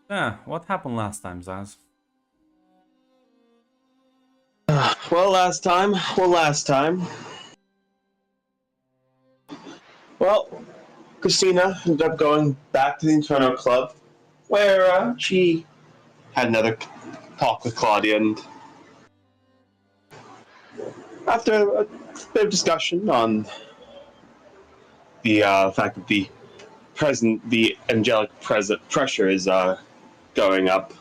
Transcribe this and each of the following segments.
Yeah, what happened last time, Zaz? Well, last time. Well, last time. Well, Christina ended up going back to the Inferno Club, where she had another talk with Claudia, and after a bit of discussion on the fact that the angelic present pressure is going up,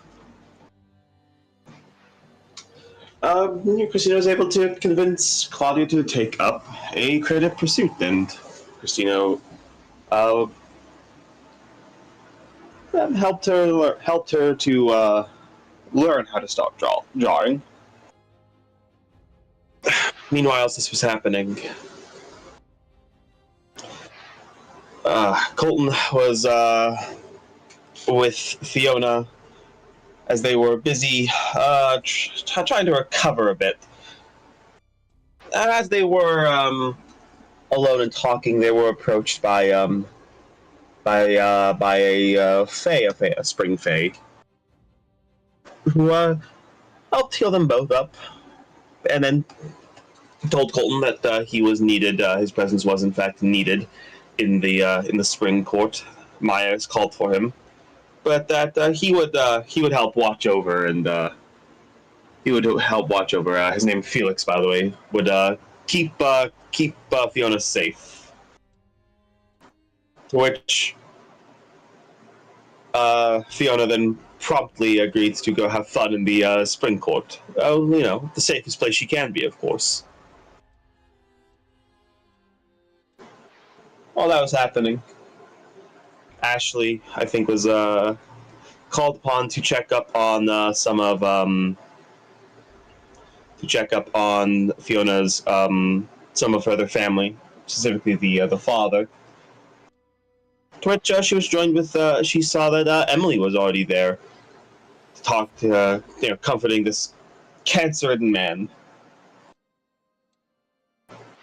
Christina was able to convince Claudia to take up a creative pursuit, and Christina uh, helped her to learn how to start drawing. Meanwhile, as this was happening, Colton was with Fiona as they were busy trying to recover a bit. As they were alone and talking, they were approached by a fae, a spring fae, who helped heal them both up, and then told Colton that he was needed. His presence was in fact needed in the spring court. Maya has called for him, but that he would help watch over, and he would help watch over. His name Felix, by the way, would keep Fiona safe. To which Fiona then promptly agreed to go have fun in the spring court. Oh, the safest place she can be, of course. While that was happening, Ashley, I think, was called upon to check up on to check up on Fiona's some of her other family, specifically the father. To which she was joined with. She saw that Emily was already there to talk to, comforting this cancer-ridden man.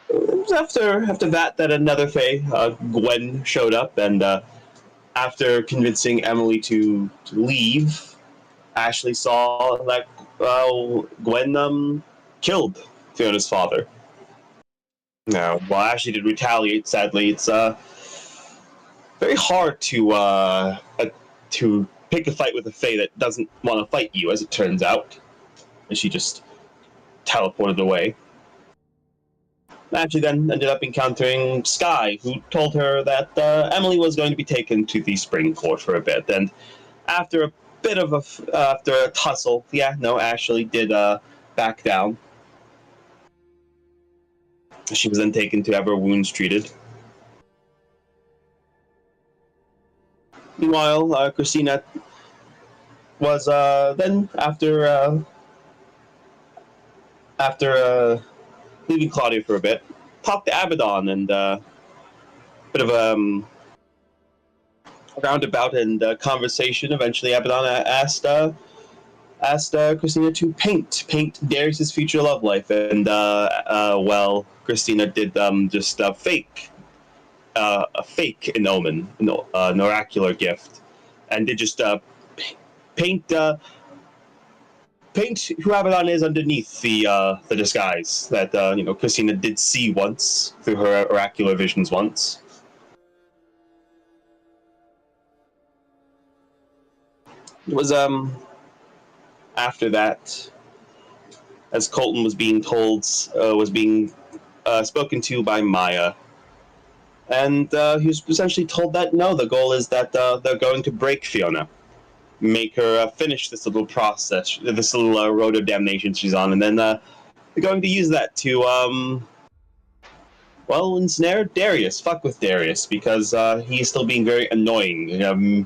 It was after that another Fae, Gwen, showed up, and after convincing Emily to leave, Ashley saw that Gwen killed Fiona's father. Now, while Ashley did retaliate, sadly, it's very hard to pick a fight with a Fae that doesn't want to fight you, as it turns out. And she just teleported away. Ashley then ended up encountering Sky, who told her that Emily was going to be taken to the spring court for a bit. And after a bit of after a tussle, Ashley did back down. She was then taken to have her wounds treated. Meanwhile, Christina was then after leaving Claudia for a bit, talked to Abaddon, and bit of a roundabout and conversation. Eventually, Abaddon asked Christina to paint Darius' future love life, and Christina did just a fake omen, an oracular gift, and did just paint who Abaddon is underneath the disguise that Christina did see once through her oracular visions once. It was after that, as Colton was being told, was being spoken to by Maya, and he was essentially told that no, the goal is that they're going to break Fiona, make her finish this little process, this little road of damnation she's on, and then they're going to use that to ensnare Darius, fuck with Darius, because he's still being very annoying,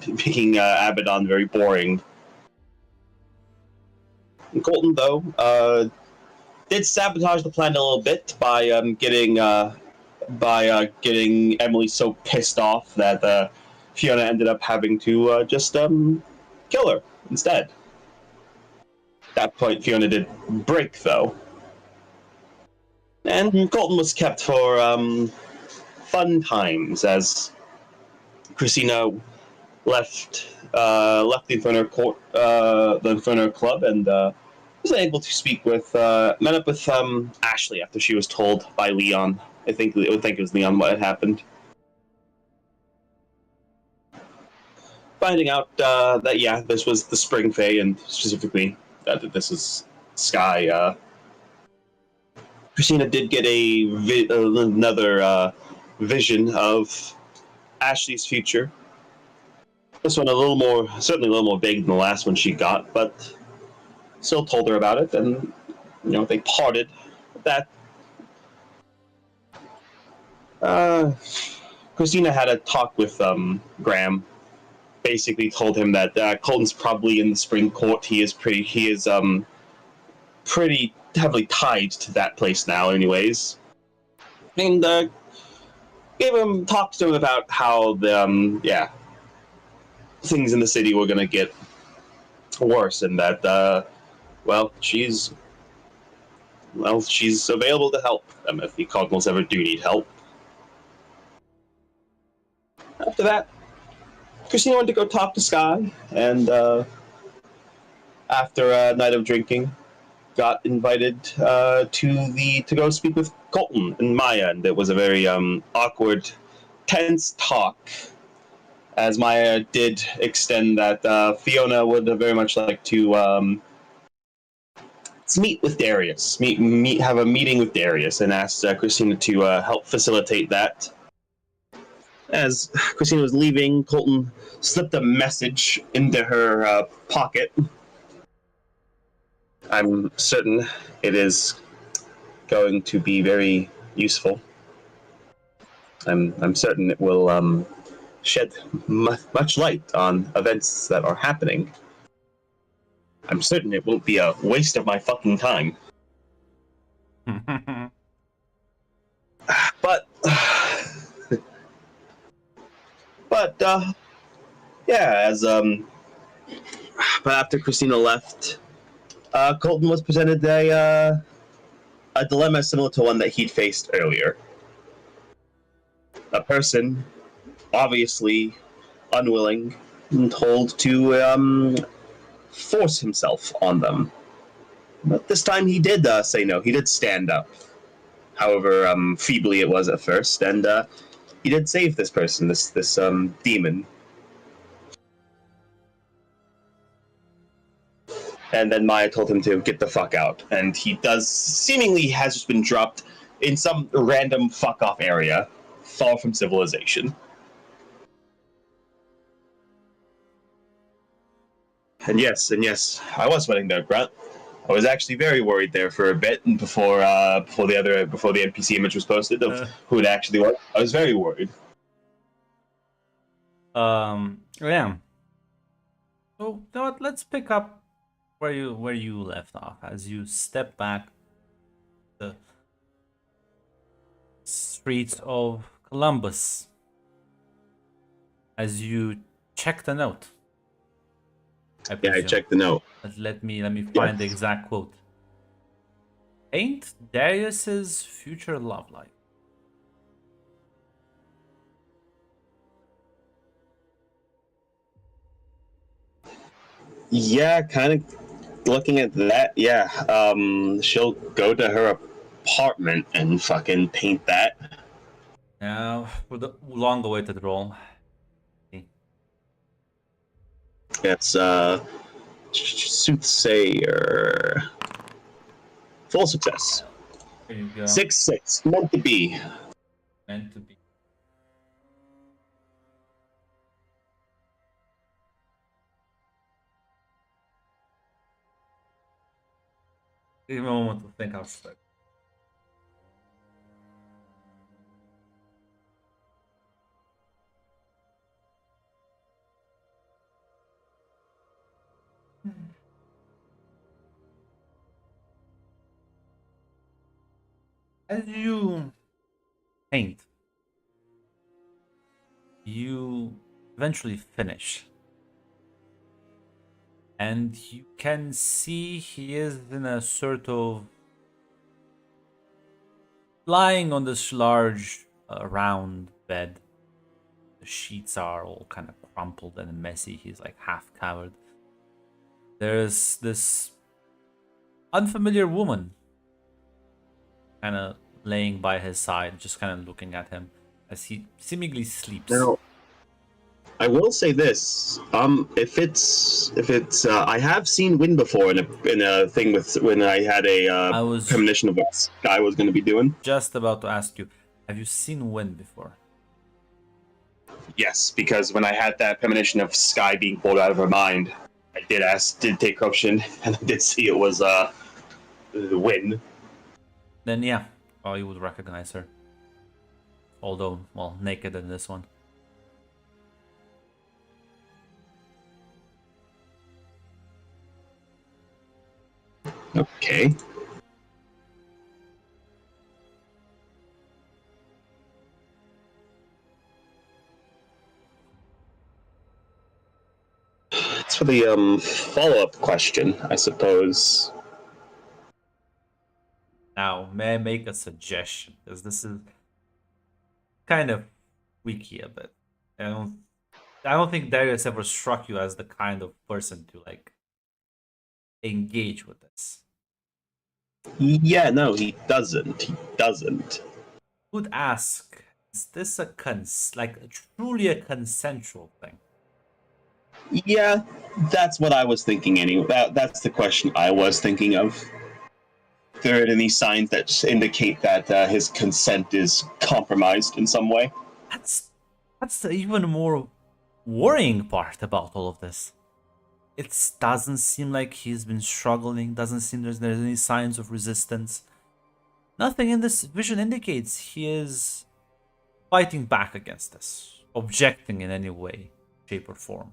making Abaddon very boring. And Colton, though, did sabotage the plan a little bit by getting Emily so pissed off that Fiona ended up having to just kill her instead. At that point, Fiona did break, though. And Colton was kept for fun times, as Christina left the Inferno Club, and was able to speak with met up with Ashley after she was told by Leon. I think it was Leon what had happened. Finding out that yeah, this was the Spring Fae, and specifically that this is Sky. Christina did get another vision of Ashley's future. This one certainly a little more vague than the last one she got, but still told her about it, and they parted. That Christina had a talk with Graham. Basically, told him that Colton's probably in the Spring Court. He is pretty heavily tied to that place now, anyways. And talked to him about how the things in the city were gonna get worse, and that she's available to help them if the Cardinals ever do need help. After that, Christina went to go talk to Sky, and after a night of drinking, got invited to go speak with Colton and Maya, and it was a very awkward, tense talk, as Maya did extend that Fiona would very much like to meet with Darius, have a meeting with Darius, and asked Christina to help facilitate that. As Christina was leaving, Colton slipped a message into her pocket. I'm certain it is going to be very useful. I'm certain it will shed much light on events that are happening. I'm certain it won't be a waste of my fucking time. But yeah, but after Christina left, Colton was presented a dilemma similar to one that he'd faced earlier. A person, obviously unwilling, and told to force himself on them. But this time he did say no. He did stand up. However feebly it was at first, and he did save this person, this demon. And then Maya told him to get the fuck out. And he seemingly has just been dropped in some random fuck off area, far from civilization. And yes, I was sweating there, Grunt. I was actually very worried there for a bit, and before the NPC image was posted of who it actually was. I was very worried. Yeah. So, you know what, let's pick up where you left off as you step back the streets of Columbus, as you check the note. I checked the note. Let me find the exact quote. Ain't Darius's future love life? Yeah, kind of looking at that, yeah. She'll go to her apartment and fucking paint that. Yeah, for the long-awaited role. It's Soothsayer. Full success. There you go. 6/6. Meant to be. Meant to be. Give me a moment to think outside. As you paint, you eventually finish. And you can see he is in a sort of lying on this large round bed, The sheets are all kind of crumpled and messy. He's like half covered. There's this unfamiliar woman kind of laying by his side, just kind of looking at him as he seemingly sleeps. Now, I will say this: if it's, I have seen Wind before in a thing with when I had a I was premonition of what Sky was going to be doing. just about to ask you, have you seen Wind before? Yes, because when I had that premonition of Sky being pulled out of her mind, I did take corruption, and I did see it was the Wind. Then yeah, well, you would recognize her. Although, well, naked in this one. Okay. It's for the follow-up question, I suppose. Now, may I make a suggestion? Because this is kind of wiki a bit. I don't think Darius ever struck you as the kind of person to like engage with this. Yeah, no, he doesn't. He doesn't. Would ask, is this a truly a consensual thing? Yeah, that's what I was thinking anyway. That's the question I was thinking of. There are any signs that indicate that his consent is compromised in some way? That's the even more worrying part about all of this. It doesn't seem like he's been struggling, doesn't seem there's any signs of resistance. Nothing in this vision indicates he is fighting back against this, objecting in any way, shape, or form.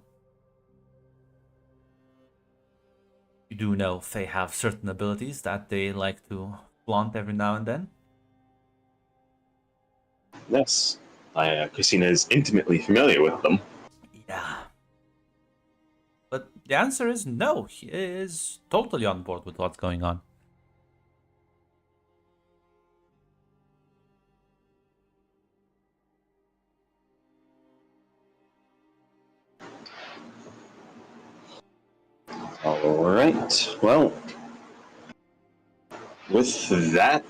You do know Fae have certain abilities that they like to flaunt every now and then. Yes. Christina is intimately familiar with them. Yeah. But the answer is no. He is totally on board with what's going on. All right. Well, with that,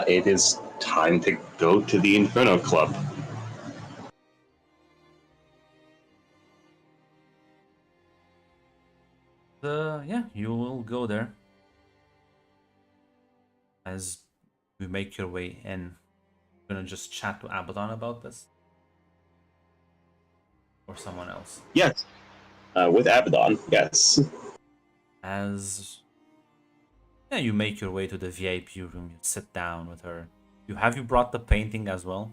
it is time to go to the Inferno Club. Yeah, you will go there. As you make your way in, you're gonna just chat to Abaddon about this? Or someone else? Yes. With Abaddon, yes. As yeah, you make your way to the VIP room, you sit down with her. Have you brought the painting as well?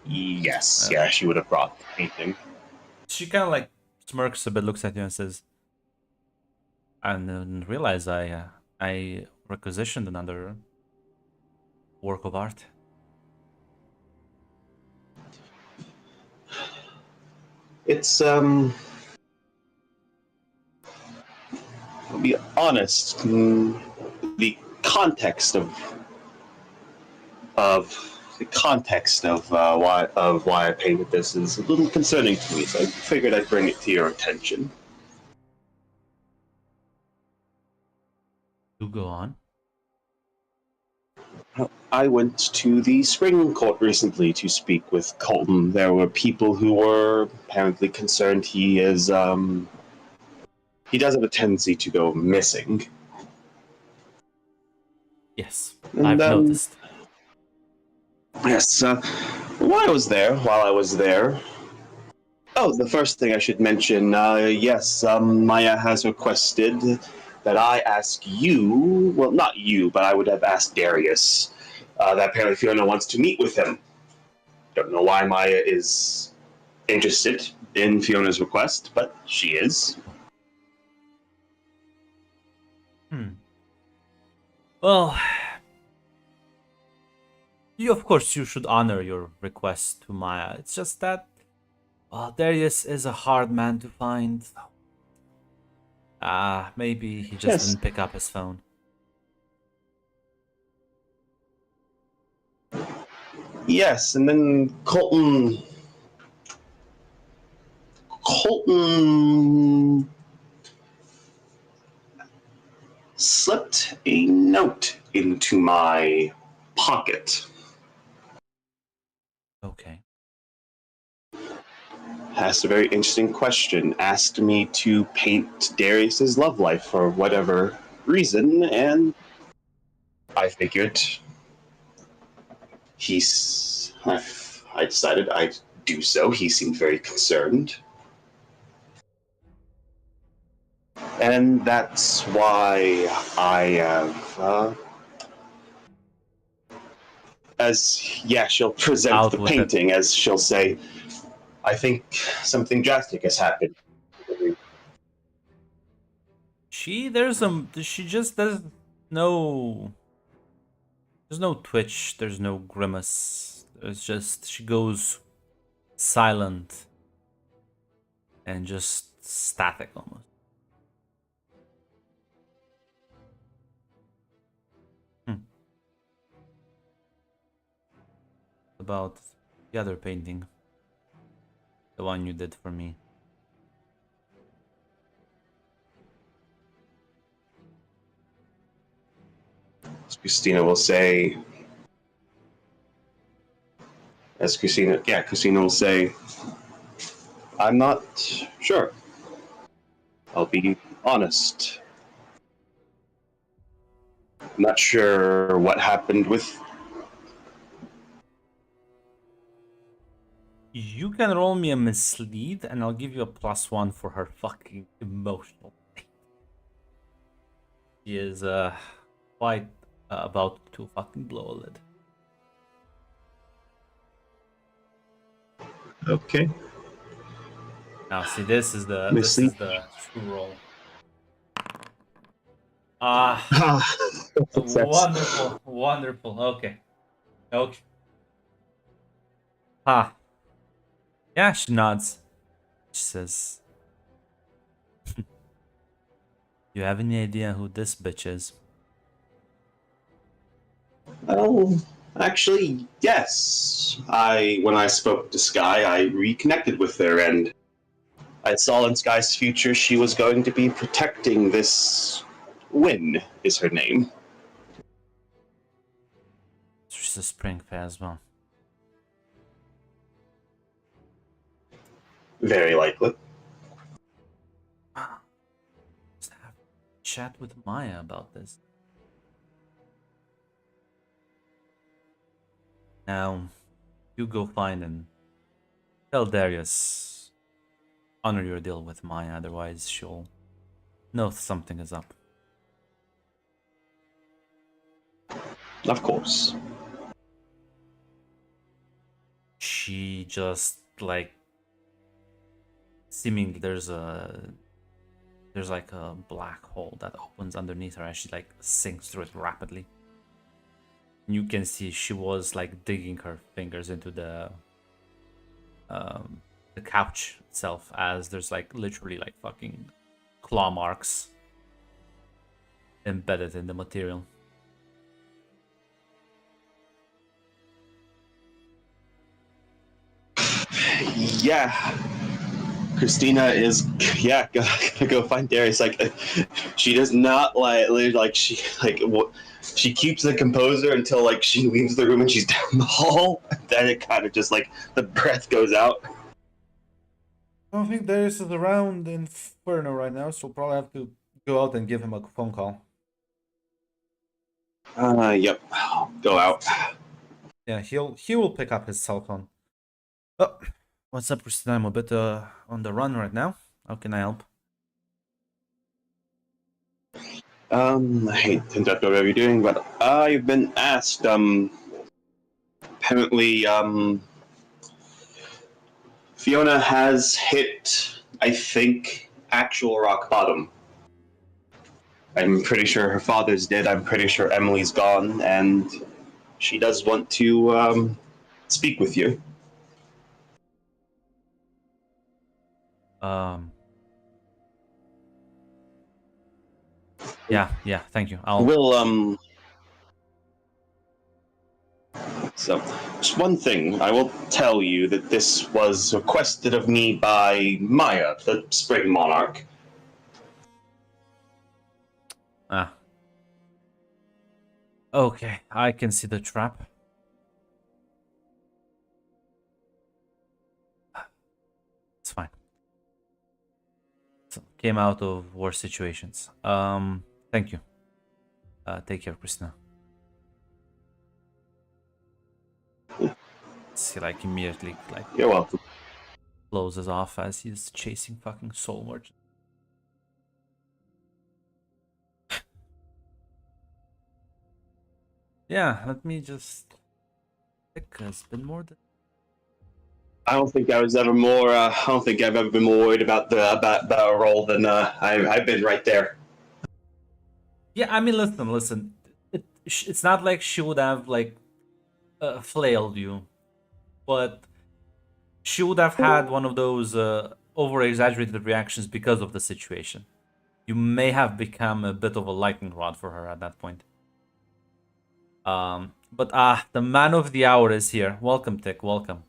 Yes. Yeah, she would have brought the painting. She kind of like smirks a bit, looks at you and says, "I didn't realize I requisitioned another work of art." It's I'll be honest. The context of why I painted this is a little concerning to me, so I figured I'd bring it to your attention. You go on. I went to the Spring Court recently to speak with Colton. There were people who were apparently concerned he does have a tendency to go missing. Yes, And I've noticed. yes, while I was there. Oh, the first thing I should mention, yes, Maya has requested that I ask you, well, not you, but I would have asked Darius, that apparently Fiona wants to meet with him. Don't know why Maya is interested in Fiona's request, but she is. Well, of course you should honor your request to Maya. It's just that Darius is a hard man to find. Maybe he just Yes. didn't pick up his phone. Yes, and then Colton slipped a note into my pocket. Okay. Asked a very interesting question. Asked me to paint Darius's love life for whatever reason, and I figured I decided I'd do so. He seemed very concerned. And that's why I have, she'll present Out the with it. painting as she'll say, I think something drastic has happened. No, there's no twitch, there's no grimace. There's just, she goes silent and just static almost. About the other painting, the one you did for me. Christina will say, Christina will say, I'm not sure. I'll be honest. I'm not sure what happened with. You can roll me a mislead, and I'll give you a +1 for her fucking emotional. She is quite about to fucking blow a lid. Okay. Now, see, this is the Mislead. true roll. Ah, Success. wonderful, wonderful. Okay, okay. Ah, yeah. She nods. She says, "You have any idea who this bitch is?" Oh, actually, yes. When I spoke to Sky, I reconnected with her, and I saw in Sky's future she was going to be protecting this. Win is her name. She's a spring fair as well. Very likely. Just have a chat with Maya about this. Now, you go find and tell Darius, honor your deal with Maya, otherwise she'll know something is up. Of course. She just like seemingly there's like a black hole that opens underneath her as she like sinks through it rapidly. You can see she was like digging her fingers into the couch itself, as there's like literally like fucking claw marks embedded in the material. Yeah. Christina is gonna go find Darius. Like, she does not she keeps the composure until like she leaves the room and she's down the hall. Then it kind of just like the breath goes out. I don't think Darius is around Inferno right now, so we'll probably have to go out and give him a phone call. Yep. Go out. Yeah, he will pick up his cell phone. Oh, what's up, Christina? I'm a bit on the run right now. How can I help? I hate to interrupt whatever you're doing, but I've been asked. Apparently, Fiona has hit, I think, actual rock bottom. I'm pretty sure her father's dead. I'm pretty sure Emily's gone, and she does want to speak with you. Yeah, thank you. We'll so Just one thing, I will tell you that this was requested of me by Maya, the Spring Monarch. Ah. Okay, I can see the trap. It's fine. So, came out of worse situations. Thank you. Take care, Christina. See, like immediately, like You're welcome. closes off as he's chasing fucking soul merchant. Yeah, let me just. It's been more than. I don't think I was ever more. I don't think I've ever been more worried about a role than I've been right there. Yeah, I mean, listen. It's not like she would have like flailed you, but she would have had one of those over exaggerated reactions because of the situation. You may have become a bit of a lightning rod for her at that point. But the man of the hour is here. Welcome, Tick. Welcome.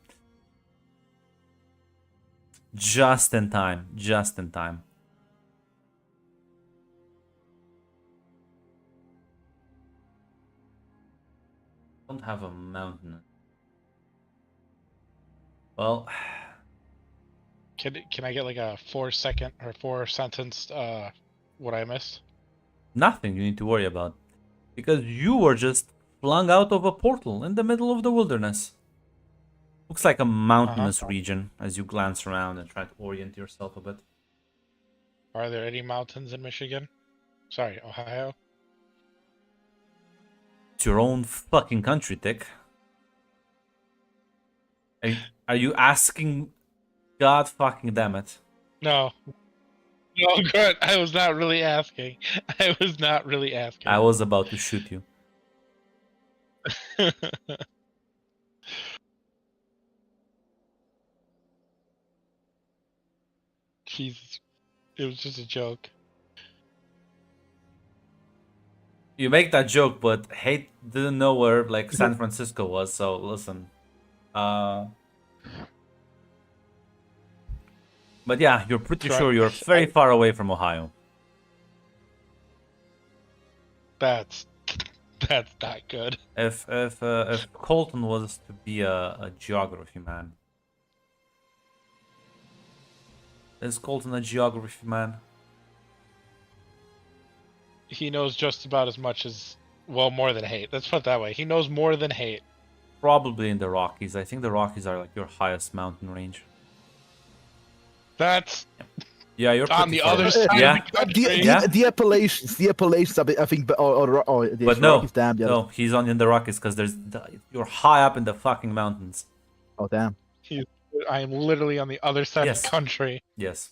Just in time. Just in time. Don't have a mountain. Well, Can I get like a 4-second or 4-sentence what I missed? nothing you need to worry about. Because you were just flung out of a portal in the middle of the wilderness. Looks like a mountainous region as you glance around and try to orient yourself a bit. Are there any mountains in Michigan? Sorry, Ohio? It's your own fucking country, Dick. Are you asking? God fucking damn it. No. No, good. I was not really asking. I was not really asking. I was about to shoot you. Jesus. It was just a joke. You make that joke, but Hate didn't know where like San Francisco was, so listen. But yeah, you're pretty sure you're very far away from Ohio. That's not good. If Colton was to be a geography man, is Colton a geography man? He knows just about as much as, well, more than Hate. Let's put it that way. He knows more than Hate. Probably in the Rockies. I think the Rockies are like your highest mountain range. That's Yeah, you're on the pretty far other away. side Yeah, of the country. Yeah. The Appalachians, I think, the but no, Rockies, damn, the no, other- he's on in the Rockies because you're high up in the fucking mountains. Oh, damn. I am literally on the other side Yes. of the country. Yes.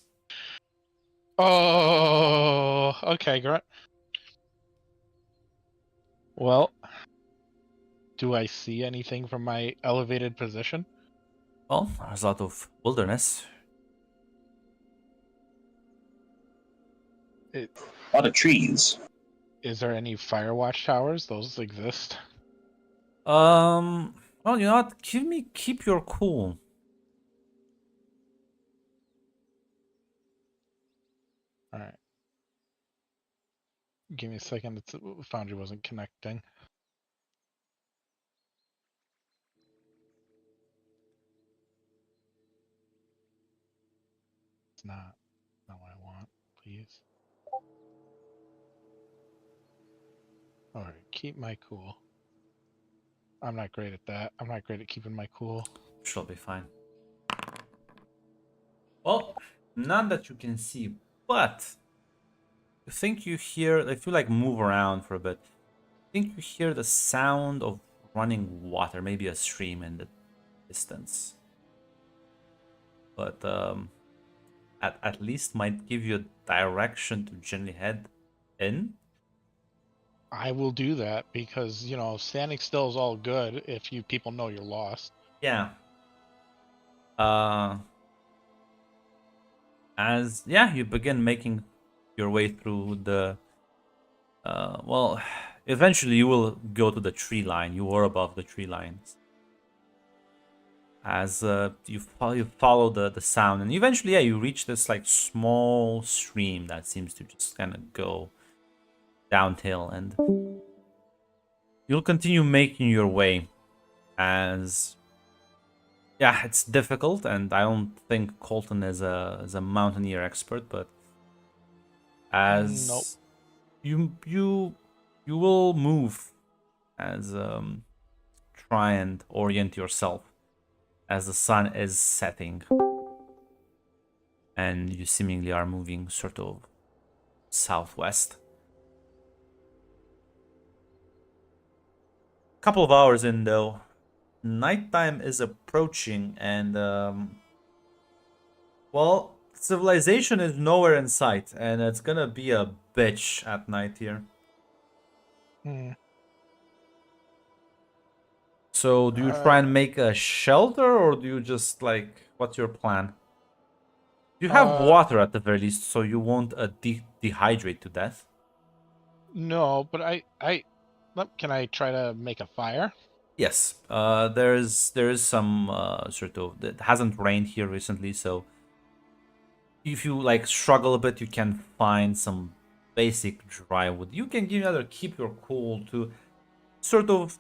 Oh, okay, Grunt. Well, do I see anything from my elevated position? Well, there's a lot of wilderness. A lot of trees. Is there any fire watch towers? Those exist. Well, you know what? Keep your cool. All right. Give me a second. Foundry wasn't connecting. It's not what I want, please. All right, keep my cool. I'm not great at that. I'm not great at keeping my cool. She'll be fine. Well, none that you can see, but you think you hear, if you like move around for a bit, you think you hear the sound of running water, maybe a stream in the distance. But at least might give you a direction to gently head in. I will do that because, you know, standing still is all good if you people know you're lost. Yeah. As you begin making your way through the well, eventually you will go to the tree line. You are above the tree lines. as you follow the sound, and eventually, yeah, you reach this like small stream that seems to just kind of go downhill, and you'll continue making your way as yeah, it's difficult, and I don't think Colton is a mountaineer expert, but Nope. as you will move as try and orient yourself as the sun is setting, and you seemingly are moving sort of southwest. Couple of hours in though, nighttime is approaching, and well, civilization is nowhere in sight, and it's gonna be a bitch at night here. Hmm. So do you try and make a shelter, or do you just like, what's your plan? You have water at the very least, so you won't dehydrate to death. No, but can I try to make a fire? Yes, there is some sort of, it hasn't rained here recently, so if you like struggle a bit, you can find some basic dry wood. You can either keep your cool to sort of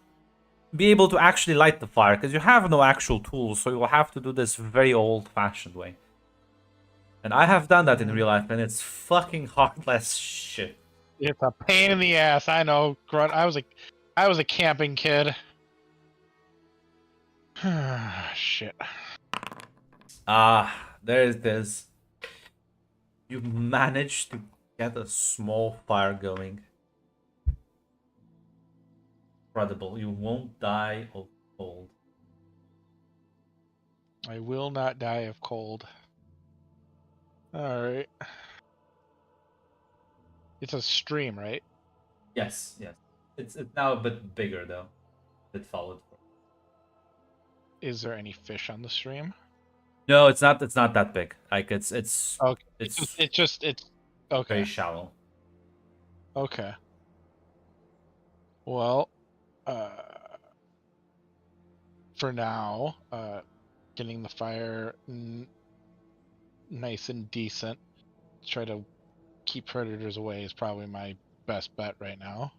be able to actually light the fire, because you have no actual tools, so you'll have to do this very old-fashioned way. And I have done that in real life, and it's fucking heartless shit. It's a pain in the ass. I know, Grunt. I was a camping kid. Shit. Ah, there it is. You managed to get a small fire going. Incredible. You won't die of cold. I will not die of cold. All right. It's a stream, right? Yes, yes. It's now a bit bigger though. It followed. Is there any fish on the stream? No, it's not. It's not that big. Like it's Okay. it's It's very okay. shallow. Okay. Well, for now, getting the fire nice and decent, try to keep predators away is probably my best bet right now.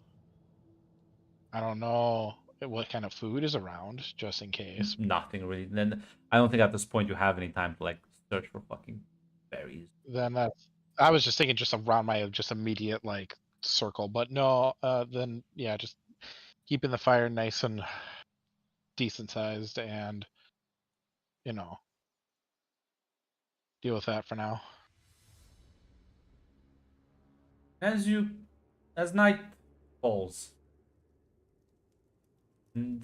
I don't know what kind of food is around, just in case. Nothing really. Then I don't think at this point you have any time to like search for fucking berries. Then I was just thinking just around my just immediate like circle, but no. Then yeah, just keeping the fire nice and decent sized, and you know, deal with that for now. As night falls, and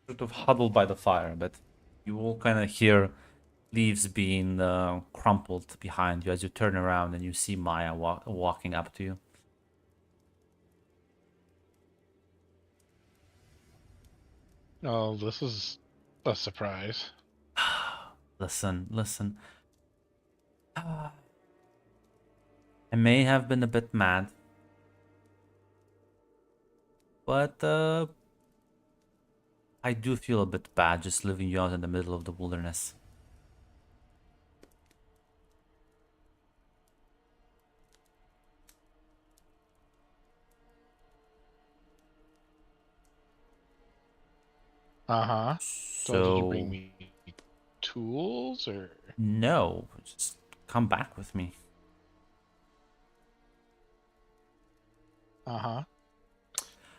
sort of huddled by the fire, but you will kind of hear leaves being crumpled behind you as you turn around and you see Maya walking up to you. Oh, this is a surprise. Listen. I may have been a bit mad, but I do feel a bit bad just leaving you out in the middle of the wilderness. Uh-huh. So did you bring me tools or? No, just come back with me. Uh-huh.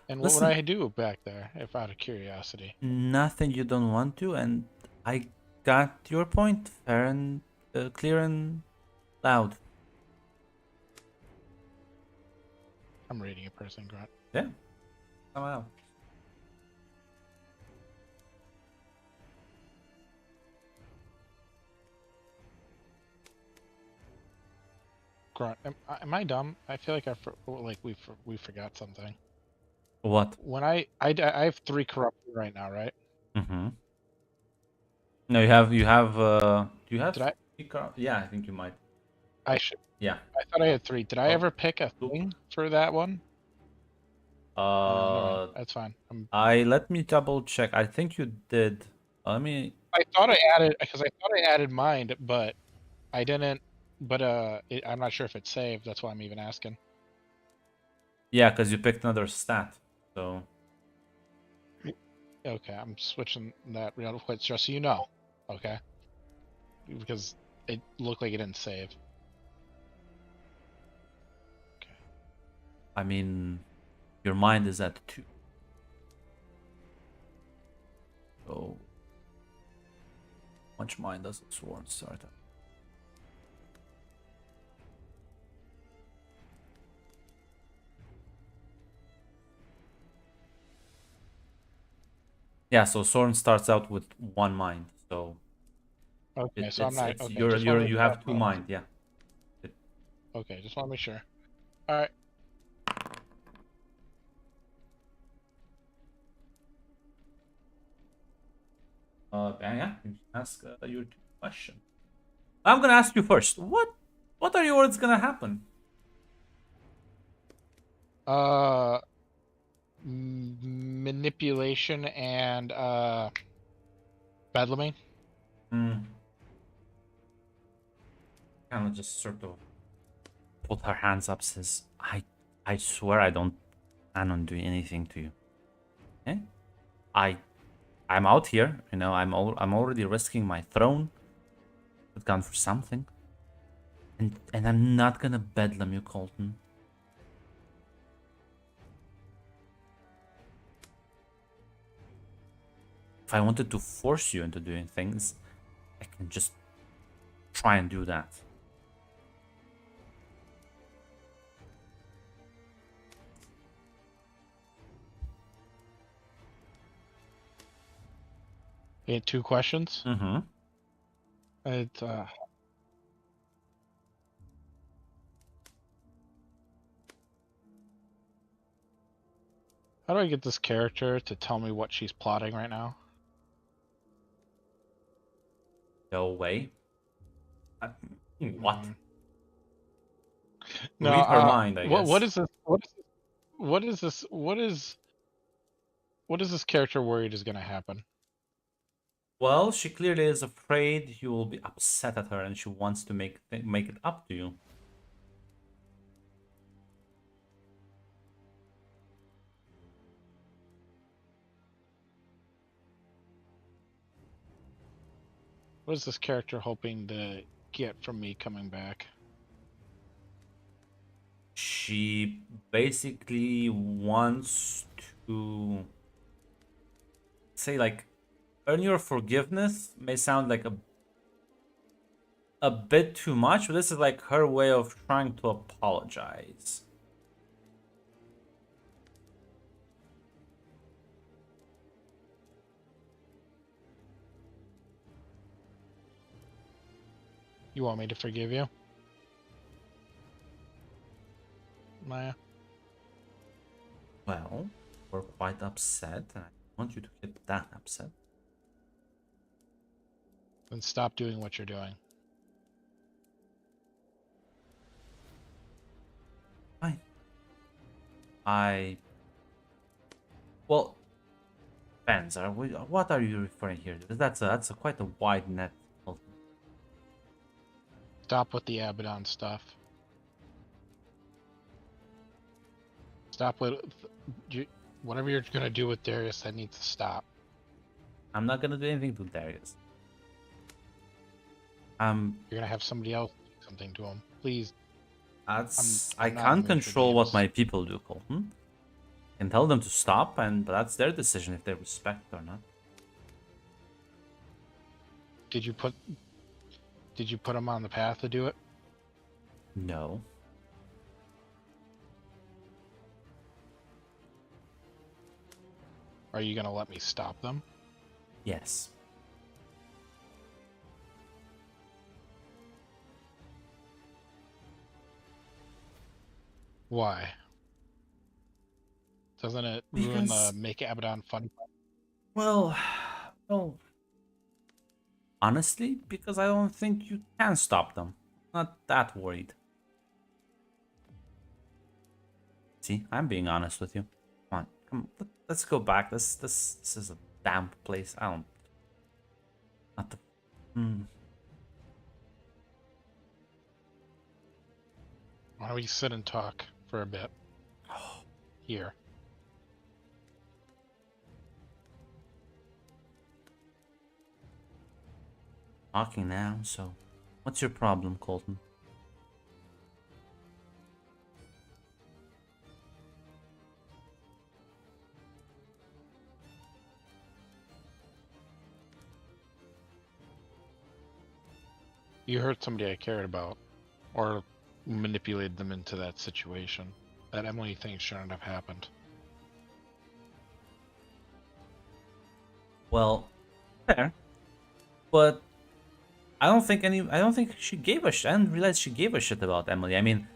And what Listen, would I do back there, if out of curiosity? nothing you don't want to, and I got your point fair and clear and loud. I'm reading a person, Grunt. Yeah, come out. Grunt, am I dumb? I feel like we forgot something. What? When I have 3 corruption right now, right? Mm-hmm. No, you have. Do you have? Did I? Yeah, I think you might. I should. Yeah. I thought I had 3. Did I Oh, ever pick a look. thing for that one? Never mind. That's fine. Let me double check. I think you did. Let me. I thought I added because I thought I added mind, but I didn't. But I'm not sure if it's saved. That's why I'm even asking. Yeah, because you picked another stat. So Okay, I'm switching that real quick just so you know. Okay, because it looked like it didn't save. I mean, your mind is at 2. So much mind does a sword start at? Yeah, so Soren starts out with 1 mind. So Okay, so I'm not. it's Okay, you have 2 mind. Yeah. Okay, just want to make sure. All right. Yeah, you can ask your 2 questions. I'm gonna ask you first. What are your words gonna happen? Manipulation and bedlaming. Hmm. Kind of just sort of put her hands up, says, I swear I don't plan on doing anything to you. Okay? I'm out here, I'm already risking my throne. I've gone for something. And I'm not gonna bedlam you, Colton. If I wanted to force you into doing things, I can just try and do that. You had 2 questions. Mm-hmm. It How do I get this character to tell me what she's plotting right now? No way. What? Mm. No, Read her mind, I what guess. is this? What is this? What is this character worried is going to happen? Well, she clearly is afraid you will be upset at her, and she wants to make it up to you. What is this character hoping to get from me coming back? She basically wants to say, like, earn your forgiveness may sound like a bit too much, but this is like her way of trying to apologize. You want me to forgive you, Maya? Well, we're quite upset, and I don't want you to get that upset. Then stop doing what you're doing. Fine. Well, fans, what are you referring here to? That's quite a wide net. Stop with the Abaddon stuff. Stop with whatever you're gonna do with Darius. That needs to stop. I'm not gonna do anything to Darius. You're gonna have somebody else do something to him. Please. I I'm not can't in the mood for control what games. my people do, Colton. I can tell them to stop, but that's their decision if they respect it or not. Did you put him on the path to do it? No. Are you gonna let me stop them? Yes. Why? Doesn't it ruin the Because, make Abaddon fun? well, honestly, because I don't think you can stop them. Not that worried. See, I'm being honest with you. Come Let's go back. This is a damp place. I don't. Not the. Hmm. Why don't we sit and talk for a bit here? Talking now. So, what's your problem, Colton? You hurt somebody I cared about, or manipulated them into that situation. That Emily thing shouldn't have happened. Well, fair, but I don't think she gave a shit. I didn't realize she gave a shit about Emily. I mean,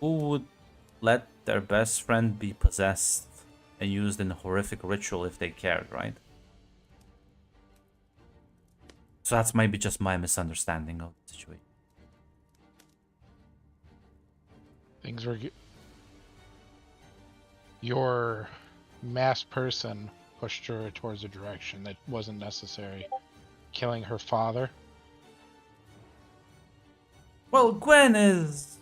who would let their best friend be possessed and used in a horrific ritual if they cared, right? So that's maybe just my misunderstanding of the situation. Things were. Your masked person pushed her towards a direction that wasn't necessary. Killing her father. Well, Gwen is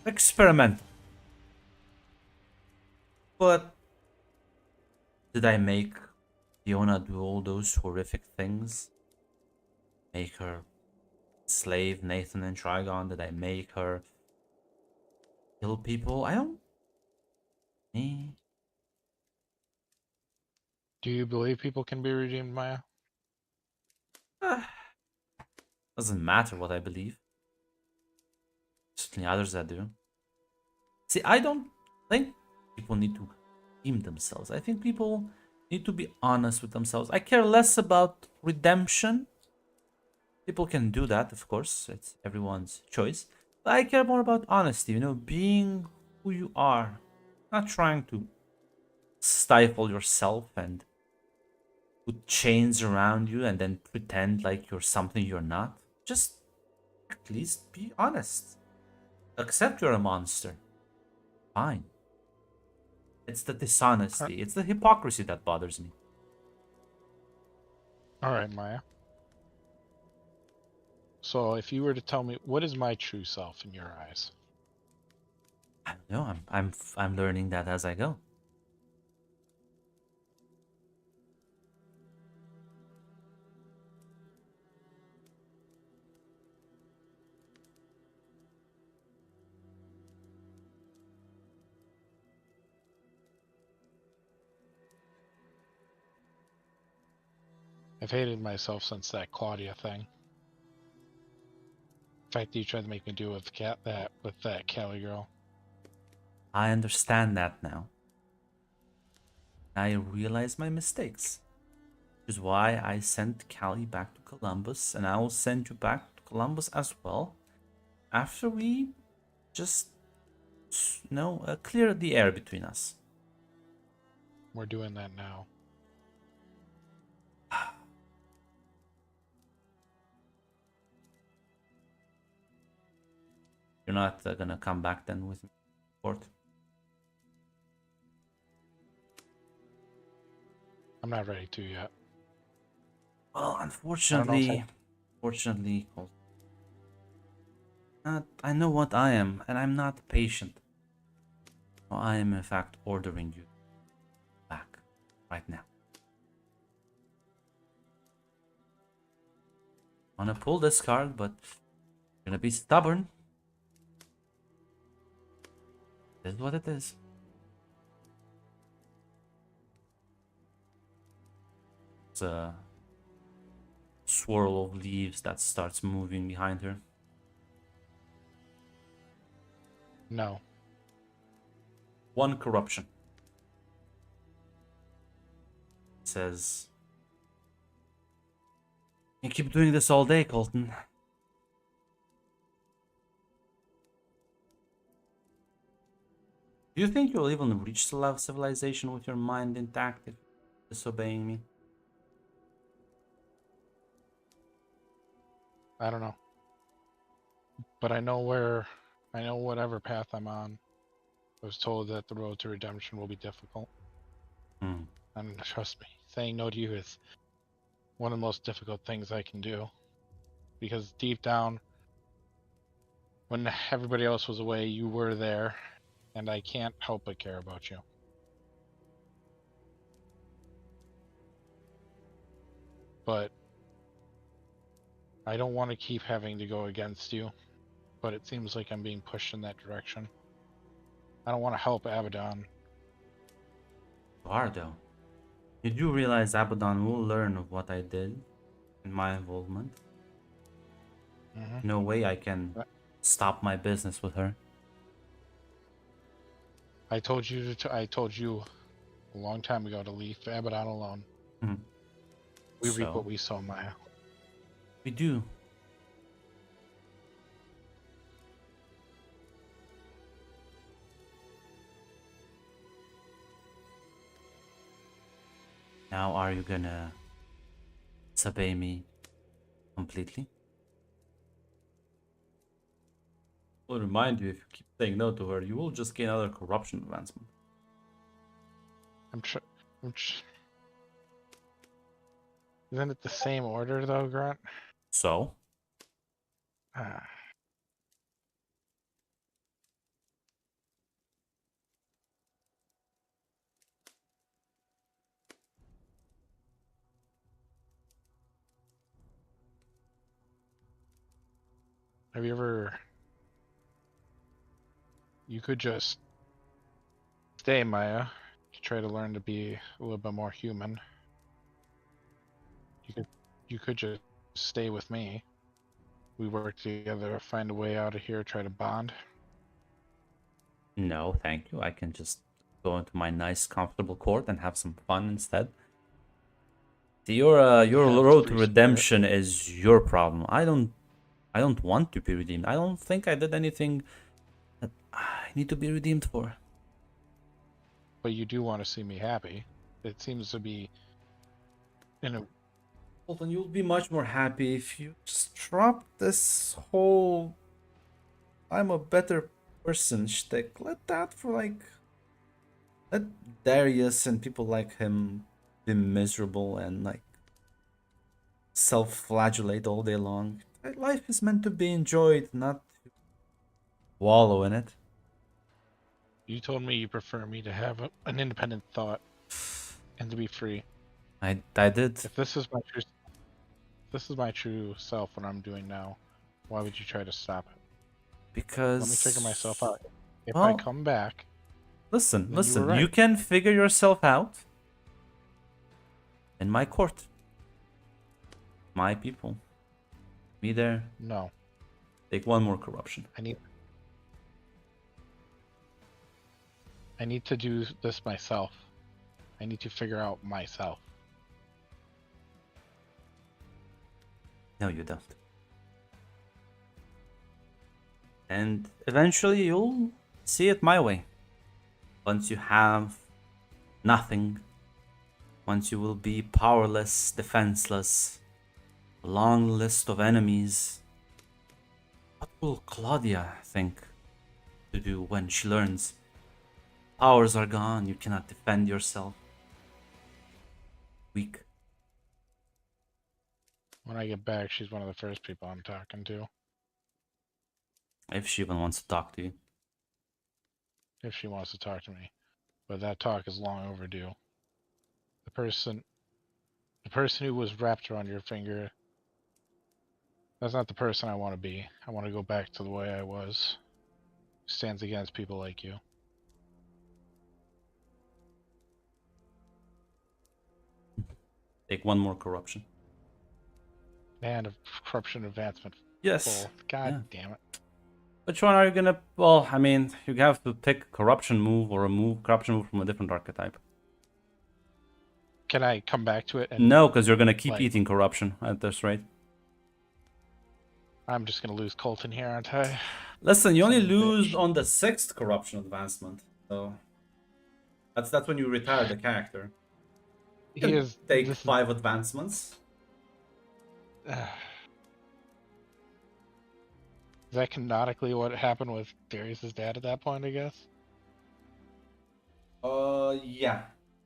experimental. But did I make Fiona do all those horrific things? Make her slave Nathan and Trigon? Did I make her kill people? I don't. Me? Do you believe people can be redeemed, Maya? Doesn't matter what I believe. Certainly others that do. See, I don't think people need to redeem themselves. I think people need to be honest with themselves. I care less about redemption. People can do that, of course. It's everyone's choice. But I care more about honesty, being who you are. Not trying to stifle yourself and put chains around you and then pretend like you're something you're not. Just at least be honest. Accept you're a monster. Fine. It's the dishonesty, it's the hypocrisy that bothers me. Alright, Maya. So if you were to tell me, what is my true self in your eyes? I don't know. I'm learning that as I go. I've hated myself since that Claudia thing. The fact that you tried to make me do with that Callie girl. I understand that now. I realize my mistakes. Which is why I sent Callie back to Columbus, and I will send you back to Columbus as well. After we just, clear the air between us. We're doing that now. You're not gonna come back then with me, Fort? I'm not ready to yet. Well, I unfortunately, Colt, I know what I am, and I'm not patient. So I am in fact ordering you back right now. I'm gonna pull this card, but you're gonna be stubborn. This is what it is. It's a swirl of leaves that starts moving behind her. No. One corruption. It says, you keep doing this all day, Colton. Do you think you'll even reach civilization with your mind intact if you're disobeying me? I don't know. But I know whatever path I'm on, I was told that the road to redemption will be difficult. Hmm. And trust me, saying no to you is one of the most difficult things I can do. Because deep down, when everybody else was away, you were there, and I can't help but care about you. But I don't want to keep having to go against you, but it seems like I'm being pushed in that direction. I don't want to help Abaddon. You are though. You do realize Abaddon will learn of what I did in my involvement. Hmm. No way I can stop my business with her. I told you a long time ago to leave Abaddon alone. Mhm. We reap So, what we sow, Maya. we do. Now are you gonna disobey me completely? I'll remind you, if you keep saying no to her, you will just gain another corruption advancement. I'm tr- I'm tr- Isn't it the same order though, Grunt? So, Ah, have you ever? You could just stay, Maya. To try to learn to be a little bit more human. You could, you could just stay with me. We work together, find a way out of here, try to bond. no, thank you. I can just go into my nice, comfortable court and have some fun instead. Your have road to free spirit. redemption is your problem. I don't want to be redeemed. I don't think I did anything that I need to be redeemed for. But you do want to see me happy. It seems to be in a Well, then you'll be much more happy if you just drop this whole "I'm a better person" shtick. Let that for like let Darius and people like him be miserable and like self-flagellate all day long. Life is meant to be enjoyed, not to wallow in it. You told me you prefer me to have an independent thought and to be free. I did If this is my true self, what I'm doing now, why would you try to stop it? because Let me figure myself out. If I well, come back, listen, then you were you right. can figure yourself out in my court. My people. Me there. No, Take one more corruption. I need to do this myself. I need to figure out myself. No, you don't. And eventually you'll see it my way. Once you have nothing, once you will be powerless, defenseless, a long list of enemies, what will Claudia think to do when she learns powers are gone, you cannot defend yourself? Weak. When I get back, she's one of the first people I'm talking to. If she even wants to talk to you. If she wants to talk to me. But that talk is long overdue. The person who was wrapped around your finger, that's not the person I want to be. I want to go back to the way I was. Stands against people like you. Take one more corruption. And a corruption advancement Yes. full. God Yeah. damn it. Which one are you gonna? Well, I mean, you have to pick a corruption move or a corruption move from a different archetype. Can I come back to it? And No, because you're gonna keep like, eating corruption at this rate. I'm just gonna lose Colton here, aren't I? Listen, you only Son of a lose bitch. on the 6th corruption advancement, so that's when you retire the character. You He can is. take This 5 advancements. is that canonically what happened with Darius's dad at that point? I guess. Yeah.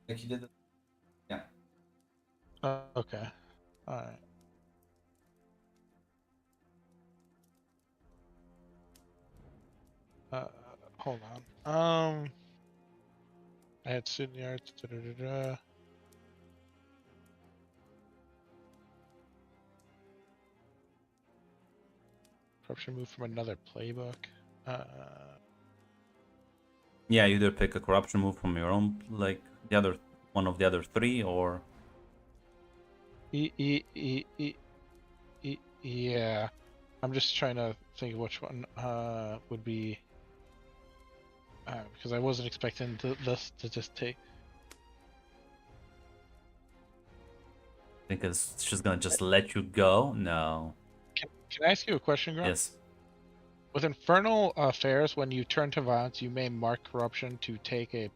Like he did it. Yeah. Okay. All right. Hold on. I had student yards. Corruption move from another playbook. Yeah, you either pick a corruption move from your own, like the other one of the other three, or Yeah. I'm just trying to think of which one would be because I wasn't expecting this to just take. think it's just gonna just let you go. No. Can I ask you a question, Grant? Yes. With Infernal Affairs, when you turn to violence, you may mark corruption to take a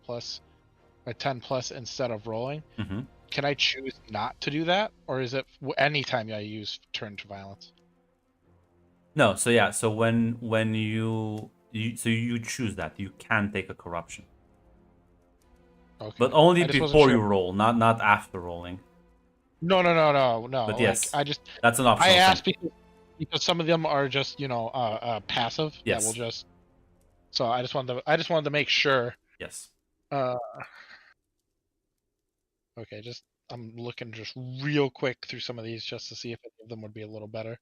10 plus instead of rolling. Mm-hmm. Can I choose not to do that, or is it anytime I use turn to violence? No. So yeah. So when you choose that you can take a corruption, Okay. but only I just wasn't before you sure. roll, not after rolling. No. But Like, yes, I just that's an optional I asked thing. because some of them are just passive. Yes. That will just. So I just wanted to make sure. Yes. Okay, I'm looking just real quick through some of these just to see if any of them would be a little better.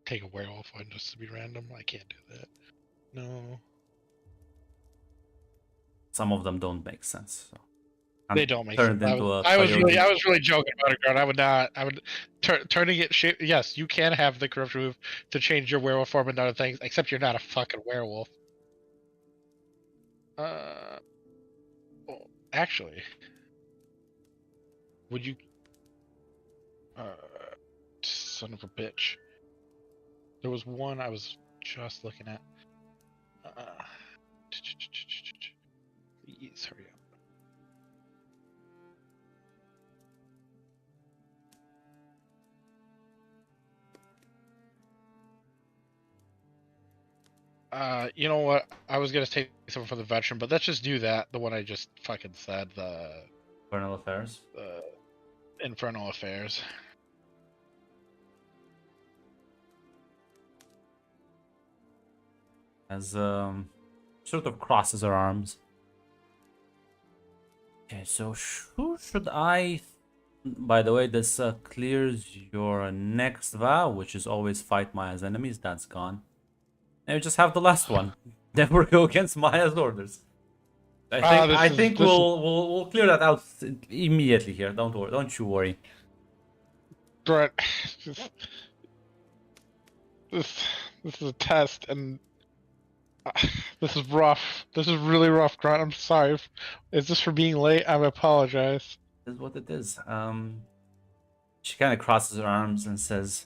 Take a werewolf one just to be random. I can't do that. No, Some of them don't make sense. So. they don't make Turned sense. into a I was coyote. really joking about it, Grant. I would not. I would turning it. Yes, you can have the corruption move to change your werewolf form and other things, except you're not a fucking werewolf. Well, actually, would you? Son of a bitch. There was one I was just looking at. Please hurry up. You know what? I was gonna take something for the veteran, but let's just do that. The one I just fucking said. The Infernal Affairs. Infernal Affairs. As sort of crosses her arms. Okay, so who should I? By the way, this clears your next vow, which is always fight Maya's enemies. That's gone. And we just have the last one. Never go against Maya's orders. I think we'll clear that out immediately here. Don't worry. Don't you worry. Brett, this is a test, and this is rough. This is really rough, Grant. I'm sorry. Is this for being late? I apologize. This is what it is. She kind of crosses her arms and says,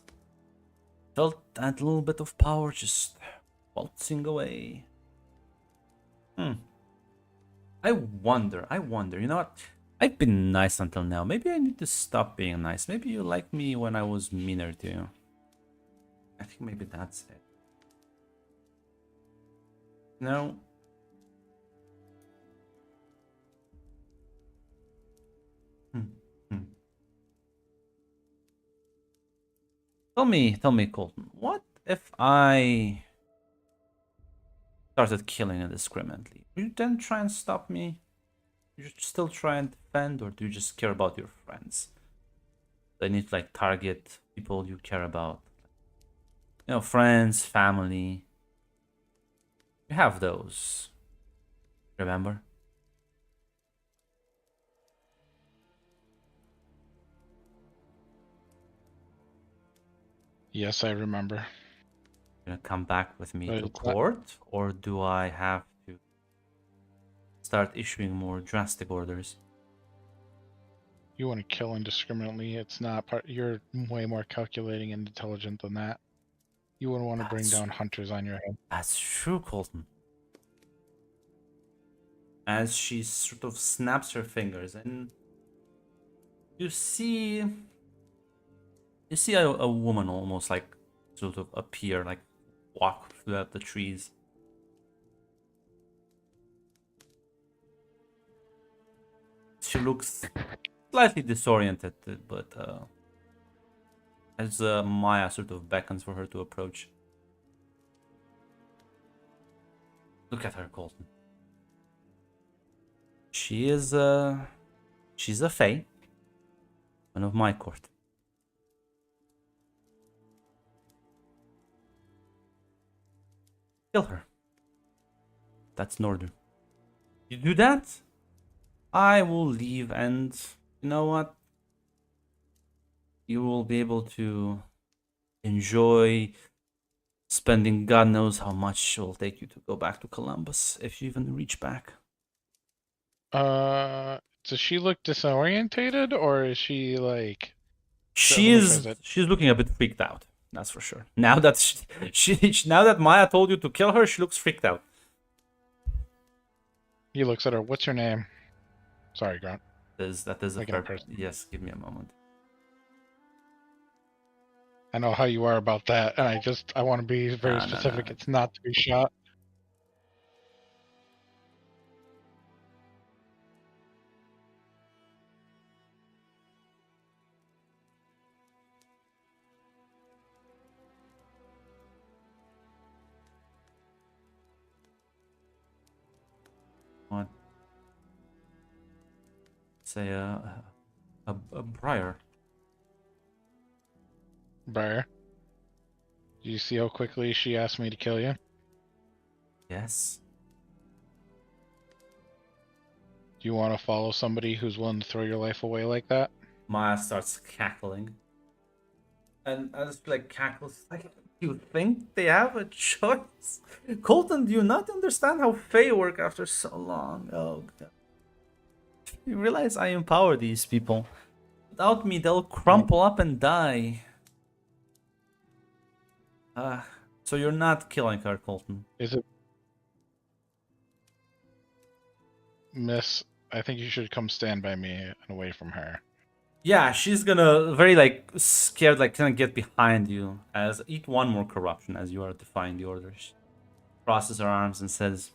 "Felt that little bit of power just waltzing away." I wonder. You know what? I've been nice until now. Maybe I need to stop being nice. Maybe you liked me when I was meaner to you. I think maybe that's it. No. Tell me, Colton. What if I started killing indiscriminately? Will you then try and stop me? Do you still try and defend, or do you just care about your friends? They need to like target people you care about. You know, friends, family. You have those. Remember? Yes, I remember. Gonna come back with me But to it's not- court, or do I have to start issuing more drastic orders? You want to kill indiscriminately. It's not part. You're way more calculating and intelligent than that. You wouldn't want to bring That's- down hunters on your head. That's true, Colton. As she sort of snaps her fingers, and you see You see a woman almost like sort of appear, like walk throughout the trees. She looks slightly disoriented, but as Maya sort of beckons for her to approach. Look at her, Colton. She's a fae, one of my court. Kill her. That's an order. You do that, I will leave, and you know what? You will be able to enjoy spending God knows how much it will take you to go back to Columbus, if you even reach back. Does she look disorientated, or is she like? She's it. she's looking a bit freaked out. That's for sure. Now that now that Maya told you to kill her, she looks freaked out. He looks at her. What's your name? Sorry, Grant. That is a Like in a fair. person. Yes, give me a moment. I know how you are about that, and I want to be very No, no, specific. no. It's not to be shot. What? Say a briar. Briar. Do you see how quickly she asked me to kill you? Yes. Do you want to follow somebody who's willing to throw your life away like that? Maya starts cackling. And I just like cackles like, you think they have a choice? Colton, do you not understand how Fae work after so long? Oh god. You realize I empower these people. Without me, they'll crumple up and die. So you're not killing her, Colton. Is it, Miss? I think you should come stand by me and away from her. Yeah, she's gonna very like scared, like kind of get behind you. As eat one more corruption as you are defying the orders. Crosses her arms and says,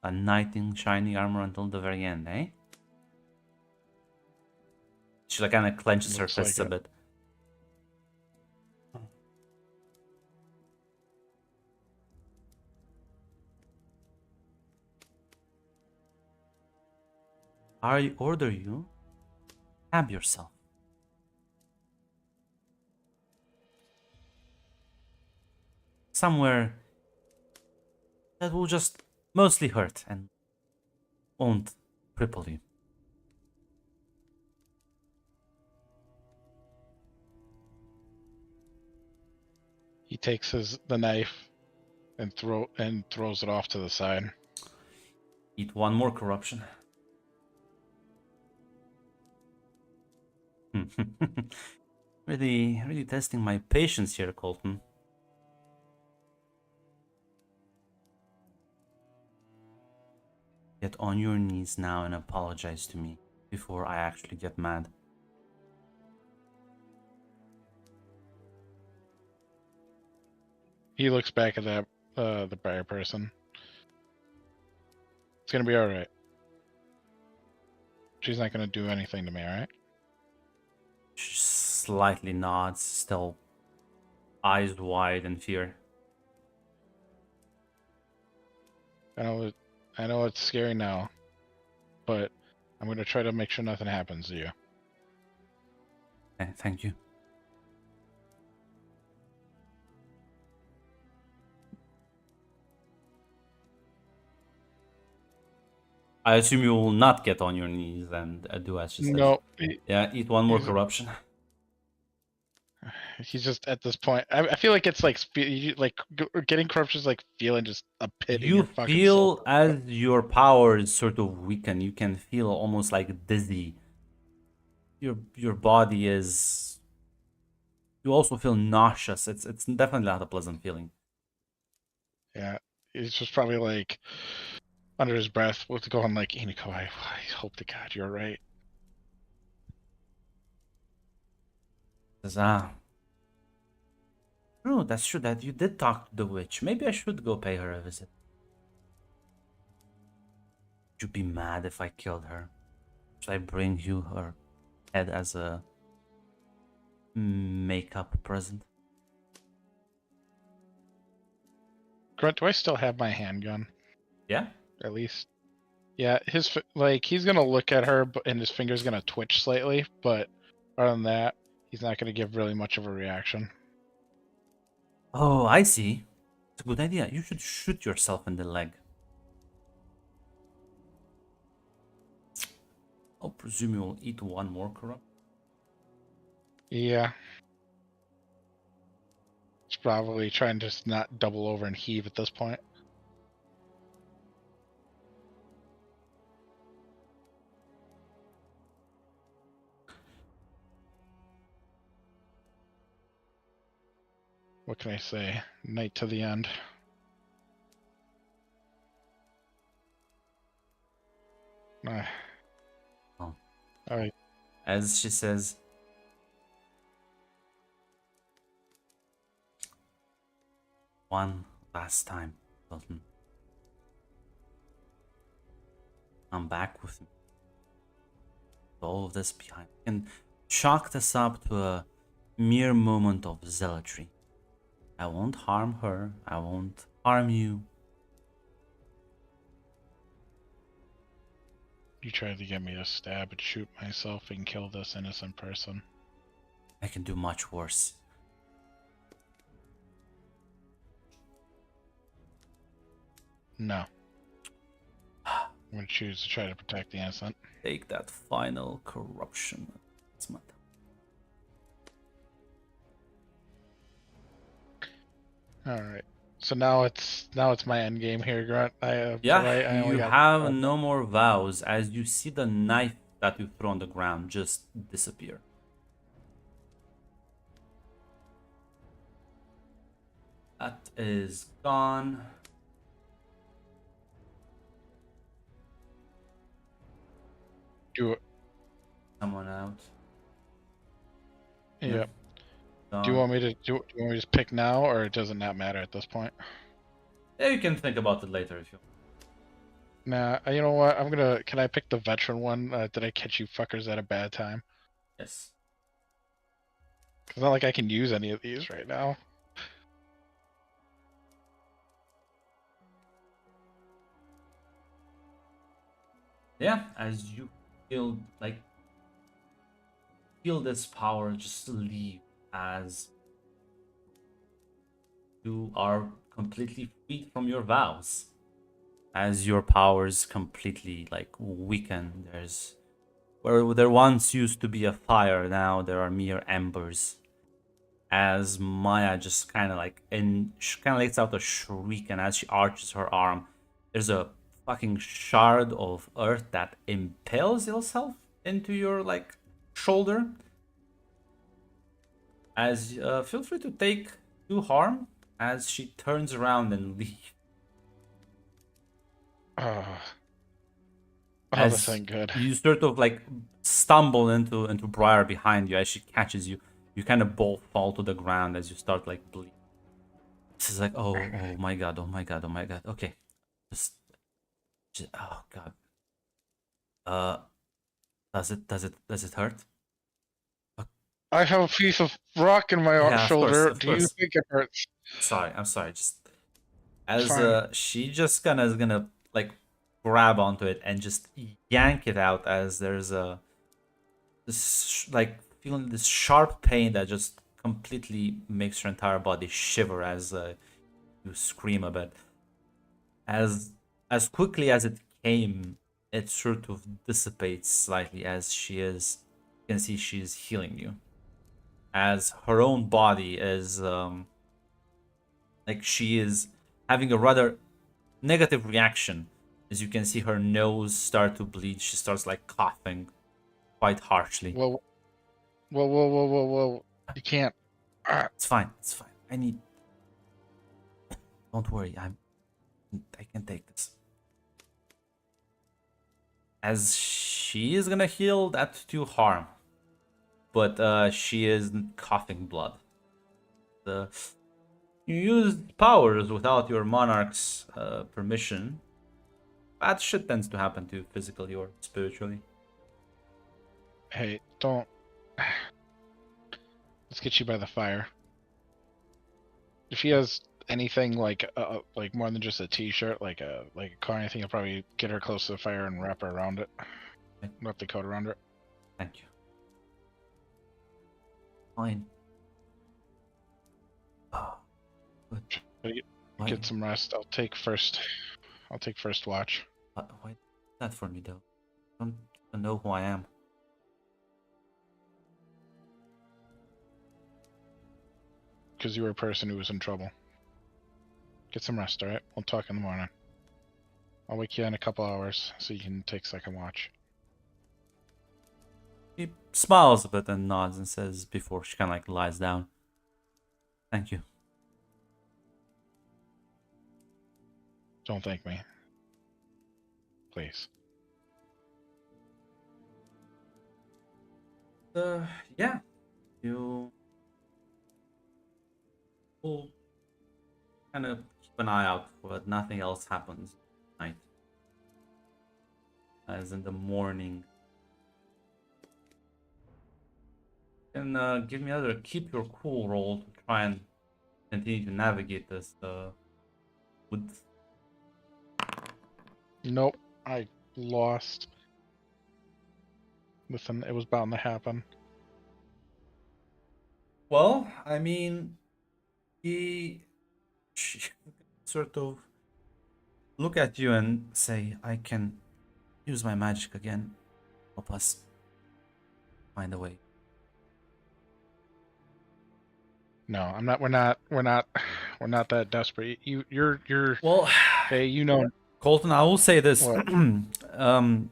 "A knight in shiny armor until the very end, eh?" She like kind of clenches her Looks like fists a it. bit. I order you, stab yourself. Somewhere that will just mostly hurt and won't cripple you. He takes the knife and throws it off to the side. Eat one more corruption. Really testing my patience here, Colton. Get on your knees now and apologize to me before I actually get mad. He looks back at that the briar person. It's gonna be all right. She's not gonna do anything to me, all right? She slightly nods, still eyes wide in fear. I know it's scary now, but I'm gonna try to make sure nothing happens to you. Okay, thank you. I assume you will not get on your knees and do as she says. No, Yeah, eat one more he's- corruption. he's just at this point. I feel like it's like getting corruption is like feeling just a pit in You your fucking feel soul. as your powers sort of weaken. You can feel almost like dizzy. Your body is. You also feel nauseous. It's definitely not a pleasant feeling. Yeah, it's just probably like under his breath, with going like, Iniko, I hope to God you're right. Says, true, that's true that you did talk to the witch. Maybe I should go pay her a visit. Would you be mad if I killed her? Should I bring you her head as a makeup present? Grunt, do I still have my handgun? Yeah? At least. Yeah, he's gonna look at her, and his finger's gonna twitch slightly, but other than that, he's not gonna give really much of a reaction. Oh, I see. It's a good idea. You should shoot yourself in the leg. I'll presume you will eat one more corrupt. Yeah. He's probably trying to just not double over and heave at this point. What can I say? Night to the end. Ah. Oh. Alright. As she says, one last time, Hilton. I'm back with me. All of this behind. And chalk this up to a mere moment of zealotry. I won't harm her. I won't harm you. You tried to get me to stab and shoot myself and kill this innocent person. I can do much worse. No. I'm gonna choose to try to protect the innocent. Take that final corruption. It's my Alright. So now it's my end game here, Grunt. Yeah, right? I only you got- have no more vows as you see the knife that you throw on the ground just disappear. That is gone. Do it. Someone out. Yeah. Gone. Do you want me to just pick now, or does it not matter at this point? Yeah, you can think about it later if you want. Nah, you know what? Can I pick the veteran one? Did I catch you fuckers at a bad time? Yes. It's not like I can use any of these right now. Yeah, as you feel this power just leave as you are completely freed from your vows. As your powers completely weaken. There's where there once used to be a fire, now there are mere embers. As Maya just kind of lets out a shriek, and as she arches her arm, there's a fucking shard of earth that impales itself into your shoulder. As feel free to take 2 harm as she turns around and leaves. Oh, As this ain't good. you sort of stumble into Briar behind you as she catches you. You kind of both fall to the ground as you start bleeding. This is oh my god, oh my god, oh my god. Okay, just oh god. Does it hurt? I have a piece of rock in my Yeah, of shoulder. course. Do you think it hurts? I'm sorry. Just as Fine. she just is gonna grab onto it and just yank it out as there's this feeling this sharp pain that just completely makes her entire body shiver as you scream a bit. As quickly as it came, it sort of dissipates slightly as you can see she's healing you. As her own body is she is having a rather negative reaction. As you can see her nose start to bleed, she starts coughing quite harshly. Whoa. You can't. It's fine. I need. Don't worry. I can take this. as she is gonna heal that to harm, but she is coughing blood. The You use powers without your monarch's permission. Bad shit tends to happen to you physically or spiritually. Hey, don't. Let's get you by the fire. If he has anything like more than just a t-shirt, like a car, or anything, I'll probably get her close to the fire and wrap her around it. Wrap the coat around her. Thank you. Fine. Oh, good. Why, Get some rest. I'll take first watch. why that for me though? I don't even know who I am. Because you were a person who was in trouble. Get some rest, alright? We'll talk in the morning. I'll wake you in a couple hours so you can take second watch. He smiles a bit and nods and says before she kind of like lies down. Thank you. Don't thank me. Please. Yeah. You will kind of keep an eye out for that nothing else happens tonight. As in the morning. And give me another keep your cool roll to try and continue to navigate this wood. Nope. I lost. Listen, it was bound to happen. Well, I mean, she sort of look at you and say, I can use my magic again. Help us find a way. No, I'm not. We're not that desperate. You're. Well, Hey, you know. Colton, I will say this. What?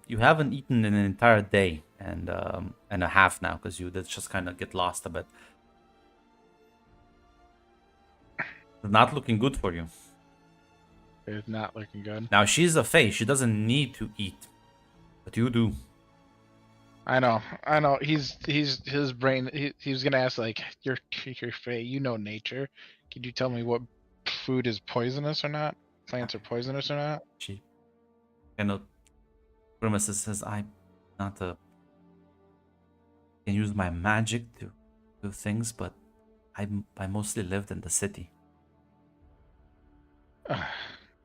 You haven't eaten in an entire day and a half now because you did just kind of get lost a bit. It's not looking good for you. It's not looking good. Now, she's a fae. She doesn't need to eat. But you do. I know. His brain. He was gonna ask like, "You're Fae. You know nature. Could you tell me what food is poisonous or not? Plants are poisonous or not?" She kind of grimaces, says, "I'm not a. Can use my magic to do things, but I mostly lived in the city.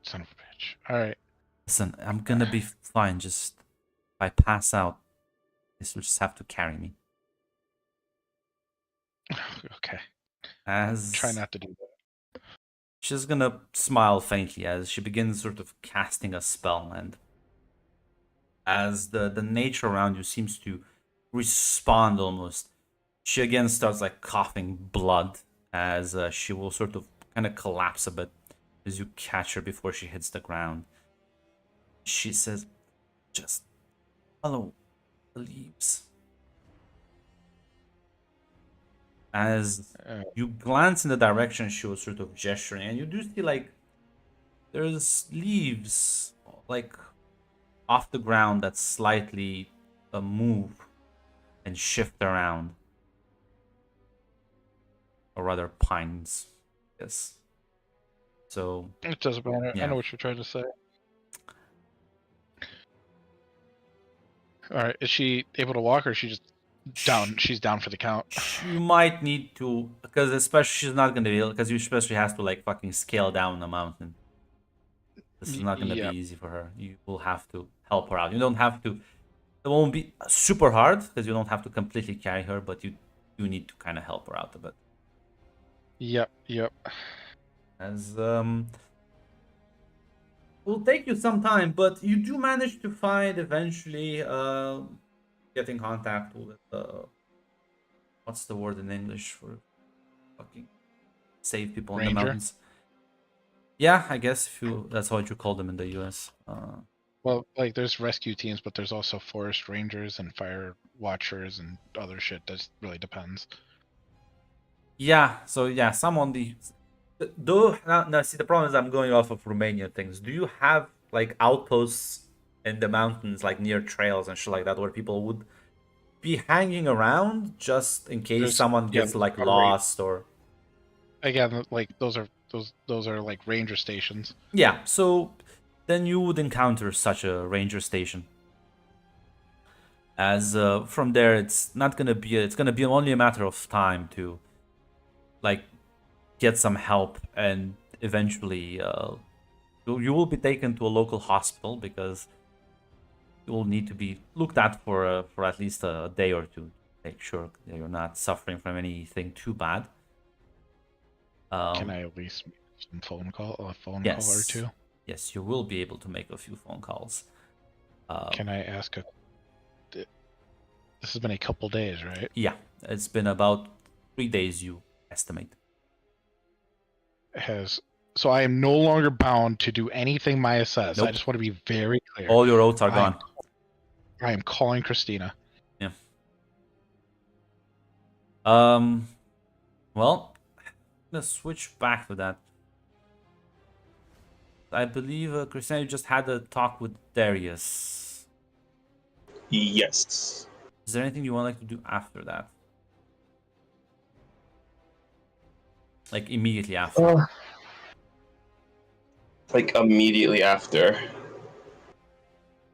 Son of a bitch. All right. Listen, I'm gonna be fine. Just if I pass out, this will just have to carry me." Okay. As Try not to do that. she's gonna smile faintly as she begins sort of casting a spell, and as the nature around you seems to respond almost, she again starts like coughing blood as she will sort of kind of collapse a bit as you catch her before she hits the ground. She says, "Just follow the leaves." As you glance in the direction she was sort of gesturing, and you do see like there's leaves like off the ground that slightly move and shift around, or rather pines. Yes. So It doesn't matter. Yeah. I know what you're trying to say. All right. Is she able to walk, or is she just down? She's down for the count. you might need to, because especially she's not gonna be able, because you especially has to like fucking scale down the mountain. This is not gonna Yep. be easy for her. You will have to help her out. You don't have to. It won't be super hard because you don't have to completely carry her, but you do need to kind of help her out a bit. Yep. As will take you some time, but you do manage to find eventually get in contact with what's the word in English for fucking save people in the Ranger? mountains? Yeah, I guess if you that's what you call them in the US. Well, like there's rescue teams, but there's also forest rangers and fire watchers and other shit. That really depends. Yeah, so yeah, some on the do now see the problem is I'm going off of Romania things. Do you have like outposts in the mountains, like near trails and shit like that, where people would be hanging around just in case There's someone gets there's like a range. lost or Again, like those are like ranger stations. yeah. So then you would encounter such a ranger station. As from there, it's not gonna be. It's gonna be only a matter of time to like get some help, and eventually you will be taken to a local hospital because you will need to be looked at for at least a day or two to make sure that you're not suffering from anything too bad. Can I at least make some a phone call or Yes, two? yes, you will be able to make a few phone calls. Can I ask a? This has been a couple days, right? Yeah, it's been about 3 days, you estimate. So I am no longer bound to do anything Maya says. I Nope. just want to be very clear. All your oats are I am- gone. I am calling Christina. Yeah. Well, let's switch back to that. I believe Christina, you just had a talk with Darius. Yes. Is there anything you want like to do after that? Like immediately after? Like immediately after.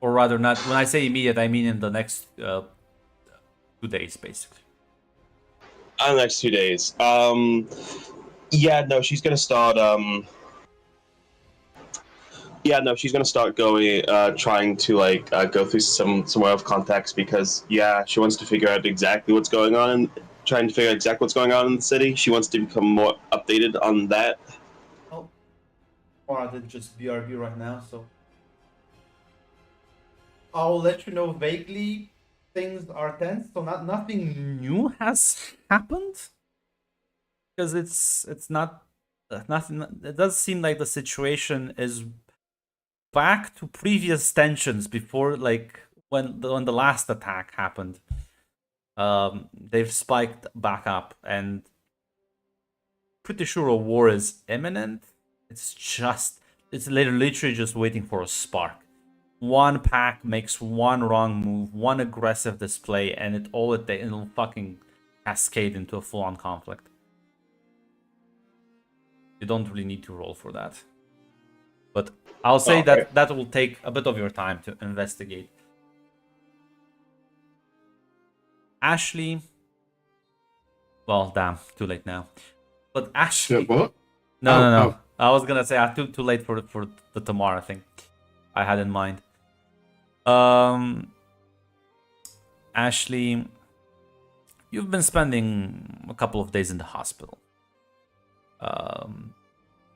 Or rather, not when I say immediate, I mean in the next 2 days, basically. The next 2 days. Yeah, no, she's gonna start. Yeah, no, she's gonna start going, trying to like go through some more of contacts because yeah, she wants to figure out exactly what's going on and trying to figure out exactly what's going on in the city. She wants to become more updated on that. Oh, or I did just BRB right now, so I'll let you know vaguely. Things are tense, so nothing new has happened because it's not nothing. It does seem like the situation is back to previous tensions before, like when the last attack happened. They've spiked back up, and pretty sure a war is imminent. It's literally just waiting for a spark. One pack makes one wrong move, one aggressive display, and it'll fucking cascade into a full-on conflict. You don't really need to roll for that. But I'll say that will take a bit of your time to investigate. Ashley. Well, damn, too late now. But Ashley. What? No. I was gonna say too late for the Tamara thing I had in mind. Ashley, you've been spending a couple of days in the hospital.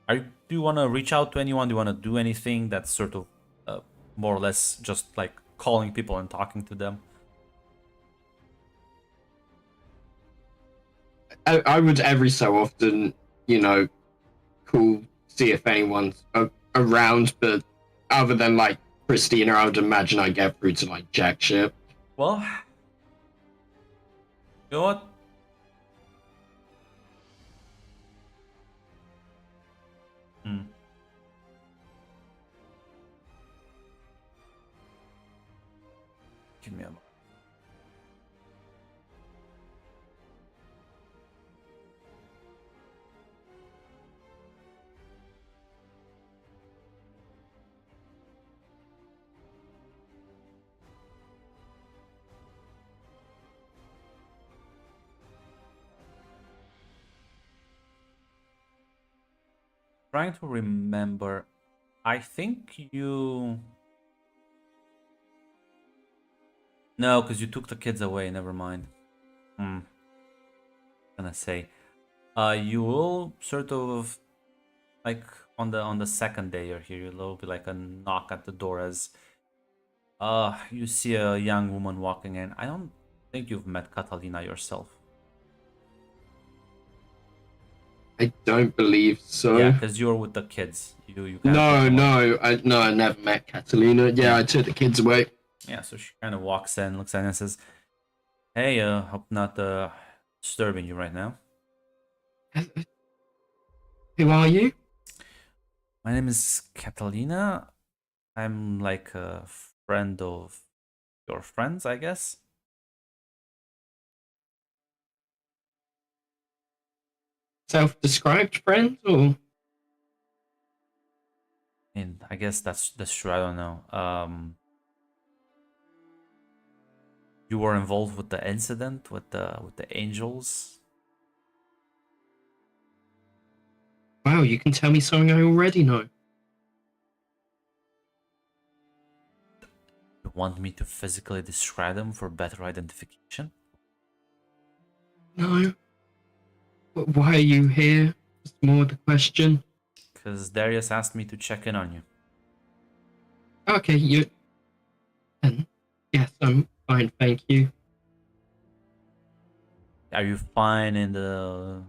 Do you want to reach out to anyone? Do you want to do anything that's sort of more or less just like calling people and talking to them? I would every so often, call, see if anyone's around, but other than like Christina, I would imagine I get through to like jack ship. Well, you know what? Give me a moment. Trying to remember. I think you... No, because you took the kids away. Never mind. Gonna say, you will sort of like on the second day you're here. There'll be like a knock at the door as you see a young woman walking in. I don't think you've met Catalina yourself. I don't believe so. Yeah, because you're with the kids. You can't I never met Catalina. Yeah, I took the kids away. Yeah, so she kind of walks in, looks at it, and says, "Hey, hope not disturbing you right now." Who are you? My name is Catalina. I'm like a friend of your friends, I guess. Self-described friend, or And I guess that's true. I don't know. You were involved with the incident with the angels. wow, you can tell me something I already know. You want me to physically describe them for better identification? No. Why are you here? Is more the question. Because Darius asked me to check in on you. Okay, you. Yes, I'm fine, thank you. Are you fine in the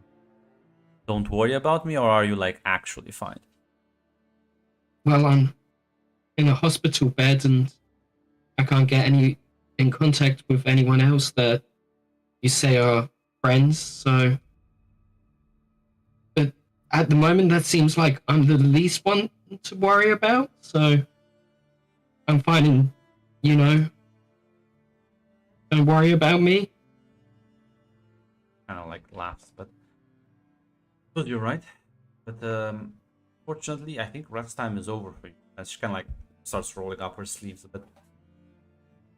don't worry about me, or are you like actually fine? Well, I'm in a hospital bed and I can't get any in contact with anyone else that you say are friends, so. But at the moment, that seems like I'm the least one to worry about, so. I'm fine, and, don't worry about me. Kind of like laughs, but you're right. But fortunately, I think rest time is over for you. And she kind of like starts rolling up her sleeves a bit.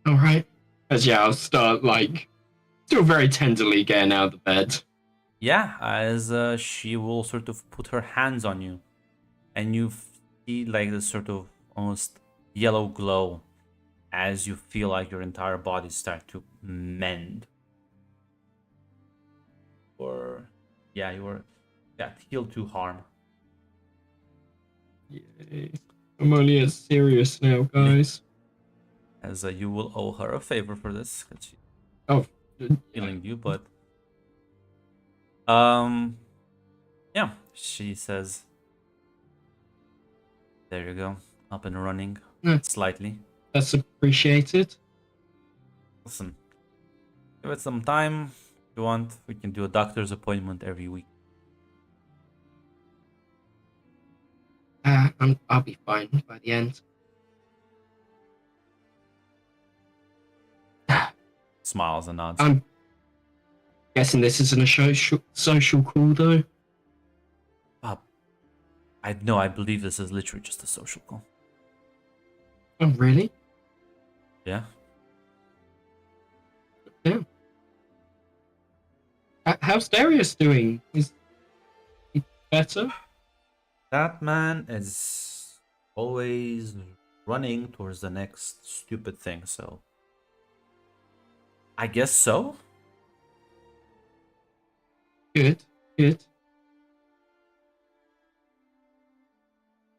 Alright. As yeah, I'll start, still very tenderly getting out of the bed. Yeah, as she will sort of put her hands on you, and you see like this sort of almost yellow glow as you feel like your entire body start to mend. Or yeah, you were healed to harm. Yay. I'm only as serious now, guys. As you will owe her a favor for this, 'cause she's Oh, healing you, but yeah, she says, there you go, up and running slightly. that's appreciated. Listen, give it some time. If you want, we can do a doctor's appointment every week. I'll be fine by the end. Smiles and nods. I'm guessing this isn't a social call, though. I believe this is literally just a social call. Oh, really? Yeah. Yeah. How's Darius doing? Is he better? That man is always running towards the next stupid thing, so I guess so. Good. He's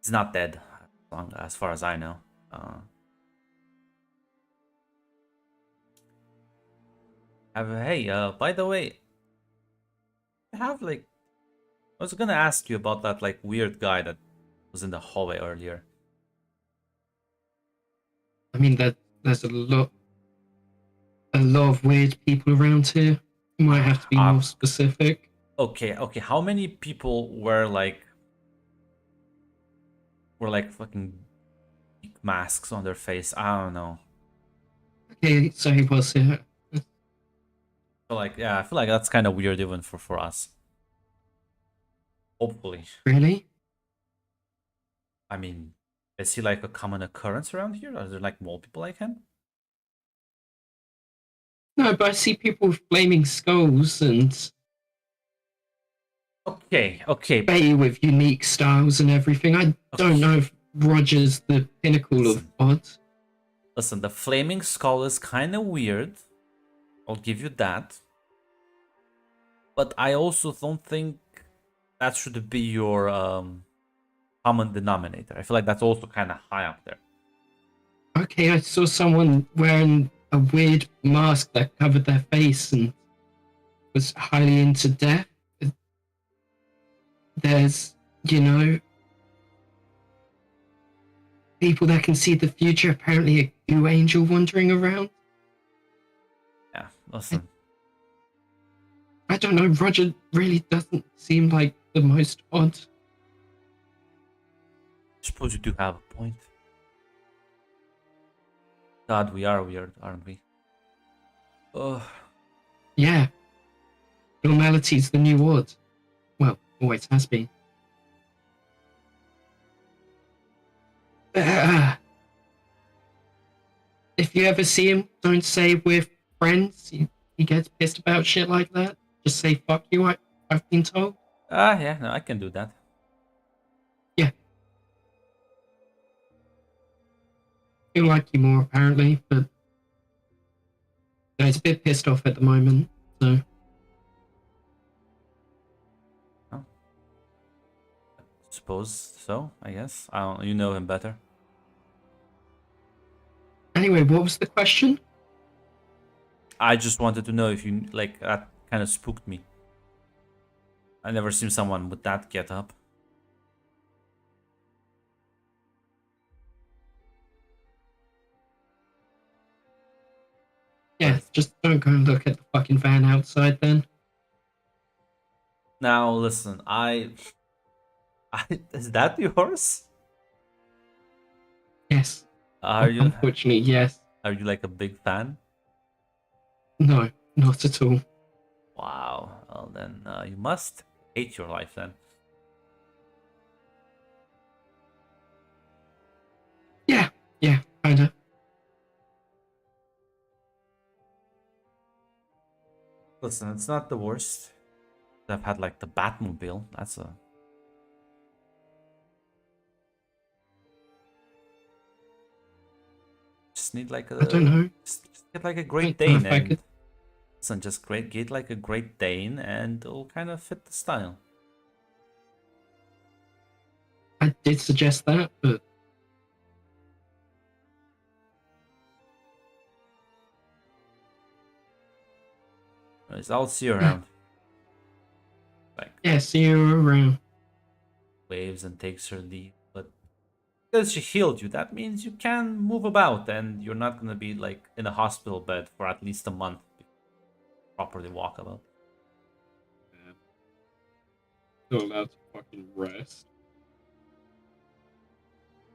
not dead, as far as I know. Hey, by the way, I have like, I was gonna ask you about that like weird guy that was in the hallway earlier. I mean, there's a lot of weird people around here. You might have to be more specific. Okay. How many people were like fucking masks on their face? I don't know. Okay, so he was here. So like, yeah, I feel like that's kind of weird even for us. Hopefully. Really? I mean, is he like a common occurrence around here? Are there like more people like him? No, but I see people with flaming skulls and Okay. Bay with unique styles and everything. I don't know if Roger's the pinnacle of odd. Listen, the flaming skull is kind of weird. I'll give you that. But I also don't think that should be your common denominator. I feel like that's also kind of high up there. Okay, I saw someone wearing a weird mask that covered their face and was highly into death. There's, people that can see the future. Apparently, a goo angel wandering around. Yeah, listen. I don't know. Roger really doesn't seem like the most odd. I suppose you do have a point. God, we are weird, aren't we? Oh, Yeah. Normality's the new order. Well, always has been. If you ever see him, don't say we're friends. He gets pissed about shit like that. Just say fuck you. I've been told. yeah, no, I can do that. Yeah. Feel like you more apparently, but he's a bit pissed off at the moment. So Suppose so, I guess. I don't, you know him better. anyway, what was the question? I just wanted to know if you like that kind of spooked me. I never seen someone with that get up. Yeah, just don't go and look at the fucking van outside then. Now listen, I is that yours? Yes. Are you Unfortunately, yes. are you like a big fan? No, not at all. Wow. Well then, you must hate your life then. Yeah, kinda. Listen, it's not the worst. I've had like the Batmobile. That's a just need like a I don't know. just get like a Great Don't know Dane if I and could- listen, just get like a Great Dane and it'll kind of fit the style. I did suggest that, but Anyways, I'll see you around. Like yeah, see you around. waves and takes her leave, but because she healed you, that means you can move about and you're not gonna be like in a hospital bed for at least a month before you properly walk about. Not allowed to fucking rest.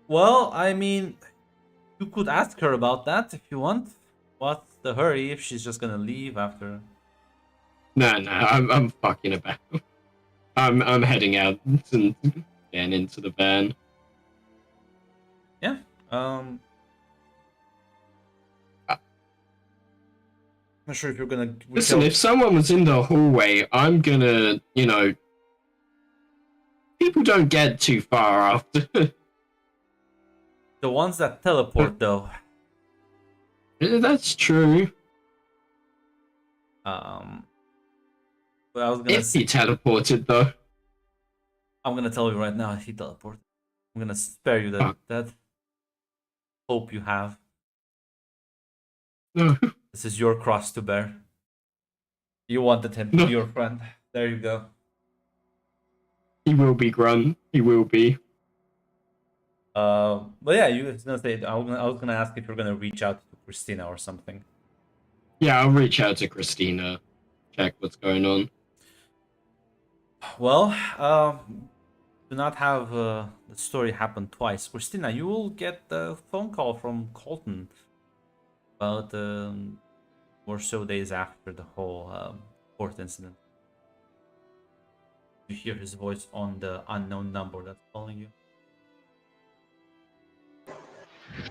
Well, I mean, you could ask her about that if you want. What's the hurry if she's just gonna leave after? No, I'm fucking about. I'm heading out and getting into the van. Yeah. I'm not sure if you're gonna. Listen, if someone was in the hallway, I'm gonna, people don't get too far after. The ones that teleport, though. That's true. But I was gonna. If he teleported, though. I'm gonna tell you right now, he teleported. I'm gonna spare you that hope you have. No. This is your cross to bear. You wanted him to No. be your friend. There you go. He will be Grun. He will be. But yeah, you was gonna say I was gonna ask if you're gonna reach out to Christina or something. Yeah, I'll reach out to Christina. Check what's going on. Well, do not have the story happen twice. Christina, you will get the phone call from Colton about or so days after the whole court incident. You hear his voice on the unknown number that's calling you.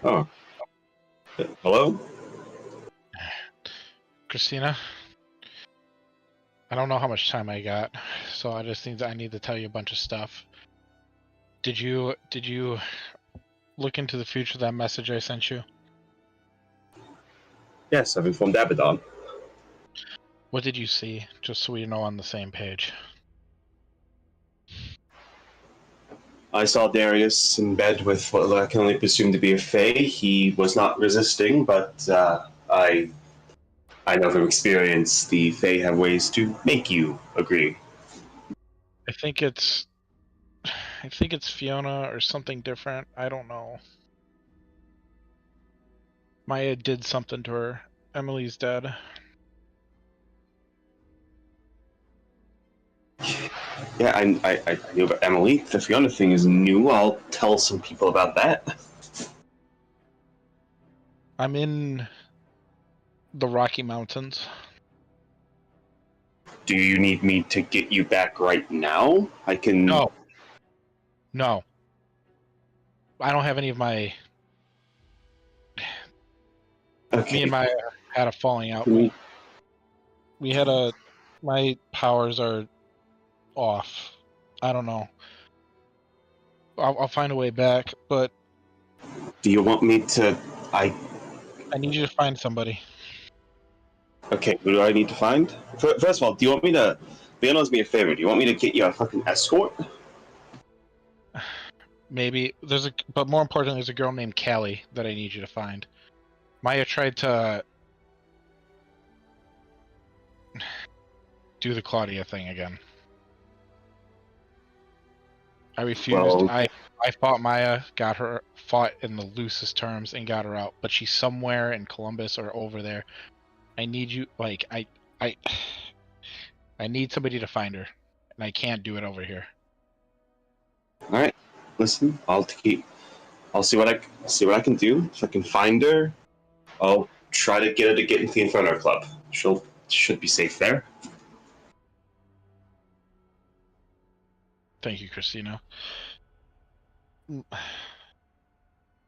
Oh. Hello? Christina, I don't know how much time I got, so I need to tell you a bunch of stuff. Did you look into the future of that message I sent you? Yes, I've informed Abaddon. What did you see? Just so we know on the same page. I saw Darius in bed with what I can only presume to be a Fae. He was not resisting, but I know from experience the Fae have ways to make you agree. I think it's Fiona or something different. I don't know. Maya did something to her. Emily's dead. Yeah, I knew about Emily. The Fiona thing is new. I'll tell some people about that. I'm in the Rocky Mountains. Do you need me to get you back right now? I can. No. No. I don't have any of my... Okay. Me and Maya had a falling out. Can We had a... My powers are off. I don't know. I'll find a way back, but Do you want me to? I. I need you to find somebody. Okay. Who do I need to find? First of all, do you want me to? Leono's me a favor. Do you want me to get you a fucking escort? Maybe but more importantly, there's a girl named Callie that I need you to find. Maya tried to do the Claudia thing again. I refused. Well- I fought Maya, fought in the loosest terms, and got her out. But she's somewhere in Columbus or over there. I need you. Like I need somebody to find her, and I can't do it over here. All right. Listen, I'll see what I can do. If I can find her, I'll try to get her to get into the Inferno Club. Should be safe there. Thank you, Christina.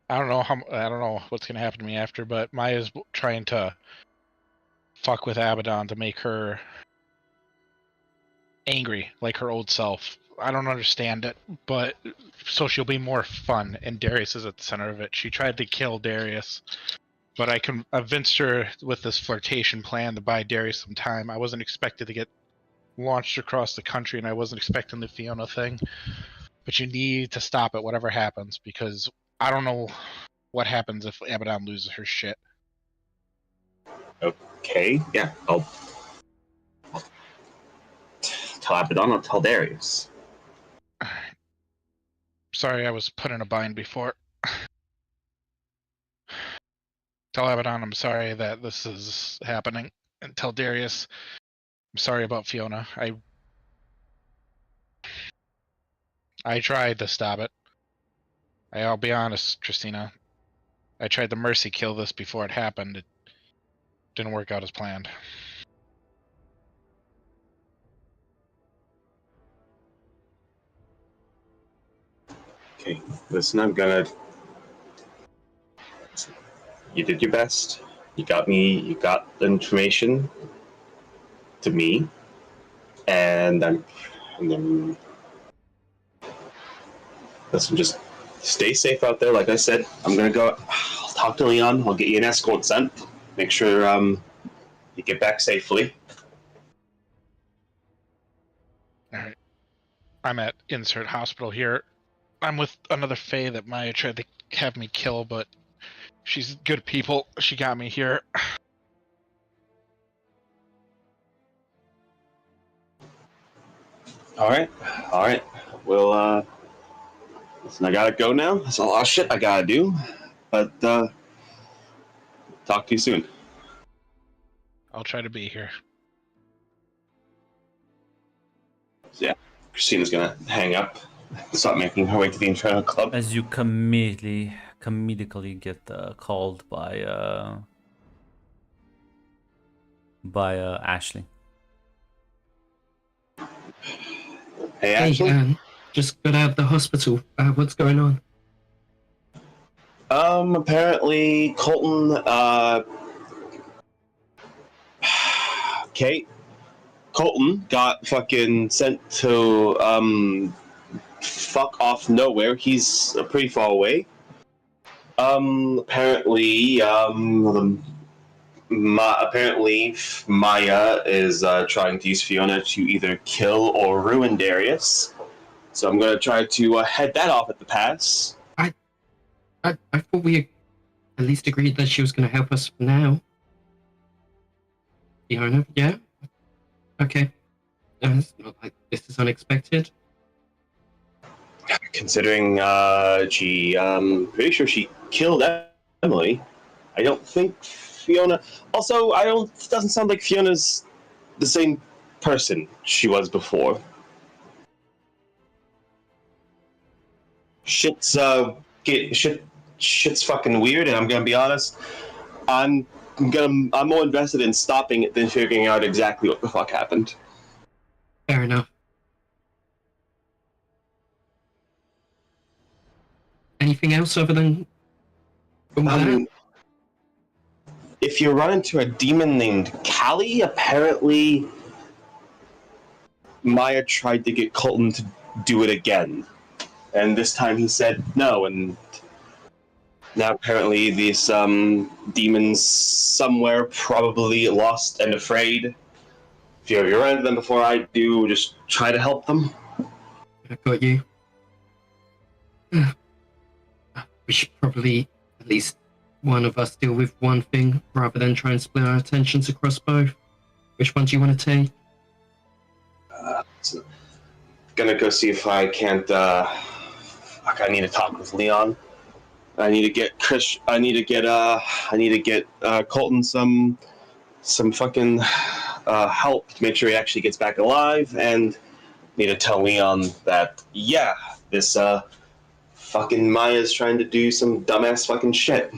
I don't know what's gonna happen to me after, but Maya's trying to fuck with Abaddon to make her angry, like her old self. I don't understand it, but so she'll be more fun, and Darius is at the center of it. She tried to kill Darius, but I convinced her with this flirtation plan to buy Darius some time. I wasn't expected to get launched across the country, and I wasn't expecting the Fiona thing. But you need to stop it, whatever happens, because I don't know what happens if Abaddon loses her shit. Okay. Yeah. I'll tell Abaddon. I'll tell Darius. Sorry, I was put in a bind before. Tell Abaddon I'm sorry that this is happening, and tell Darius I'm sorry about Fiona. I tried to stop it. I'll be honest, Christina. I tried to mercy kill this before it happened. It didn't work out as planned. Okay. Listen, you did your best. You got the information to me, and then listen, just stay safe out there. Like I said, I'm gonna go. I'll talk to Leon. I'll get you an escort sent. Make sure you get back safely. All right. I'm at Insert Hospital here. I'm with another Fae that Maya tried to have me kill, but she's good people. She got me here. All right. Well, listen, I gotta go now. That's a lot of shit I gotta do. But talk to you soon. I'll try to be here. So, yeah, Christina's gonna hang up. Stop making her way to the Inferno Club. As you comedically get called by Ashley. Hey, Hey, Ashley. just got out of the hospital. What's going on? Apparently Colton, Kate, Colton got fucking sent to, fuck off nowhere. He's pretty far away. Apparently, apparently Maya is trying to use Fiona to either kill or ruin Darius. So I'm gonna try to head that off at the pass. I thought we at least agreed that she was going to help us now. Fiona, yeah? Okay. It's not like this is unexpected. Considering she, pretty sure she killed Emily. I don't think Fiona. Also, it doesn't sound like Fiona's the same person she was before. Shit's fucking weird, and I'm gonna be honest. I'm more invested in stopping it than figuring out exactly what the fuck happened. Fair enough. Anything else other than that? If you run into a demon named Callie, apparently Maya tried to get Colton to do it again. And this time he said no, and now apparently these demons somewhere, probably lost and afraid. If you run into them before I do, just try to help them. I got you. We should probably, at least one of us, deal with one thing rather than try and split our attentions across both. Which one do you want to take? So, gonna go see if I can't. Fuck, I need to talk with Leon. I need to get Chris. I need to get Colton some fucking help to make sure he actually gets back alive, and need to tell Leon that this fucking Maya's trying to do some dumbass fucking shit.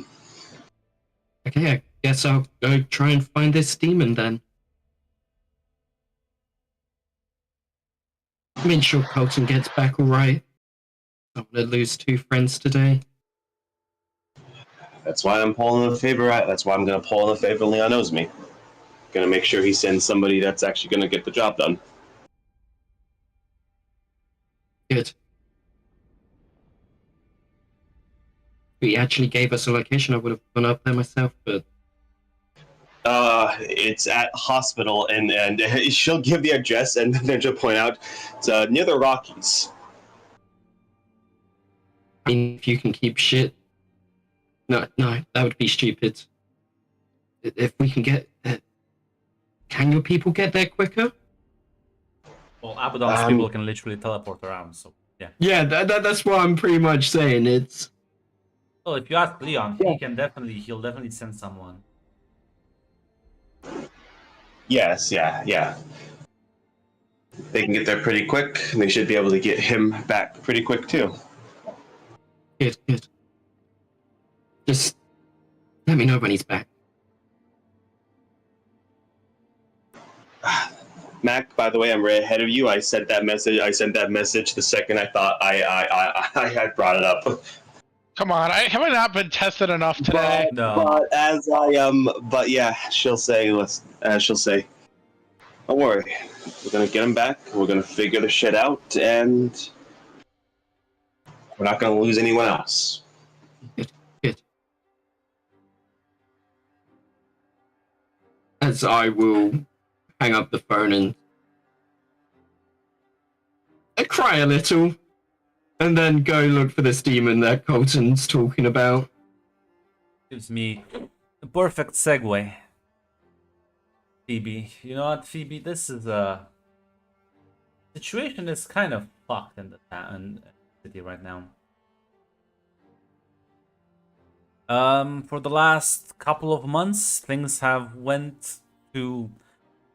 Okay, I guess I'll go try and find this demon then. I mean, sure, Colton gets back alright. I want to lose 2 friends today. That's why I'm pulling the favor. That's why I'm gonna pull in the favor Leon owes me. Gonna make sure he sends somebody that's actually gonna get the job done. Good. If he actually gave us a location, I would have gone up there myself, but It's at hospital, and she'll give the address, and then she'll point out it's near the Rockies. I mean, if you can keep shit. No, that would be stupid. If we can get... can your people get there quicker? Well, Abaddon's people can literally teleport around, so yeah. Yeah, that's what I'm pretty much saying. It's... Well, if you ask Leon, he'll definitely send someone. Yes, yeah. They can get there pretty quick, and they should be able to get him back pretty quick too. Good. Just let me know when he's back. Mac, by the way, I'm right ahead of you. I sent that message the second I thought I had brought it up. Come on, have I not been tested enough today? No. But yeah, she'll say, don't worry, we're gonna get him back. We're gonna figure the shit out, and we're not gonna lose anyone else. Good. As I will hang up the phone and I cry a little, and then go look for this demon that Colton's talking about. Gives me a perfect segue. Phoebe, you know what, Phoebe? This is a situation is kind of fucked in the city right now. For the last couple of months, things have went to,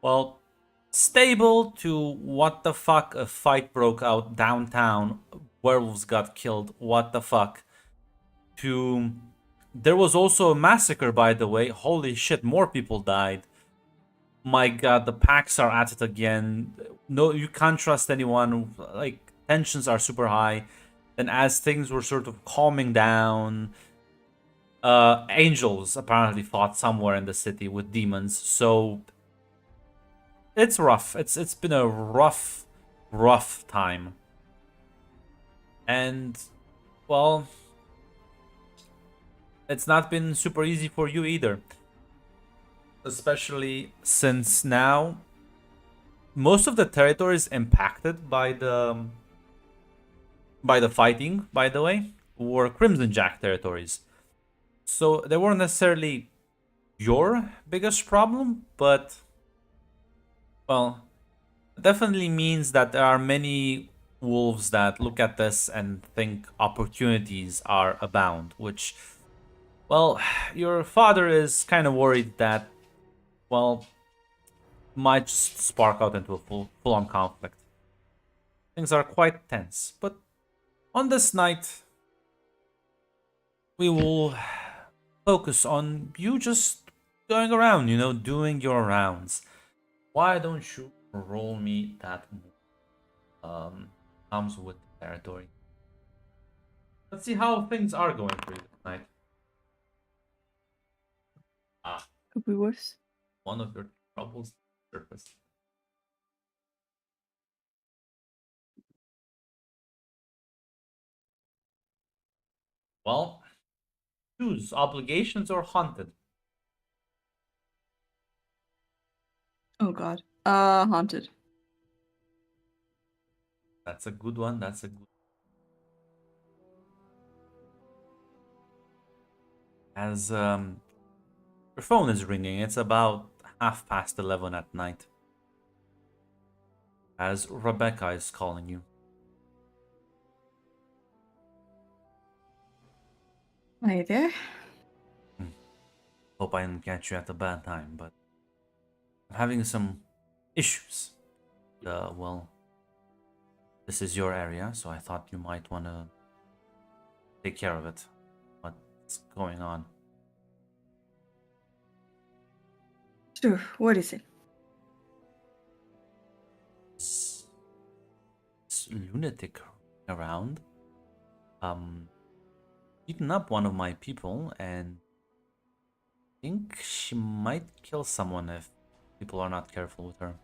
well, stable to what the fuck, a fight broke out downtown, werewolves got killed, what the fuck, to there was also a massacre, by the way, holy shit, more people died. My god, the packs are at it again. No, you can't trust anyone, like, tensions are super high. Then as things were sort of calming down, angels apparently fought somewhere in the city with demons, so it's rough. It's been a rough time. And, well, it's not been super easy for you either. Especially since now most of the territories impacted by the fighting, by the way, were Crimson Jack territories. So they weren't necessarily your biggest problem, but, well, it definitely means that there are many wolves that look at this and think opportunities are abound, which, well, your father is kind of worried that, well, might just spark out into a full-on conflict. Things are quite tense, but on this night, we will focus on you just going around, you know, doing your rounds. Why don't you roll me that comes with the territory? Let's see how things are going for you tonight. Ah, Could be worse. one of your troubles surfaced. Well, choose obligations or haunted. Oh god. Haunted. That's a good one. That's a good. As your phone is ringing, it's about 11:30 at night. As Rebecca is calling you. Are you there? Hope I didn't catch you at a bad time, but I'm having some issues. Well, this is your area, so I thought you might want to take care of it. What's going on? Sure. What is it? This lunatic around, beaten up one of my people, and I think she might kill someone if people are not careful with her.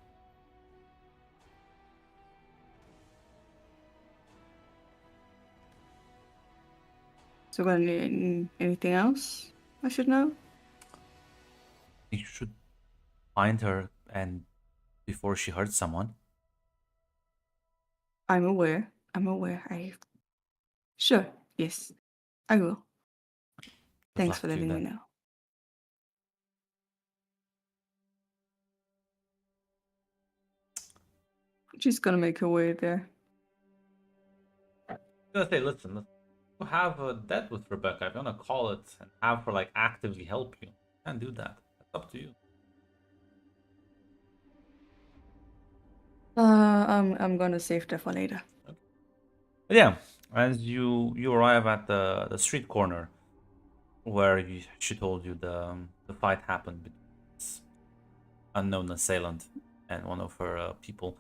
So, anything else I should know? You should find her and before she hurts someone. I'm aware. Sure. Yes. I will. Good Thanks luck for to you letting me then. know. She's gonna make her way there. I'm gonna say, listen, you have a debt with Rebecca. If you wanna call it and have her like actively help you, you can do that. That's up to you. I'm gonna save that for later. But yeah, as you arrive at the street corner where she told you the fight happened between this unknown assailant and one of her people.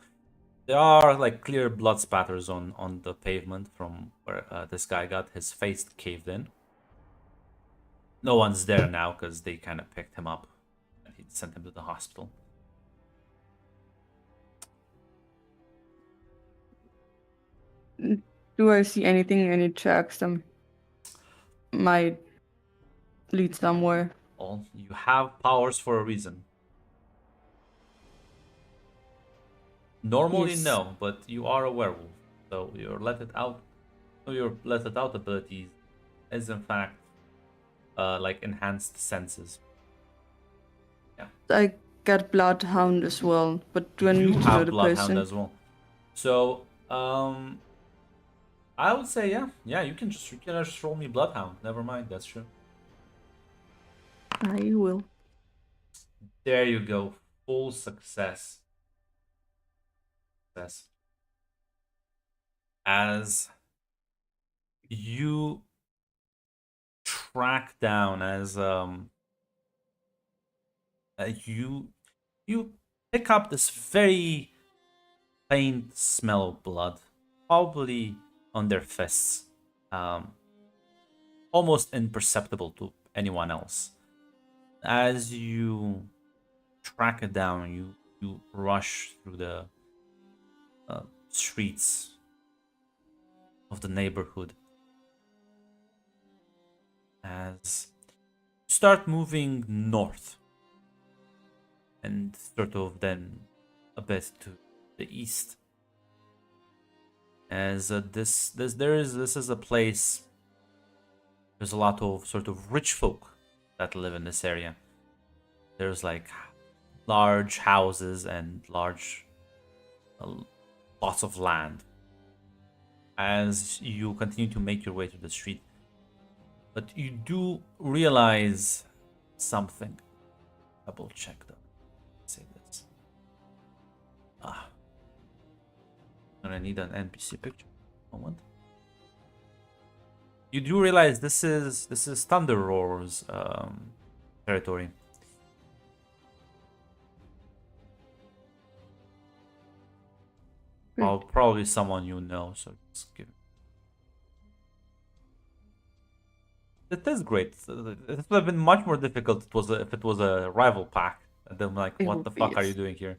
There are like clear blood spatters on the pavement from where this guy got his face caved in. No one's there now because they kind of picked him up and he sent him to the hospital. Do I see anything, any tracks that might lead somewhere? Well, you have powers for a reason. Normally, Yes. no, but you are a werewolf, so your let it out abilities is in fact like enhanced senses. I got Bloodhound as well, but do I You need to know have the Bloodhound person? as well, so I would say yeah, you can just roll me Bloodhound. Never mind, that's true. I will. There you go, full success. As you track down you pick up this very faint smell of blood, probably on their fists, almost imperceptible to anyone else. As you track it down, you rush through the streets of the neighborhood. As you start moving north, and sort of then a bit to the east. As this is a place. There's a lot of sort of rich folk that live in this area. There's like large houses and large lots of land. As you continue to make your way to the street, but you do realize something. Double check though. Say this. I'm gonna need an NPC picture. Moment. You do realize this is Thunder Roar's territory. Well, probably someone you know, so just give. It is great. It would have been much more difficult if it was a rival pack. And then like, It what would the be, fuck are yes. you doing here?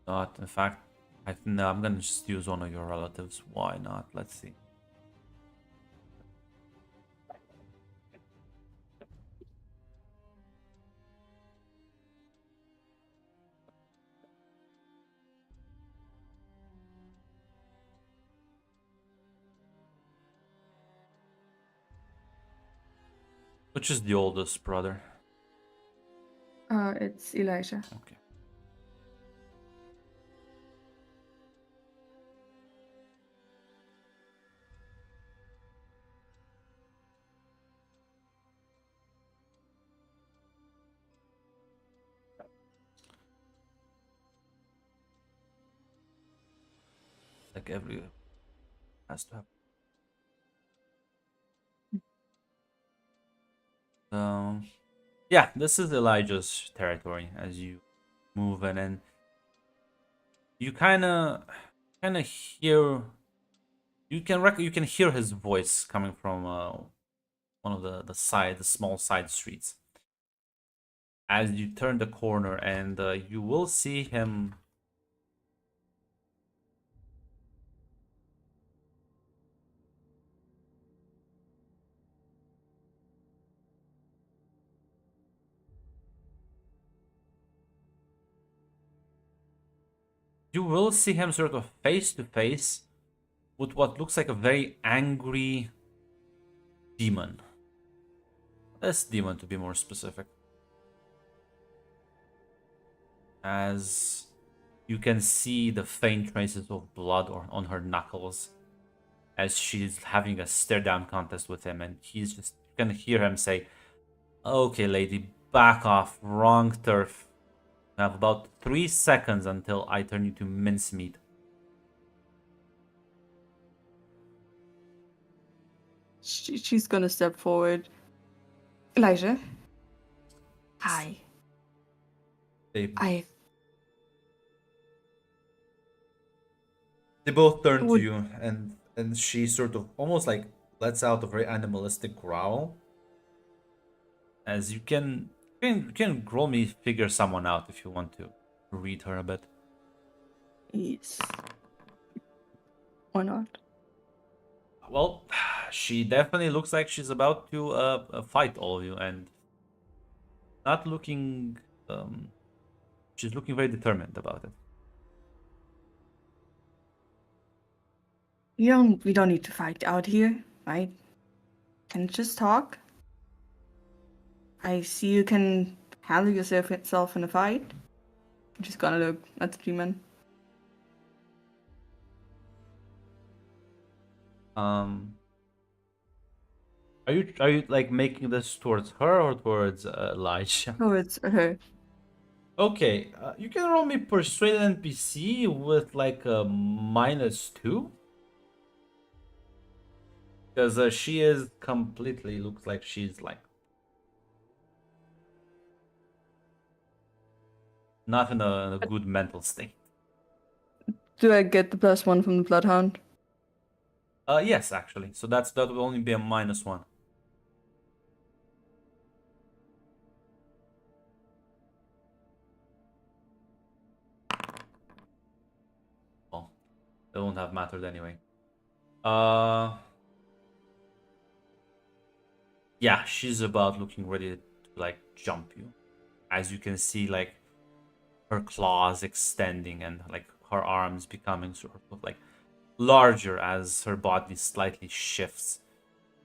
Not, in fact, no, I'm gonna just use one of your relatives. Why not? Let's see. Which is the oldest brother? It's Elijah. Okay. Like every has to have. Yeah, this is Elijah's territory as you move in, and you kind of hear. You can hear his voice coming from one of the small side streets. As you turn the corner, and you will see him. You will see him sort of face to face with what looks like a very angry demon. This demon, to be more specific. As you can see the faint traces of blood on her knuckles as she's having a stare down contest with him, and he's just, you can hear him say, "Okay, lady, back off, wrong turf. You have about 3 seconds until I turn you to mincemeat." She's gonna step forward. Elijah. Hi. They I both turn to would. you, and she sort of almost like lets out a very animalistic growl. As you can roll me figure someone out if you want to read her a bit. Yes. Why not? Well, she definitely looks like she's about to fight all of you, and not looking. She's looking very determined about it. We don't need to fight out here, right? Can just talk. I see you can handle yourself in a fight. I'm just gonna look at the demon. Are you like making this towards her or towards Elijah? Oh, it's her. Okay, you can roll me persuade NPC with like a -2. Because she is completely looks like she's like not in a good mental state. Do I get the +1 from the Bloodhound? Yes, actually. So that will only be a -1. Well, it won't have mattered anyway. Yeah, she's about looking ready to like jump you. As you can see, like her claws extending and like her arms becoming sort of like larger as her body slightly shifts.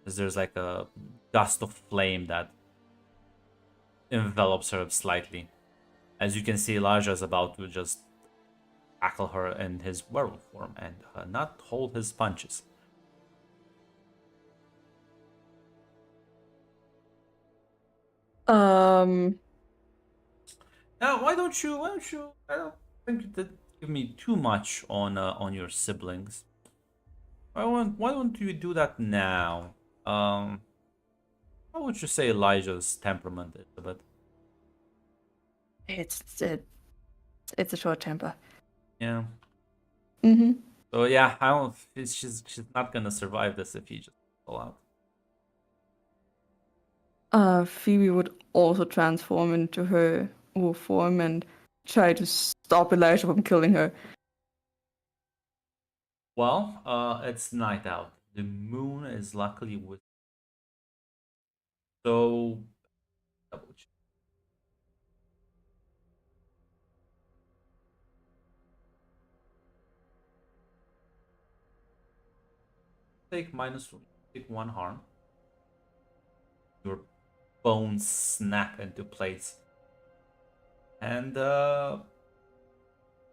As there's like a gust of flame that envelops her slightly. As you can see, Elijah is about to just tackle her in his werewolf form and not hold his punches. Um, Now, why don't you? I don't think you did give me too much on your siblings. Why don't you do that now? How would you say Elijah's temperament is a bit? it's a short temper. Yeah. Mm-hmm. So yeah, I don't. She's not gonna survive this if you just pull out. Phoebe would also transform into her wolf form and try to stop Elijah from killing her. Well, it's night out. The moon is luckily with. So double check. Take take 1 harm. Your bones snap into place. And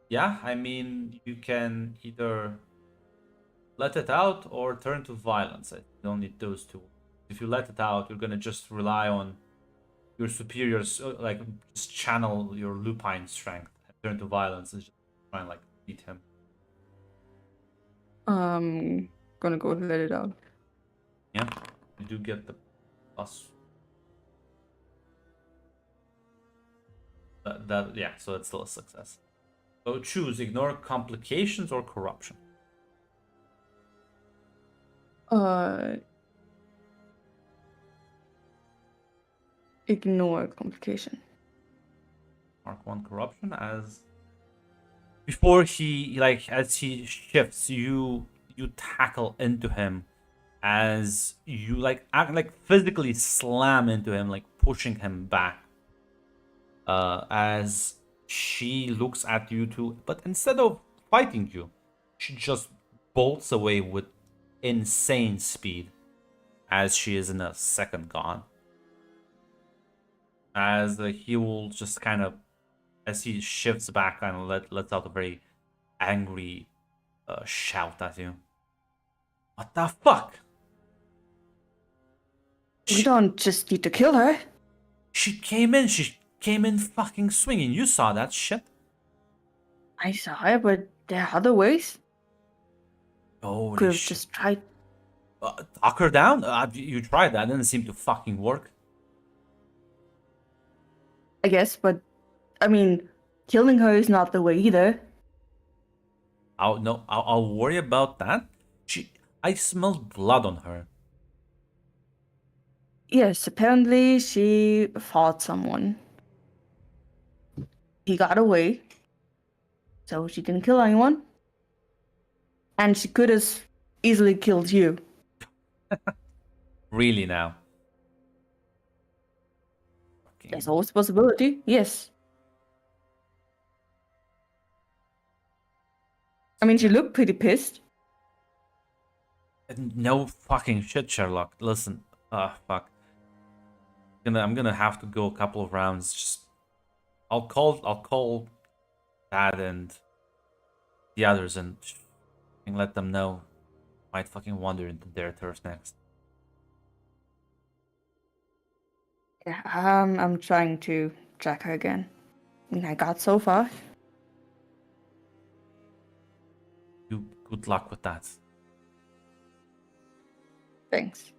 yeah, I mean you can either let it out or turn to violence. I don't need those two. If you let it out, you're gonna just rely on your superiors, like just channel your lupine strength and turn to violence and just try and like beat him. Gonna go let it out. Yeah, you do get the plus. That yeah, so it's still a success. So choose ignore complications or corruption. Ignore complication. Mark 1 corruption as before he like as he shifts, you tackle into him as you like act like physically slam into him, like pushing him back. As she looks at you two, but instead of fighting you, she just bolts away with insane speed as she is in a second gone. As he will just kind of, as he shifts back and lets out a very angry shout at you. What the fuck? We don't just need to kill her. She came in fucking swinging. You saw that shit. I saw her, but there are other ways. Holy Could have shit. just tried. Talk her down? You tried that. Didn't seem to fucking work. I guess, but I mean, killing her is not the way either. I'll worry about that. I smelled blood on her. Yes, apparently she fought someone. He got away, so she didn't kill anyone. And she could have easily killed you. Really now? Fucking- There's always a possibility, yes. I mean, she looked pretty pissed. No fucking shit, Sherlock. Listen, fuck. I'm gonna have to go a couple of rounds. Just, I'll call Dad and the others and let them know. Might fucking wander into their turf next. Yeah, I'm trying to track her again. I mean, I got so far. Good luck with that. Thanks.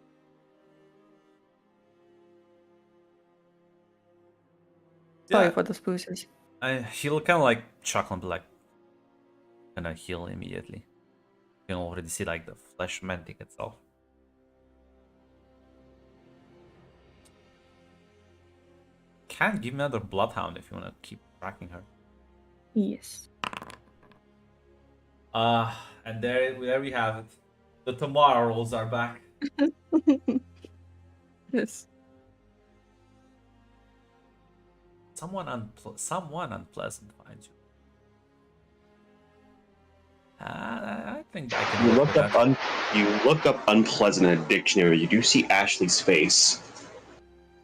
Sorry Yeah, for the bruises. he'll kind of like chuckle and be like, gonna heal immediately. You can already see like the flesh mending itself. Can give me another bloodhound if you want to keep tracking her. Yes. And there we have it. The tomorrows are back. Yes. Someone unpleasant finds you. I think I can. You work look with up that. you look up unpleasant in a dictionary. You do see Ashley's face.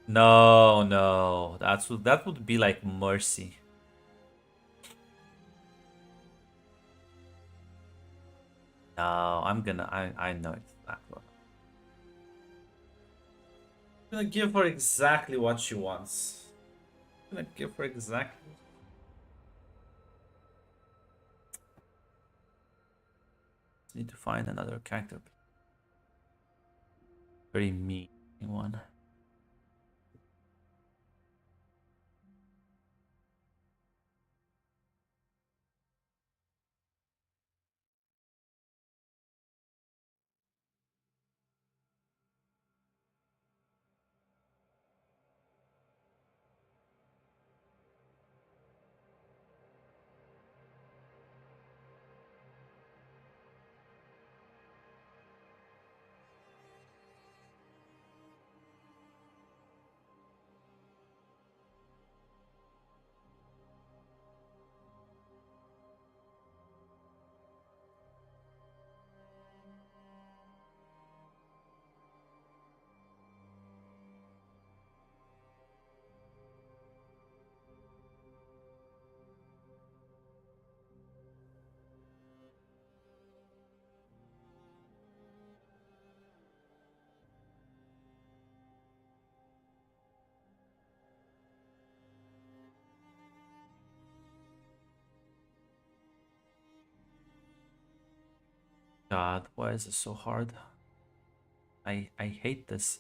No, that would be like mercy. No, I know it's not. I'm gonna give her exactly what she wants. I'm gonna give her exactly. Need to find another character. Very mean one. God, why is it so hard? I hate this.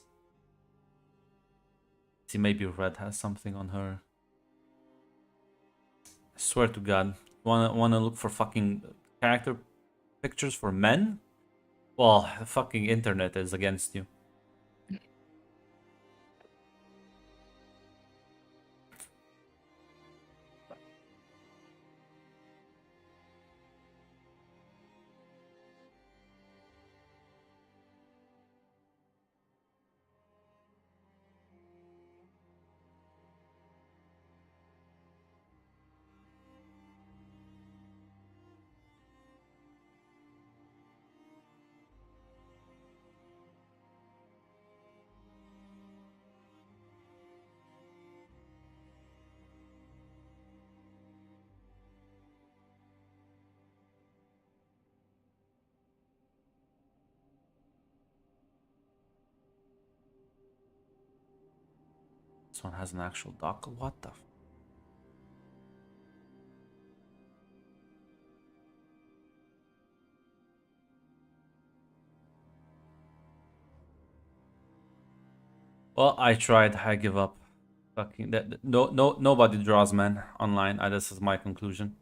See, maybe Red has something on her. I swear to God, wanna look for fucking character pictures for men? Well, the fucking internet is against you. This one has an actual dock. What the? Well, I tried. I give up. Fucking nobody draws, man. Online. This is my conclusion.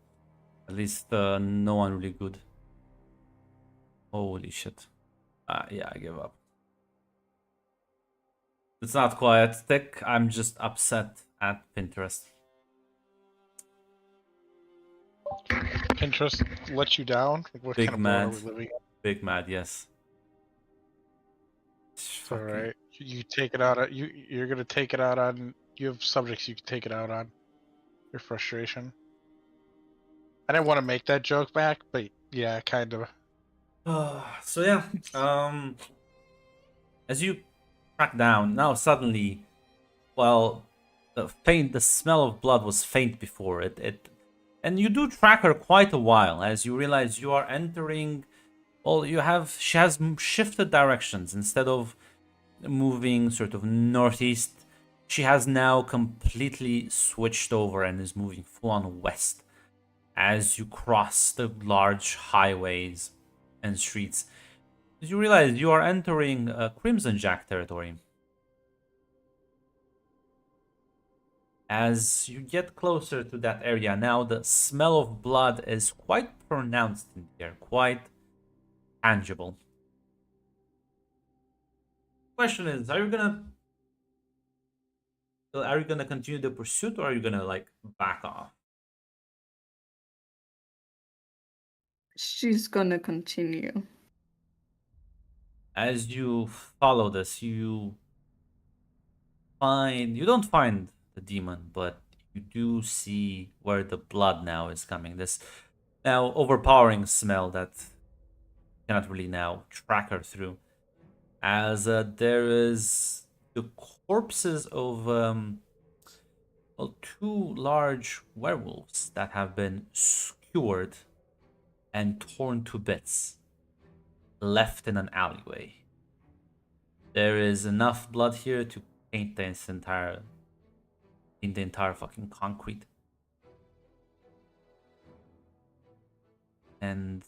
At least no one really good. Holy shit. Yeah, I give up. It's not quiet thick. I'm just upset at Pinterest. Pinterest let you down? What Big kind of world are mad. we living in? Big mad, yes. It's all right. You take it out. You're gonna take it out on. You have subjects you can take it out on. Your frustration. I didn't want to make that joke back, but yeah, kind of. So yeah, as you track down, now suddenly, well, the smell of blood was faint before and you do track her quite a while as you realize you are entering. Well, she has shifted directions. Instead of moving sort of northeast, she has now completely switched over and is moving full on west as you cross the large highways and streets. You realize you are entering Crimson Jack territory. As you get closer to that area now, the smell of blood is quite pronounced in here, quite tangible. Question is, are you gonna continue the pursuit, or are you gonna like back off? She's gonna continue. As you follow this, you don't find the demon, but you do see where the blood now is coming. This now overpowering smell that cannot really now track her through, as there is the corpses of well, two large werewolves that have been skewered and torn to bits, left in an alleyway. There is enough blood here to paint the entire fucking concrete. And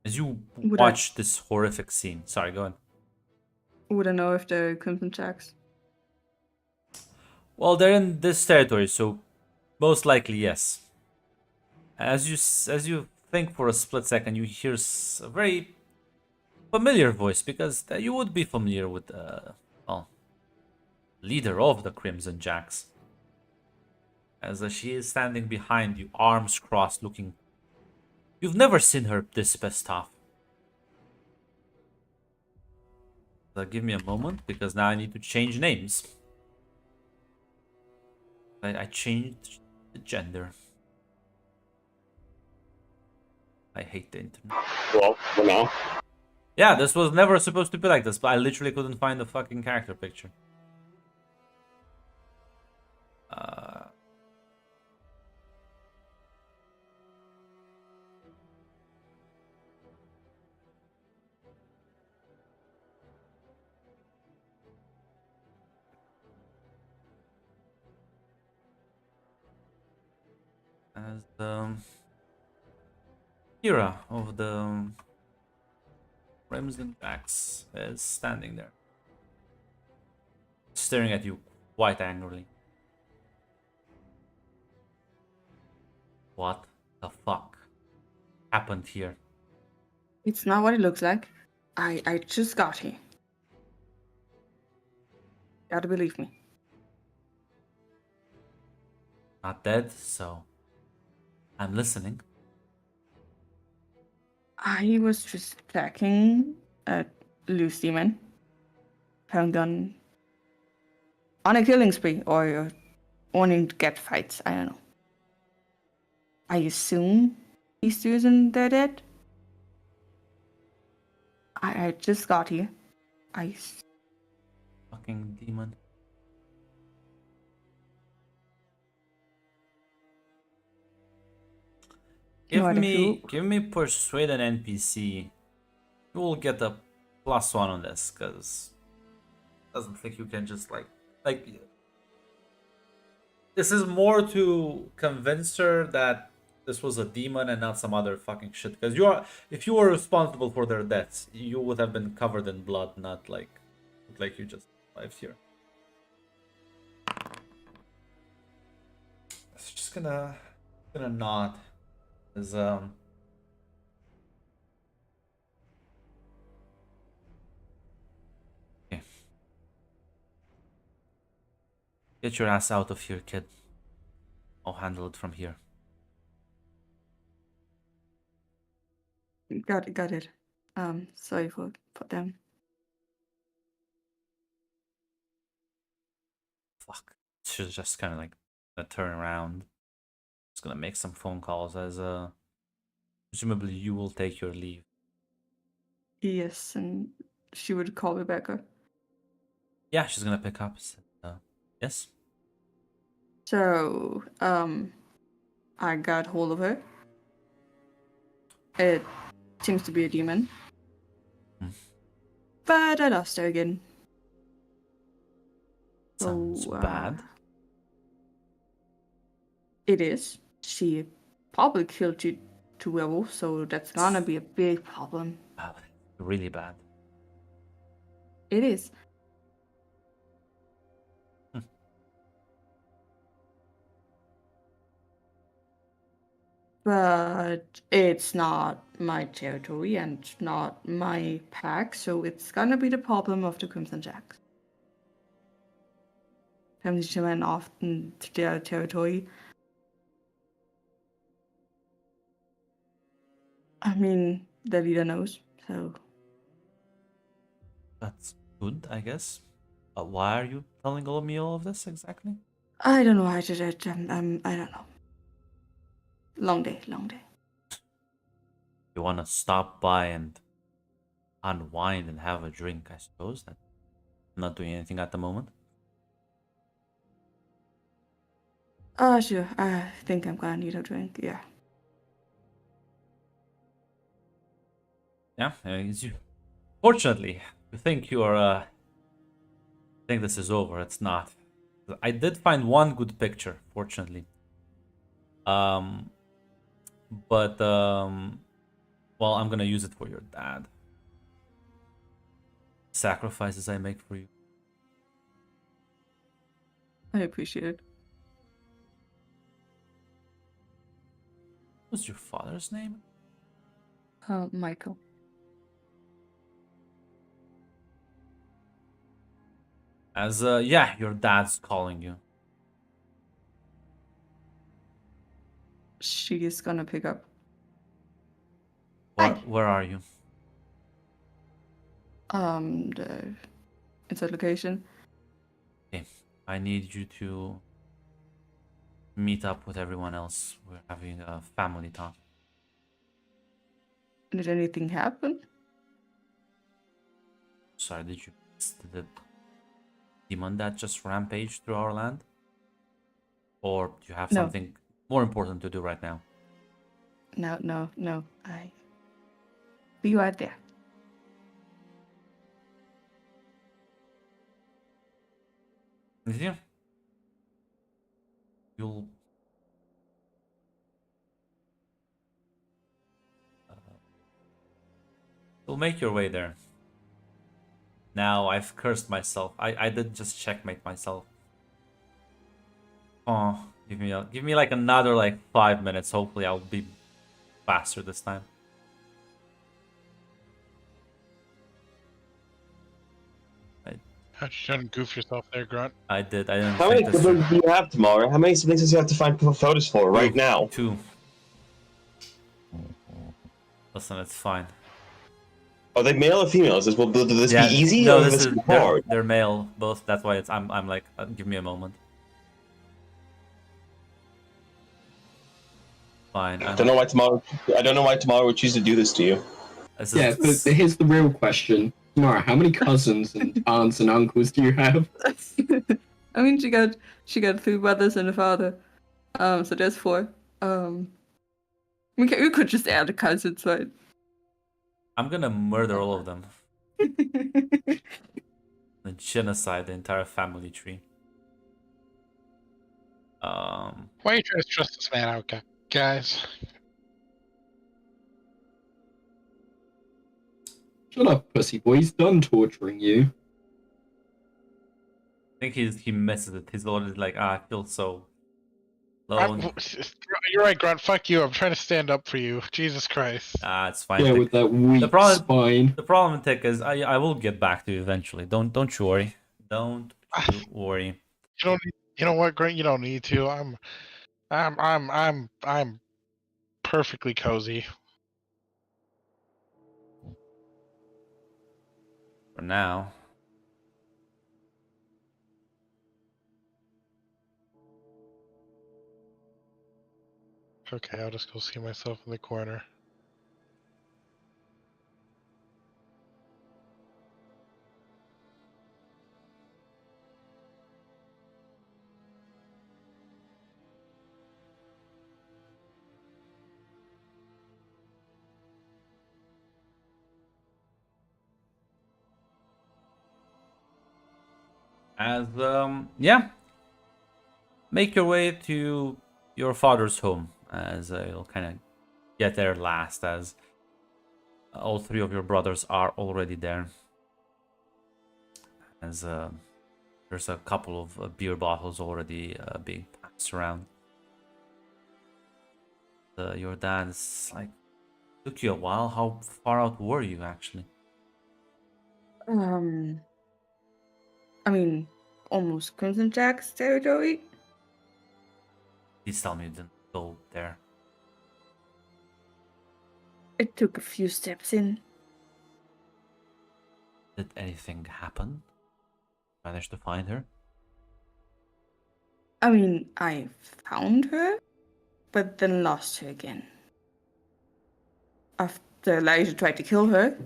as you Would watch this horrific scene, sorry, go on. Would I know if they're Crimson Jacks? Well, they're in this territory, so most likely yes. As you think for a split second, you hear a very familiar voice, because you would be familiar with well, leader of the Crimson Jacks. As she is standing behind you, arms crossed, looking. You've never seen her this pissed off. Give me a moment, because now I need to change names. I changed the gender. I hate the internet. Well, for now. Yeah, this was never supposed to be like this, but I literally couldn't find the fucking character picture. As the hero of the Crimson Jacks is standing there, staring at you quite angrily. What the fuck happened here? It's not what it looks like. I just got here. Gotta believe me. Not dead, so I'm listening. I was just attacking a loose demon. Having done on a killing spree or wanting to get fights. I don't know. I assume these two and they're dead. I just got here. Fucking demon. No idea Give me persuade an NPC. You will get a +1 on this, because doesn't think you can just like this is more to convince her that this was a demon and not some other fucking shit. Because if you were responsible for their deaths, you would have been covered in blood, not like you just survived here. It's just gonna nod as okay. Get your ass out of here, kid. I'll handle it from here. Got it. Sorry for them. Fuck. She's just kind of like gonna turn around. Just gonna make some phone calls as presumably you will take your leave. Yes, and she would call Rebecca. Yeah, she's gonna pick up. Yes. So, I got hold of her. It seems to be a demon. But I lost her again. Sounds So, bad. It is. She probably killed two werewolves, so that's gonna be a big problem. Bad. Really bad. It is. But it's not my territory and not my pack, so it's gonna be the problem of the Crimson Jacks. Having to went off into their territory. I mean, the leader knows, so. That's good, I guess. Why are you telling me all of this exactly? I don't know how to do it. I don't know. Long day. You wanna stop by and unwind and have a drink, I suppose. That I'm not doing anything at the moment. Sure. I think I'm gonna need a drink, yeah. Yeah, it's you. Fortunately, you think you are think this is over. It's not. I did find one good picture, fortunately. But well, I'm gonna use it for your dad. Sacrifices I make for you. I appreciate it. What's your father's name? Michael. As yeah, your dad's calling you. She is gonna pick up. Where, Hi. where are you? The inside location. Okay, I need you to meet up with everyone else. We're having a family talk. Did anything happen? Sorry, did you miss the demon that just rampaged through our land? Or do you have No. something more important to do right now? No. I be right there. Yeah. You'll make your way there. Now I've cursed myself. I did just checkmate myself. Oh, give me like another like 5 minutes. Hopefully I'll be faster this time. You shouldn't goof yourself there, Grunt. I did. I didn't How many think this through. siblings do you have, Tamara? How many siblings does you have to find photos for right now? 2. Listen, it's fine. Are they male or females? Will this Yeah, be easy no, or will this this is be hard? they're male both. That's why it's I'm like give me a moment. Fine. I don't know why Tamara would choose to do this to you. This Yeah, is, but here's the real question. Nora, how many cousins and aunts and uncles do you have? I mean, she got 3 brothers and a father. So there's 4. We could just add a cousins, right? I'm gonna murder all of them. And genocide the entire family tree. Why are you trying to stress this man out, guys? Shut up, pussy boy. He's done torturing you. I think he misses it. He's already like, I feel so alone. You're right, Grunt. Fuck you. I'm trying to stand up for you. Jesus Christ. It's fine. Yeah, Tick. with that weak spine. The problem, Tick, is I will get back to you eventually. Don't you worry. Don't you worry. You know what, Grunt? You don't need to. I'm perfectly cozy. For now. Okay, I'll just go see myself in the corner. As yeah, make your way to your father's home, as you'll kind of get there last, as all 3 of your brothers are already there. As there's a couple of beer bottles already being passed around. Your dad's like, took you a while. How far out were you actually? I mean, almost Crimson Jack's territory. Please tell me you didn't go there. It took a few steps in. Did anything happen? Managed to find her? I mean, I found her, but then lost her again. After Elijah tried to kill her.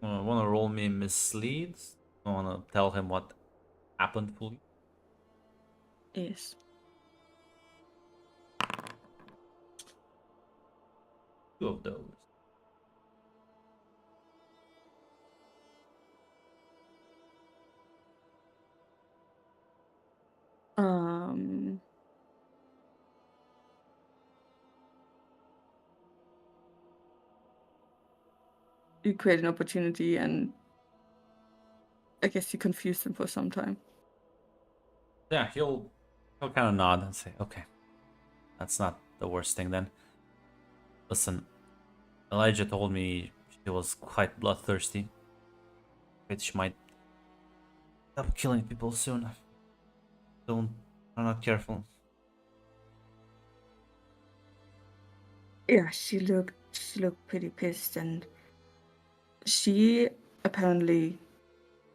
Want to roll me mislead? Want to tell him what happened fully? Yes. Two of those. Um, you create an opportunity, and I guess you confuse them for some time. Yeah, he'll kind of nod and say, "Okay, that's not the worst thing then." Listen, Elijah told me she was quite bloodthirsty, which might end up killing people soon. Don't, I'm not careful. Yeah, she looked pretty pissed, and she apparently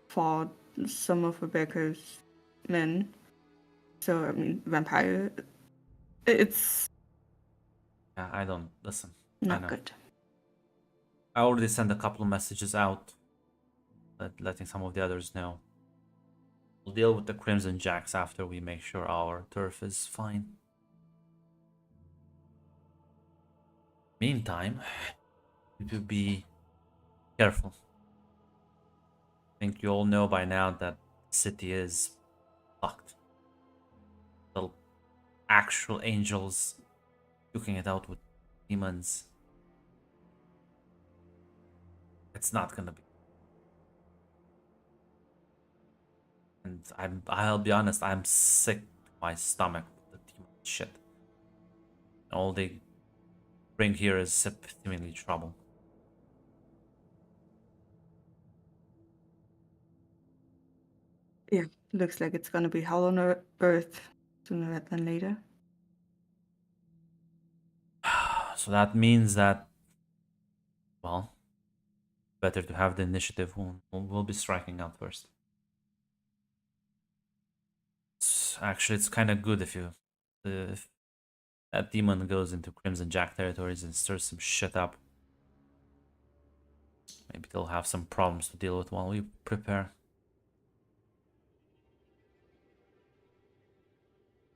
fought some of Rebecca's men. So I mean, vampire. It's Yeah, I don't listen. I not know. good. I already sent a couple of messages out, letting some of the others know. We'll deal with the Crimson Jacks after we make sure our turf is fine. Meantime, you to be careful. I think you all know by now that the city is fucked. The actual angels duking it out with demons. It's not gonna be. And I'll be honest, I'm sick to my stomach with the demon shit. All they bring here is seemingly trouble. Yeah, looks like it's gonna be hell on earth sooner than later. So that means that, well, better to have the initiative. We'll be striking out first. Actually, it's kind of good if that demon goes into Crimson Jack territories and stirs some shit up. Maybe they'll have some problems to deal with while we prepare.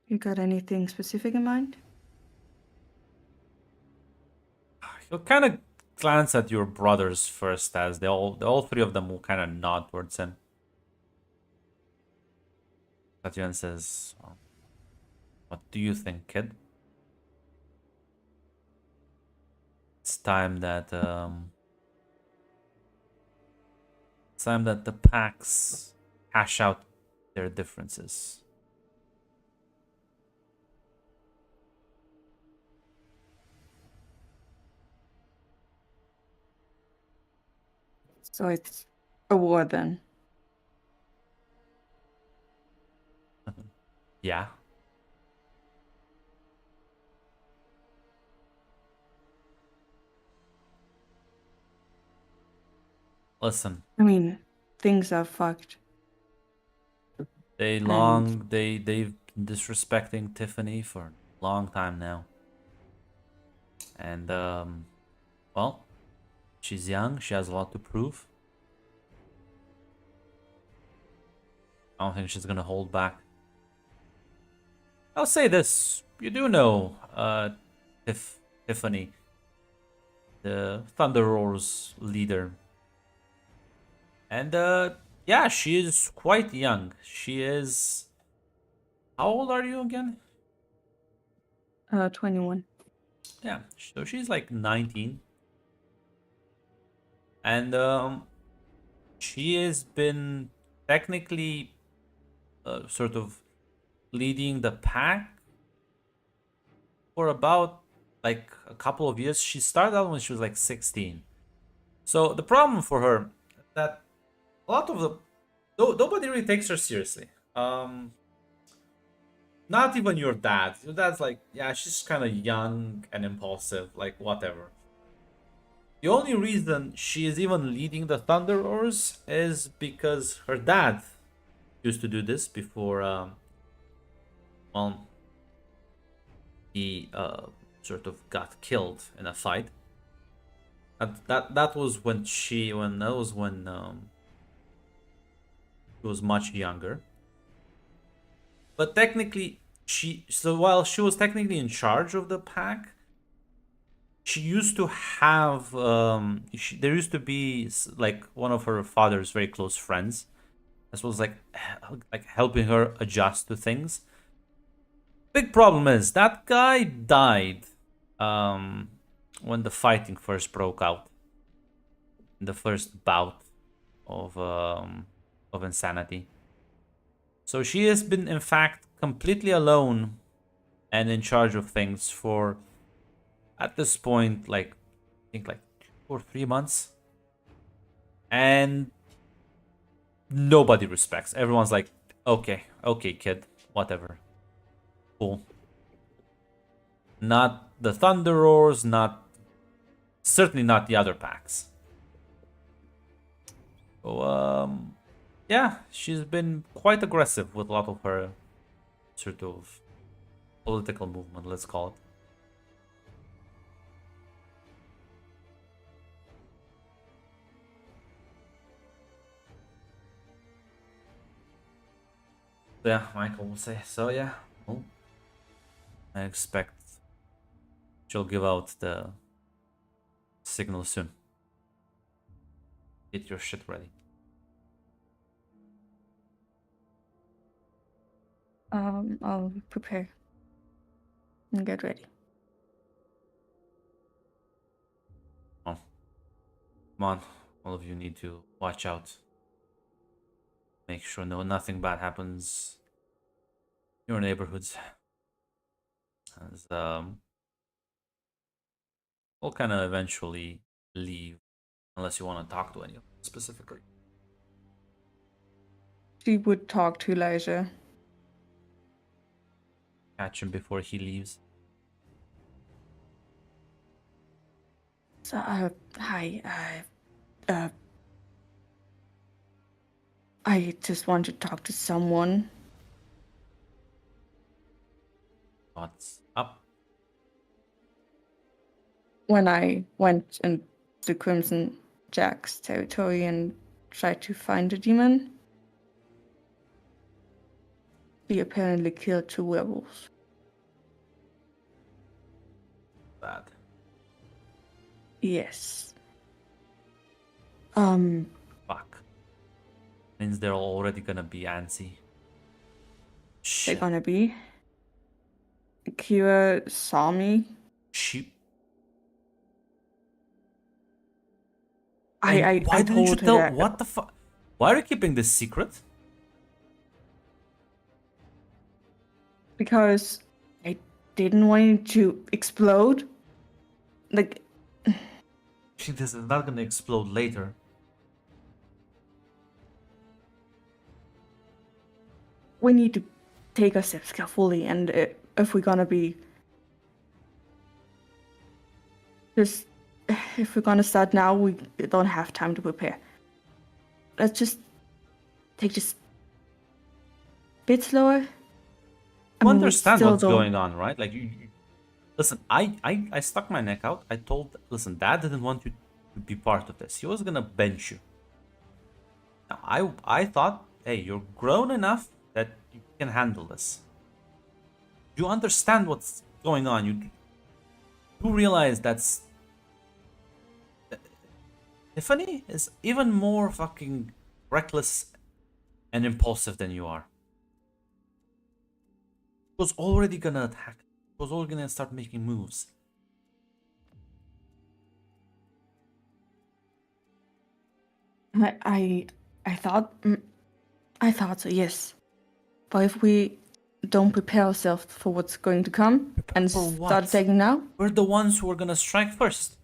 You got anything specific in mind? You'll kind of glance at your brothers first, as all three of them will kind of nod towards him. Tatiana says, well, "What do you think, kid? It's time that the packs hash out their differences." So it's a war then. Yeah. Listen, I mean, things are fucked. they've been disrespecting Tiffany for a long time now. And well, she's young, she has a lot to prove. I don't think she's gonna hold back. I'll say this, you do know Tiffany, the Thunder Roar's leader. And yeah, she is quite young. She is, how old are you again? 21. Yeah, so she's like 19. And she has been technically sort of leading the pack for about like a couple of years. She started out when she was like 16. So the problem for her that a lot of the nobody really takes her seriously. Not even your dad. Your dad's like, yeah, she's kind of young and impulsive, like whatever. The only reason she is even leading the Thunder Roars is because her dad used to do this before, well, he sort of got killed in a fight. That was when she was much younger. But technically, while she was technically in charge of the pack, she used to have there used to be like one of her father's very close friends. This was like helping her adjust to things. Big problem is that guy died when the fighting first broke out. In the first bout of insanity. So she has been, in fact, completely alone and in charge of things for, at this point, like, I think like 2 or 3 months. And nobody respects. Everyone's like, okay, kid, whatever. Cool. Not the Thunder Roars, certainly not the other packs. So, yeah, she's been quite aggressive with a lot of her sort of political movement, let's call it. Yeah, Michael will say. So yeah, well, I expect she'll give out the signal soon. Get your shit ready. I'll prepare and get ready. Come on, all of you need to watch out. Make sure nothing bad happens in your neighborhoods. As we'll kind of eventually leave, unless you want to talk to anyone specifically. She would talk to Elijah. Catch him before he leaves. So, hi, I just want to talk to someone. What's up? When I went into Crimson Jack's territory and tried to find the demon, he apparently killed 2 werewolves. Bad. Yes. Fuck. Means they're already gonna be antsy. They're Shit. gonna be. Kira saw me. She. I Why didn't you told her tell? that What the fuck? Why are you keeping this secret? because I didn't want it to explode. Like, This is not gonna explode later. we need to take our steps carefully, and if we're gonna be just if we're gonna start now, we don't have time to prepare. Let's just take this bit slower. You we understand still what's don't- going on, right? Like you listen. I stuck my neck out. I told, listen, Dad didn't want you to be part of this. He was gonna bench you. Now, I thought, hey, you're grown enough that you can handle this. You understand what's going on. You realize that's Tiffany is even more fucking reckless and impulsive than you are. She was already gonna attack. She was already gonna start making moves. I thought so, yes. But if we don't prepare ourselves for what's going to come and for what? start attacking now, We're the ones who are gonna strike first.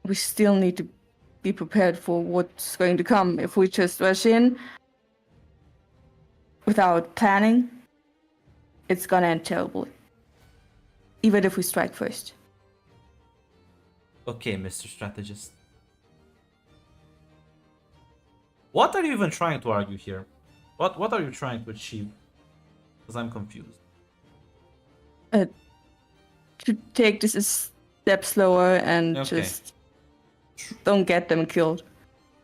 we still need to be prepared for what's going to come. If we just rush in without planning, it's gonna end terribly. Even if we strike first. Okay, Mr. Strategist. What are you even trying to argue here? What are you trying to achieve? Because I'm confused. To take this a step slower and Okay. just don't get them killed.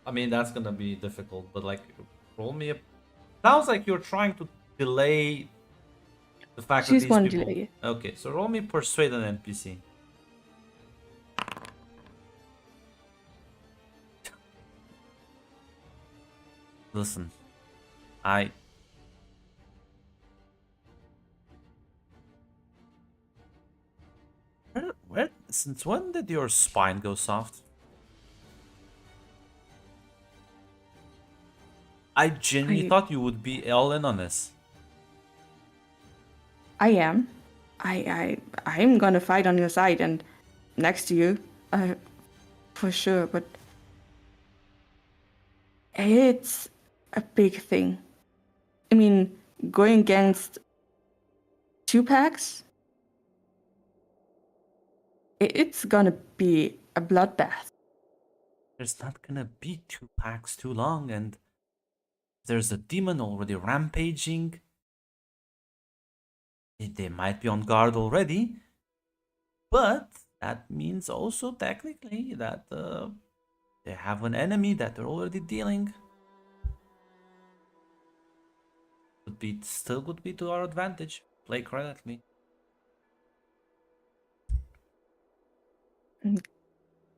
I mean, that's gonna be difficult, but like, roll me a. Sounds like you're trying to delay the fact She's that these one people. delay. Okay, so roll me persuade an NPC. Listen, I Since when did your spine go soft? I genuinely I- thought you would be all in on this. I am. I'm gonna fight on your side and next to you, for sure. But it's a big thing. I mean, going against 2 packs, it's gonna be a bloodbath. There's not gonna be 2 packs too long, and there's a demon already rampaging. They might be on guard already, but that means also technically that they have an enemy that they're already dealing. Would be to our advantage. Play correctly.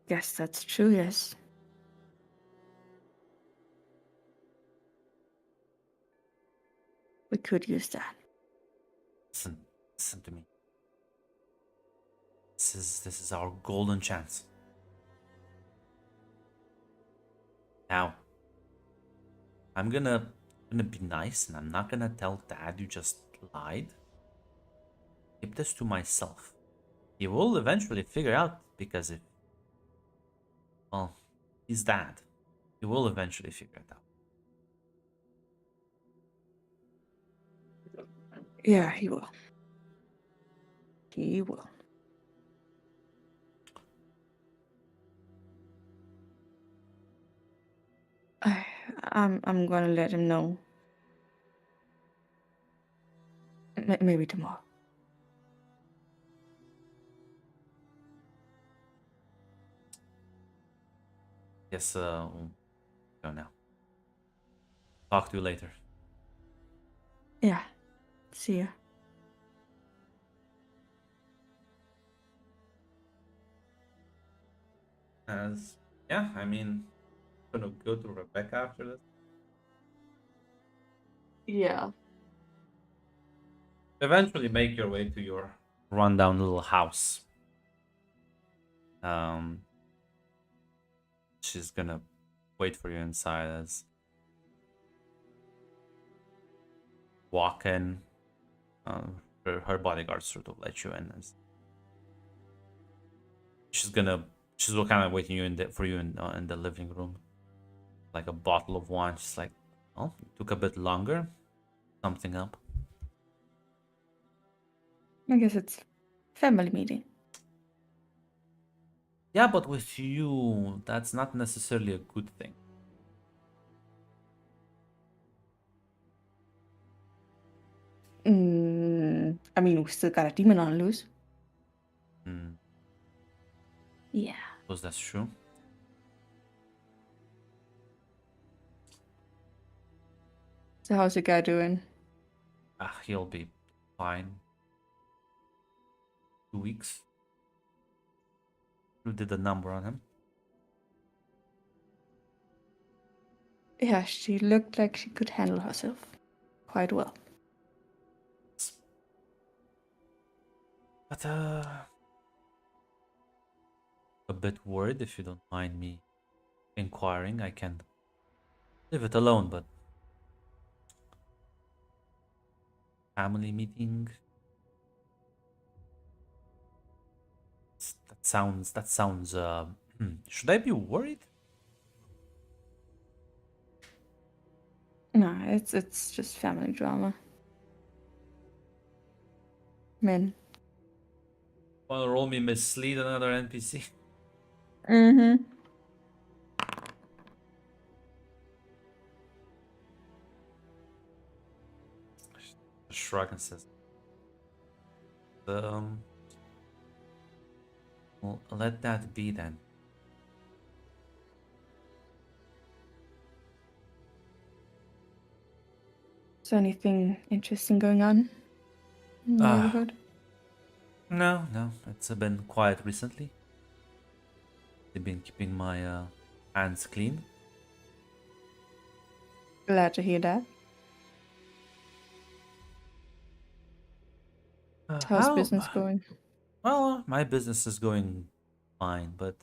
Guess that's true, yes. We could use that. Listen to me. This is our golden chance. Now, I'm gonna be nice, and I'm not gonna tell Dad you just lied. Keep this to myself. He will eventually figure out, because if, well, he's Dad. He will eventually figure it out. Yeah, he will. He will. I'm gonna let him know. Maybe tomorrow. Yes, we'll go now. Talk to you later. Yeah. See ya. Yeah, I mean, gonna go to Rebecca after this. Yeah. Eventually make your way to your rundown little house. She's gonna wait for you inside as walk in. Her bodyguards sort of let you in as she's kind of waiting you for you in the living room, like a bottle of wine. She's like, "Oh, it took a bit longer. Something up." I guess it's family meeting. Yeah, but with you, that's not necessarily a good thing. I mean, we still got a demon on loose. Hmm, Yeah. suppose that's true. So how's the guy doing? He'll be fine. 2 weeks. You did the number on him. Yeah, she looked like she could handle herself quite well. But a bit worried, if you don't mind me inquiring. I can leave it alone, but family meeting. That sounds. Should I be worried? No, it's just family drama. Men. Wanna roll me mislead another NPC? Mm-hmm. Shrug and says, well, let that be then. Is there anything interesting going on in the neighborhood? No, it's been quiet recently. They've been keeping my hands clean. Glad to hear that. How's business going? Well, my business is going fine, but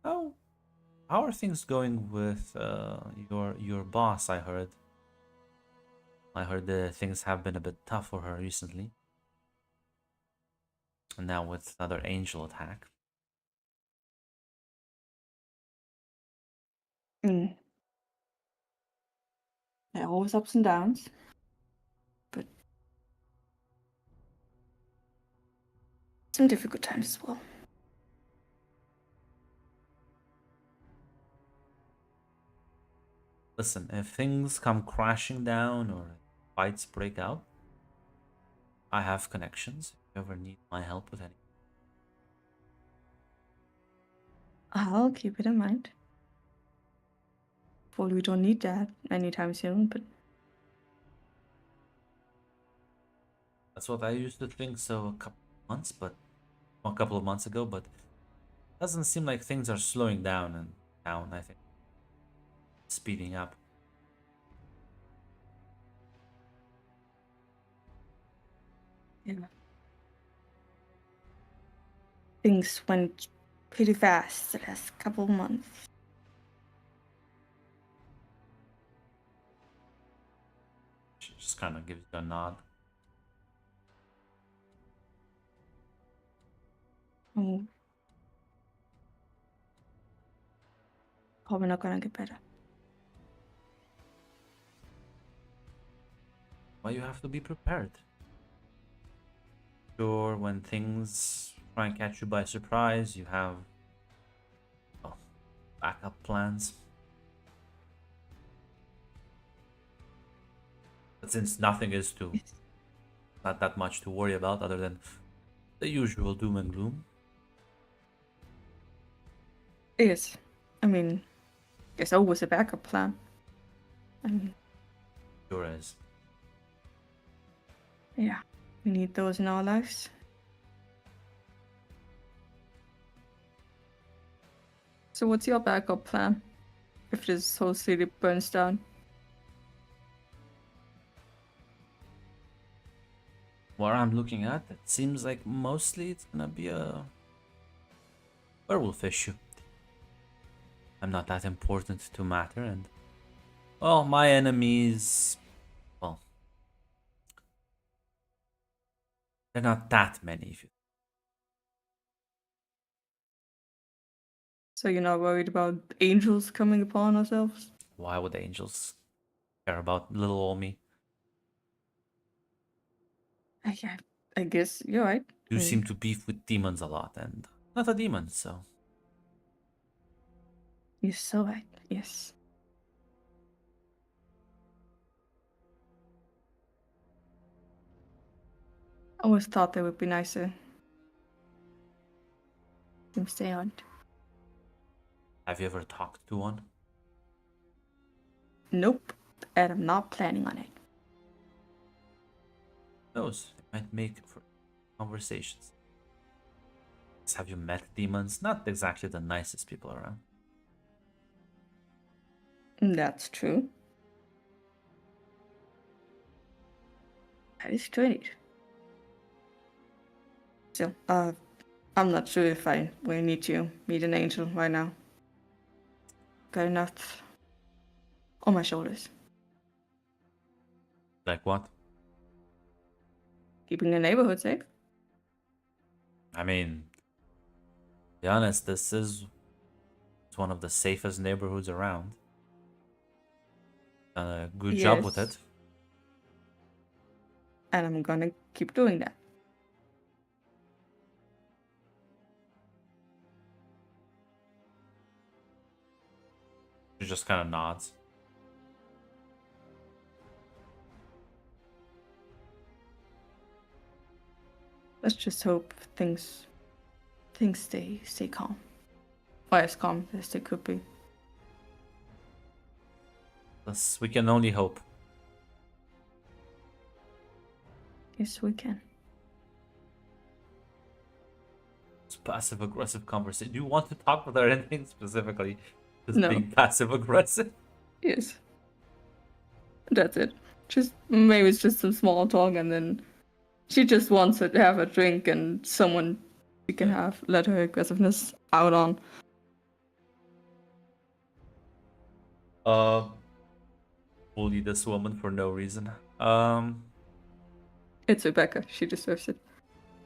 how are things going with your boss? I heard. I heard that things have been a bit tough for her recently, and now with another angel attack. Mm. There are always ups and downs, but some difficult times as well. Listen, if things come crashing down or fights break out, I have connections. If you ever need my help with any. I'll keep it in mind. Well, we don't need that anytime soon, but That's what I used to think so a couple of months ago, but doesn't seem like things are slowing down and down, I think. Speeding up. yeah. Things went pretty fast the last couple of months. She just kind of gives you a nod. Oh, probably not gonna get better. Well, you have to be prepared. Sure, when things try and catch you by surprise, you have backup plans. But since nothing is not that much to worry about other than the usual doom and gloom. Yes, I mean, there's always a backup plan. I mean, Sure is. yeah, we need those in our lives. So what's your backup plan if this whole city burns down? What I'm looking at, it seems like mostly it's gonna be a werewolf issue. I'm not that important to matter, and well, my enemies, well, they're not that many. If you, So you're not worried about angels coming upon ourselves? why would angels care about little old me? Yeah, I guess you're right. You seem to beef with demons a lot, and I'm not a demon, so You're so right. Yes. I always thought they would be nicer. Seems they aren't. have you ever talked to one? Nope. And I'm not planning on it. Who knows? It might make for conversations. Have you met demons? Not exactly the nicest people around. That's true. That is true indeed. So, I'm not sure if I will need to meet an angel right now. Got enough on my shoulders. Like what? Keeping the neighborhood safe. I mean, to be honest, this is one of the safest neighborhoods around. Done a good job with Yes. it. And I'm gonna keep doing that. She just kind of nods. Let's just hope things stay calm. Or as calm as they could be. We can only hope. Yes, we can. It's passive aggressive conversation. Do you want to talk with her anything specifically? Just No. being passive aggressive. Yes. That's it. Just maybe it's just some small talk and then She just wants to have a drink and someone she can have let her aggressiveness out on. Bully this woman for no reason. It's Rebecca. She deserves it.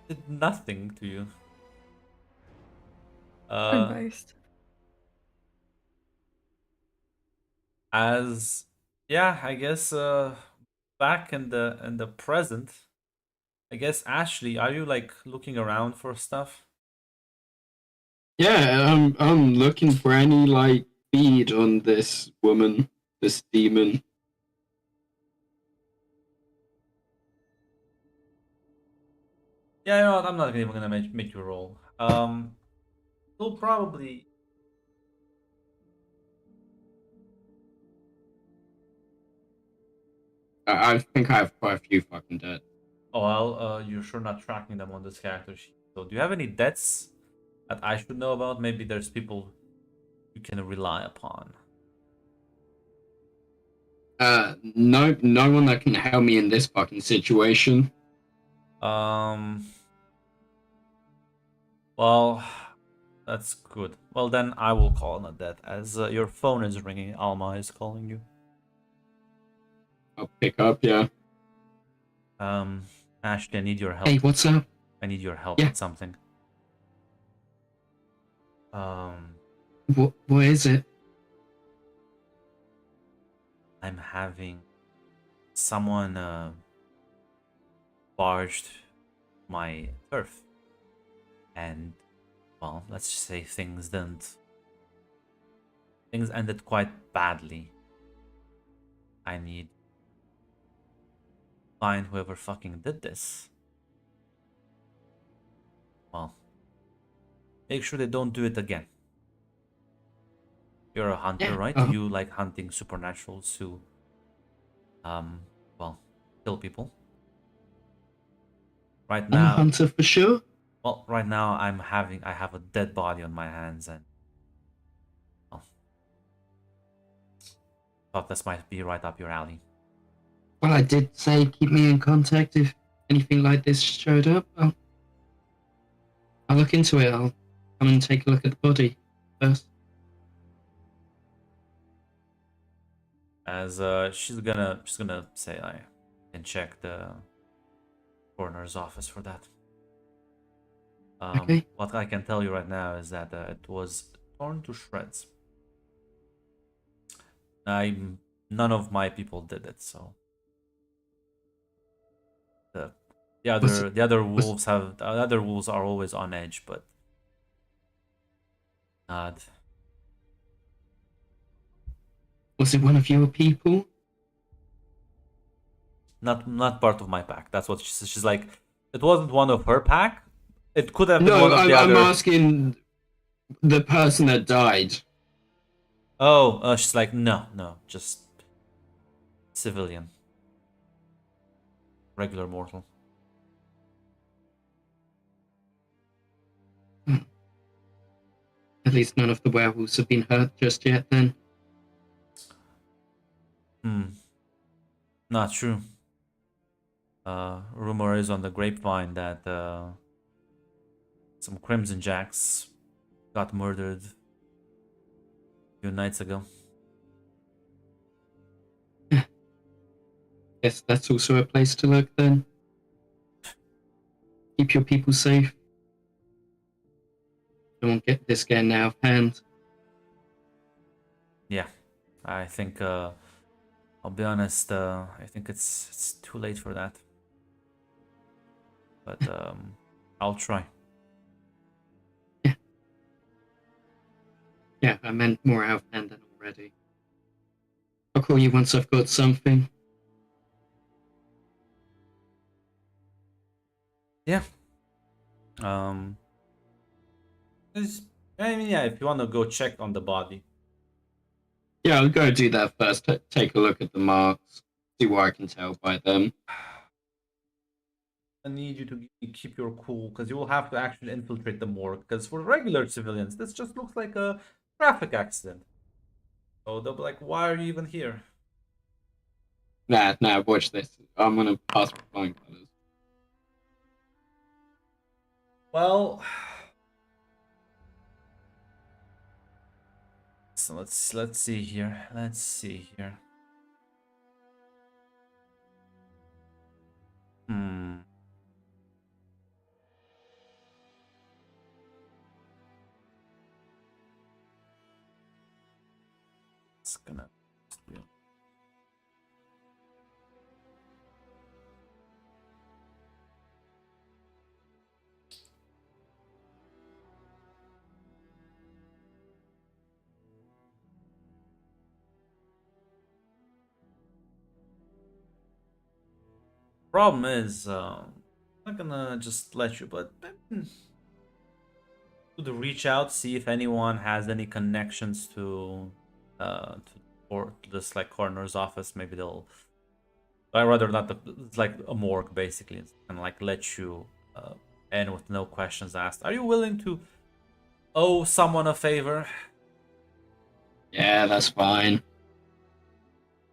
Did nothing to you. I'm biased. As yeah, I guess back in the present, I guess Ashley, are you like looking around for stuff? Yeah, I'm looking for any like feed on this woman, this demon. Yeah, you know what? I'm not even gonna make you roll. You'll probably. I think I have quite a few fucking dead. Oh well, you're sure not tracking them on this character sheet. So do you have any debts that I should know about? Maybe there's people you can rely upon. No one that can help me in this fucking situation. Well, that's good. Well, then I will call on a debt as your phone is ringing. Alma is calling you. I'll pick up, yeah. Ashley, I need your help. Hey, what's up? I need your help Yeah. with something. What is it? I'm having someone barged my turf, and well, let's just say things ended quite badly. I need to find whoever fucking did this. Well, make sure they don't do it again. You're a hunter, Yeah, right? You like hunting supernaturals who, well, kill people. Right I'm a now, hunter for sure. well, right now I have a dead body on my hands, and well, thought this might be right up your alley. Well, I did say keep me in contact if anything like this showed up. I'll look into it. I'll come and take a look at the body first. As she's gonna say I can check the coroner's office for that. Okay. What I can tell you right now is that it was torn to shreds. None of my people did it, so the other wolves are always on edge, but not. Was it one of your people? Not part of my pack. That's what she's like. It wasn't one of her pack. It could have been No, one of the I'm other. asking the person that died. Oh, she's like no, just civilian, regular mortal. At least none of the werewolves have been hurt just yet, then. Not true. Rumor is on the grapevine that some Crimson Jacks got murdered a few nights ago. Guess that's also a place to look, then. Keep your people safe. Don't get this getting out of hand. Yeah, I think I'll be honest. I think it's too late for that. But I'll try. Yeah, I meant more out of hand than already. I'll call you once I've got something. Yeah. I mean, yeah. If you want to go check on the body. Yeah, I'll go do that first. Take a look at the marks. See what I can tell by them. I need you to keep your cool, because you will have to actually infiltrate the morgue. Because for regular civilians, this just looks like a traffic accident. So they'll be like, "Why are you even here?" Nah, watch this. I'm gonna pass with flying colors. Well, so let's see here. Let's see here. Hmm. It's gonna. Problem is, I'm not gonna just let you, but to reach out, see if anyone has any connections or to this like coroner's office. Maybe they'll. I rather not. It's like a morgue basically, and like let you end with no questions asked. Are you willing to owe someone a favor? Yeah, that's fine.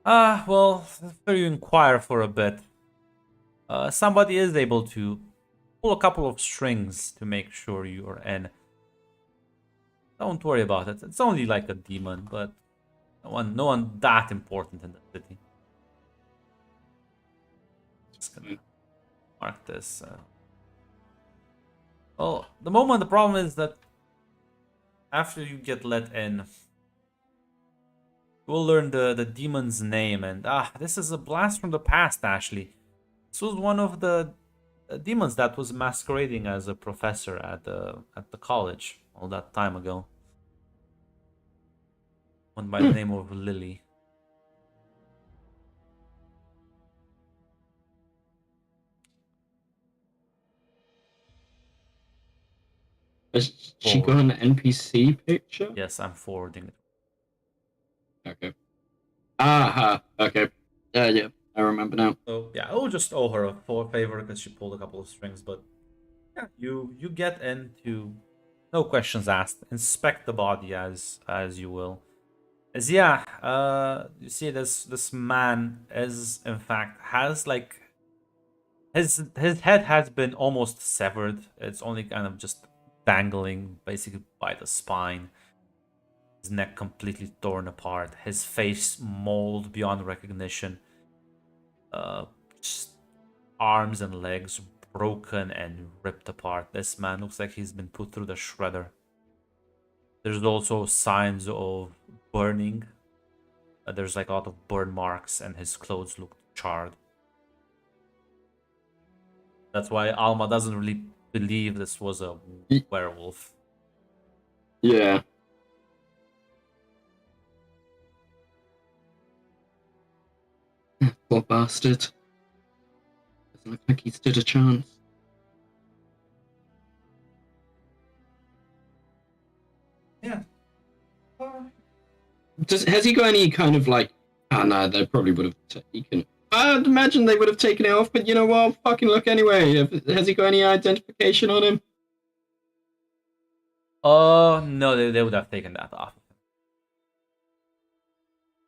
Well, after you inquire for a bit, somebody is able to pull a couple of strings to make sure you're in. Don't worry about it. It's only like a demon, but no one that important in the city. Just gonna mark this. Well, the problem is that after you get let in, we'll learn the demon's name, and this is a blast from the past, Ashley. This was one of the demons that was masquerading as a professor at the college all that time ago. One by the name of Lily. Has she got an NPC picture? Yes, I'm forwarding it. Okay. Aha. Okay. Yeah. I remember now. So yeah, I will just owe her a favor because she pulled a couple of strings, but yeah, you get into no questions asked. Inspect the body as you will. As yeah, you see this man is in fact has like his head has been almost severed. It's only kind of just dangling basically by the spine. His neck completely torn apart. His face mauled beyond recognition. Just arms and legs broken and ripped apart. This man looks like he's been put through the shredder. There's also signs of burning. There's like a lot of burn marks, and his clothes look charred. That's why Alma doesn't really believe this was a werewolf. Yeah. Poor bastard. Doesn't look like he stood a chance. Yeah. Has he got any kind of like? Oh no, they probably would have taken. I'd imagine they would have taken it off, but you know what? Fucking look anyway. Has he got any identification on him? No, they would have taken that off.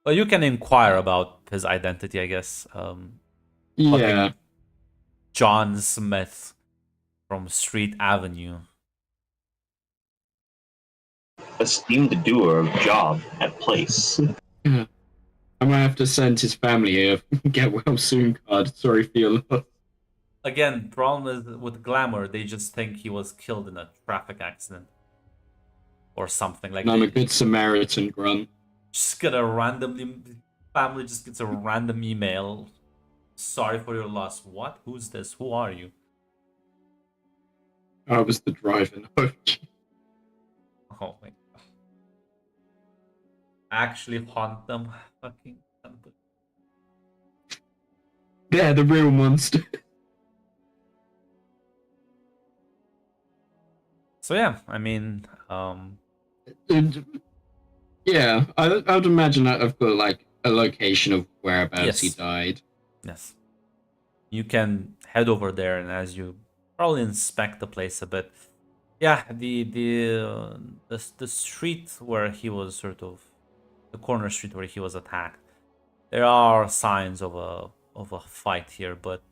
Well, you can inquire about his identity, I guess. Yeah. John Smith from Street Avenue. Esteemed doer of job at place. Yeah. I might have to send his family a get well soon card. Sorry for your loss. Again, problem is with Glamour, they just think he was killed in a traffic accident or something like. And I'm a good Samaritan, Grunt. Just get a randomly family just gets a random email. Sorry for your loss. What? Who's this? Who are you? I was the driver. No. Oh my god. Actually haunt them. Fucking. They're the real monster. So yeah, I mean, And, yeah, I would imagine I've got like a location of whereabouts he Yes. died. yes. You can head over there, and as you probably inspect the place a bit, yeah, the street where he was sort of the corner street where he was attacked, there are signs of a fight here, but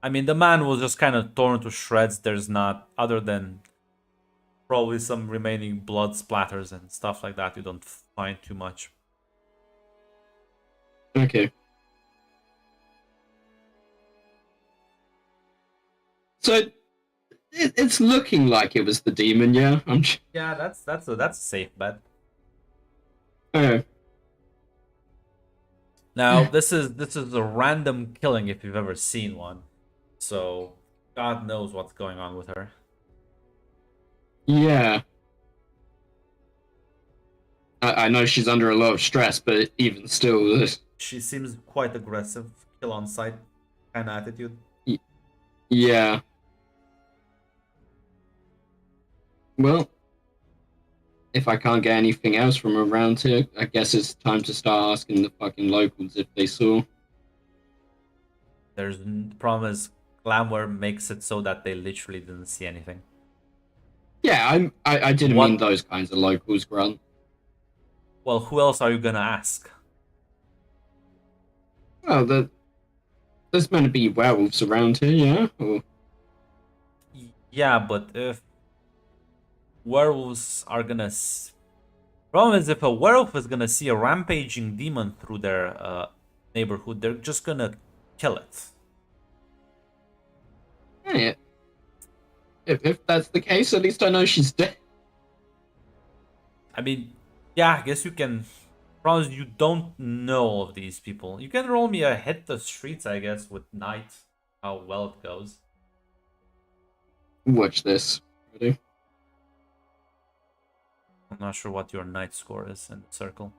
I mean, the man was just kind of torn to shreds. There's not, other than probably some remaining blood splatters and stuff like that, you don't find too much. Okay. So it's looking like it was the demon, yeah. Yeah, that's a safe bet. Okay. Now, this is a random killing if you've ever seen one. So, God knows what's going on with her. Yeah. I know she's under a lot of stress, but even still, She seems quite aggressive, kill on sight kind of attitude. yeah. Well, if I can't get anything else from around here, I guess it's time to start asking the fucking locals if they saw. The problem is Glamour makes it so that they literally didn't see anything. Yeah, I didn't What- mean those kinds of locals, Grant. Well, who else are you gonna ask? Well, there's meant to be werewolves around here, yeah? Or, Yeah, but if werewolves are gonna... Problem is, if a werewolf is gonna see a rampaging demon through their neighborhood, they're just gonna kill it. yeah. If that's the case, at least I know she's dead. I mean, yeah, I guess you can... Problem is, you don't know of these people. You can roll me a hit the streets, I guess, with night. How well it goes. Watch this. Ready? I'm not sure what your night score is in the circle.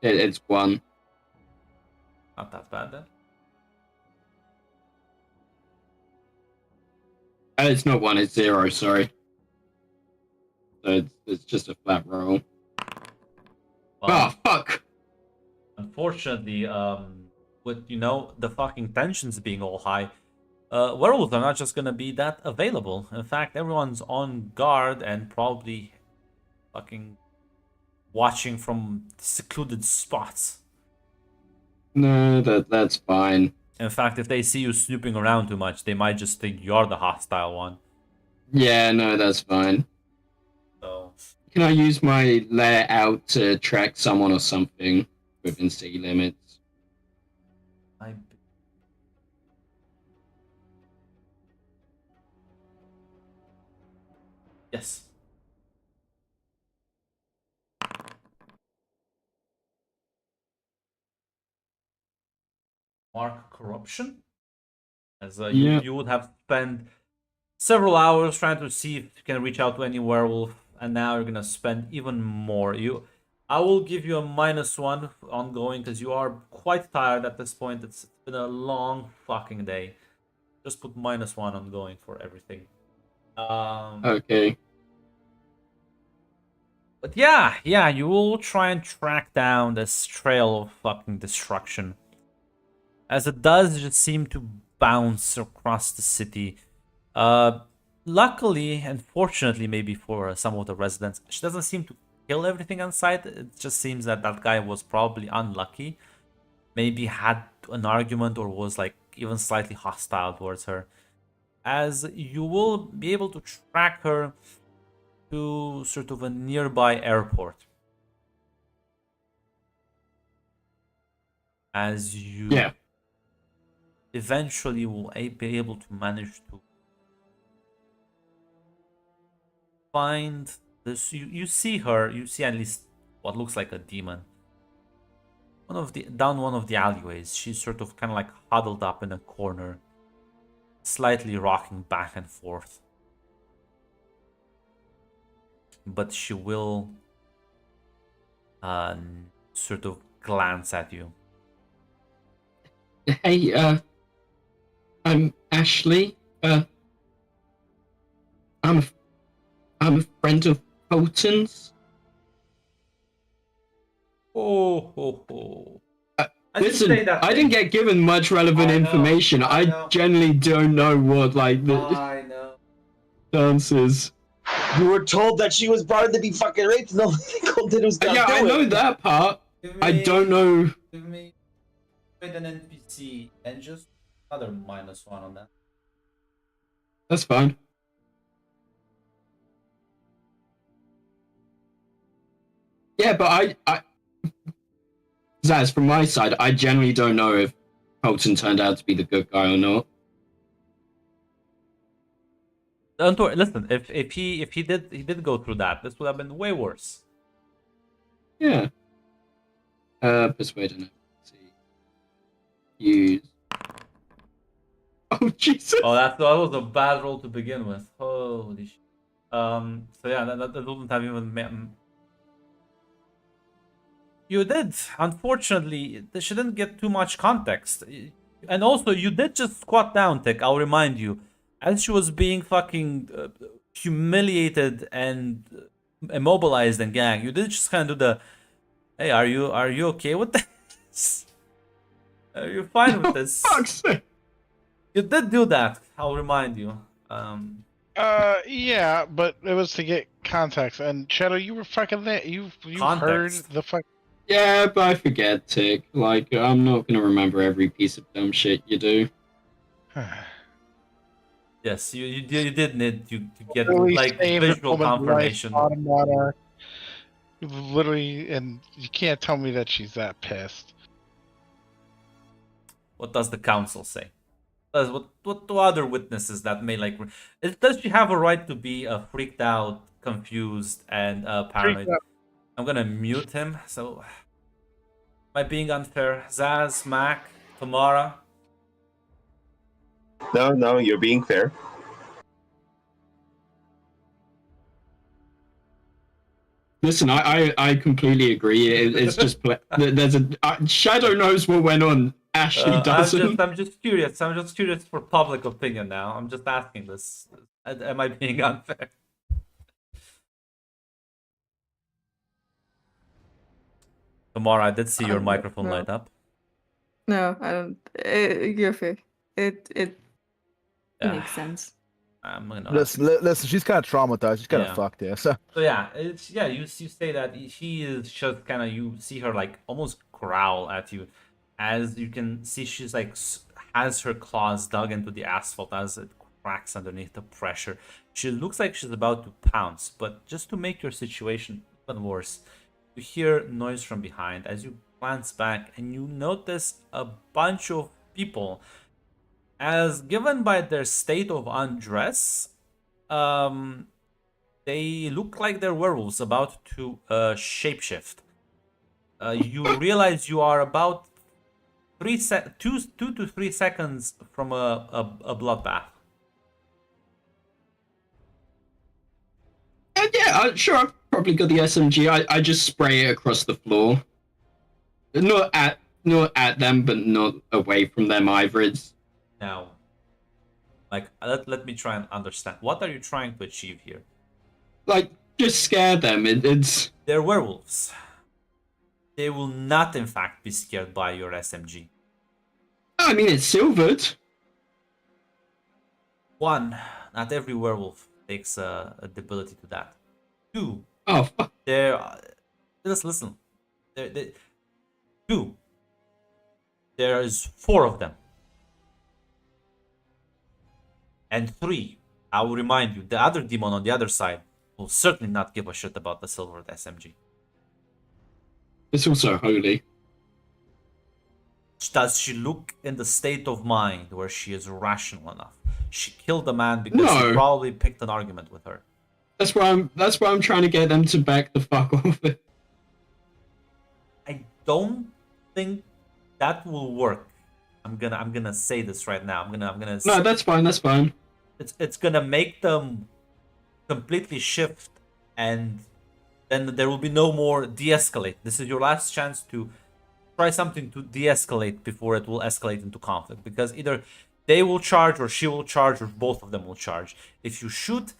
It's 1. Not that bad then. It's not 1, it's 0, sorry. So it's just a flat roll. Well, Oh, fuck! unfortunately, with the fucking tensions being all high, werewolves are not just gonna be that available. In fact, everyone's on guard and probably fucking watching from secluded spots. No, that's fine. In fact, if they see you snooping around too much, they might just think you're the hostile one. Yeah, no, that's fine. So, Can I use my lair out to track someone or something within city limits? I... Yes. Mark corruption, as Yeah. you would have spent several hours trying to see if you can reach out to any werewolf, and now you're gonna spend even more. I will give you a -1 ongoing because you are quite tired at this point. It's been a long fucking day. Just put -1 ongoing for everything. Okay. But yeah, you will try and track down this trail of fucking destruction. As it does just seem to bounce across the city. Luckily and fortunately, maybe for some of the residents, she doesn't seem to kill everything on sight. It just seems that that guy was probably unlucky. Maybe had an argument or was like even slightly hostile towards her. As you will be able to track her to sort of a nearby airport. As you Yeah. eventually will be able to manage to find this. You see her, you see at least what looks like a demon. Down one of the alleyways. She's sort of kind of like huddled up in a corner, slightly rocking back and forth. But she will sort of glance at you. Hey, I'm Ashley. I'm a friend of Fulton's. Oh. Listen, I didn't get given much relevant I know, information. I I know. generally don't know what like the I know. dances. You were told that she was brought in to be fucking raped, and the only thing Cole did was not Yeah, do I it. know that part. I don't know. Give me with an NPC and just another -1 on that. That's fine. Yeah, but I Zaz, from my side, I generally don't know if Colton turned out to be the good guy or not. Don't worry. Listen, if he did go through that, this would have been way worse. Yeah. Persuade. Let's see. Use. Oh Jesus! Oh, that was a bad roll to begin with. Holy shit. So yeah, that wouldn't have even. You did. Unfortunately, she didn't get too much context. And also, you did just squat down, Tick. I'll remind you. As she was being fucking humiliated and immobilized and gagged, you did just kind of do the, hey, are you okay with this? Are you fine with this? Fuck's sake. You did do that. I'll remind you. Yeah, but it was to get context. And Shadow, you were fucking there. You heard Context. the fuck. Yeah, but I forget, Tick. Like, I'm not gonna remember every piece of dumb shit you do. Yes, you did need to get Literally like saved a visual woman's life, confirmation. Automata. Literally, and you can't tell me that she's that pissed. What does the council say? What do other witnesses that may like? Does she have a right to be freaked out, confused, and paranoid? Freaked out. I'm gonna mute him. So, am I being unfair? Zaz, Mac, Tamara. No, you're being fair. Listen, I completely agree. It's just there's a Shadow knows what went on. Ashley doesn't. I'm just curious. I'm just curious for public opinion now. I'm just asking this. Am I being unfair? Tamara, I did see your microphone no. light up. No, I don't. You're fair. It Yeah. makes sense. I'm gonna. Listen, she's kind of traumatized. She's kind of Yeah. fucked there. So So yeah, you say that she is just kind of, you see her like almost growl at you, as you can see she's like has her claws dug into the asphalt as it cracks underneath the pressure. She looks like she's about to pounce, but just to make your situation even worse, you hear noise from behind as you glance back and you notice a bunch of people. As given by their state of undress, they look like they're werewolves about to shapeshift. You realize you are about 2 to 3 seconds from a bloodbath. Yeah, sure. I've probably got the SMG. I just spray it across the floor. Not at them, but not away from them either. It's Now, like, let me try and understand. What are you trying to achieve here? like just scare them. It's They're werewolves. They will not, in fact, be scared by your SMG. I mean, it's silvered. One, not every werewolf takes the ability to that. Two, Oh fuck. listen. Two, there is 4 of them. And 3, I will remind you, the other demon on the other side will certainly not give a shit about the silvered SMG. It's also holy. Does she look in the state of mind where she is rational enough? She killed the man because No. he probably picked an argument with her. That's why I'm trying to get them to back the fuck off it. I don't think that will work. I'm gonna say this right now. I'm gonna. No, that's fine. That's fine. It's gonna make them completely shift, and then there will be no more de-escalate. This is your last chance to try something to de-escalate before it will escalate into conflict, because either they will charge or she will charge or both of them will charge. If you shoot,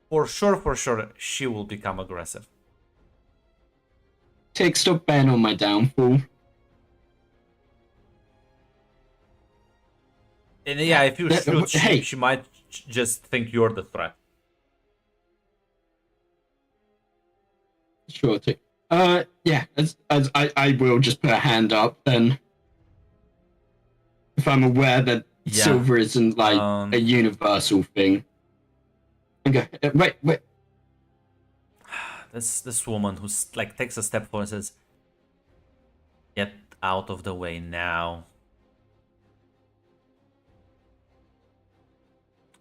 for sure she will become aggressive. Tick, stop betting on my downfall. And yeah, if you shoot, Hey. she might just think you're the threat. Sure, Tick. Yeah, as I will just put a hand up then. If I'm aware that Yeah. silver isn't like Um, a universal thing. Okay, wait. This woman who's like takes a step forward and says, "Get out of the way now."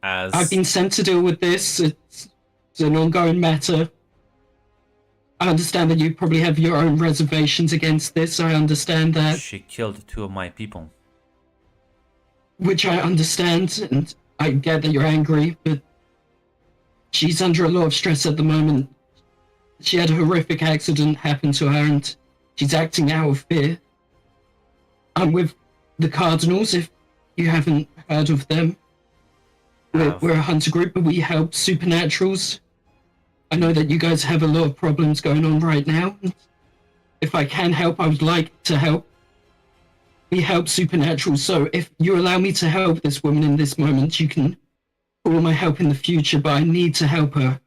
As I've been sent to deal with this. It's an ongoing matter. I understand that you probably have your own reservations against this. I understand that, she killed 2 of my people. which I understand, and I get that you're angry, but she's under a lot of stress at the moment. She had a horrific accident happen to her, and she's acting out of fear. I'm with the Cardinals, if you haven't heard of them. We're a hunter group, but we help supernaturals. I know that you guys have a lot of problems going on right now. If I can help, I would like to help. We help supernaturals, so if you allow me to help this woman in this moment, you can call my help in the future, but I need to help her.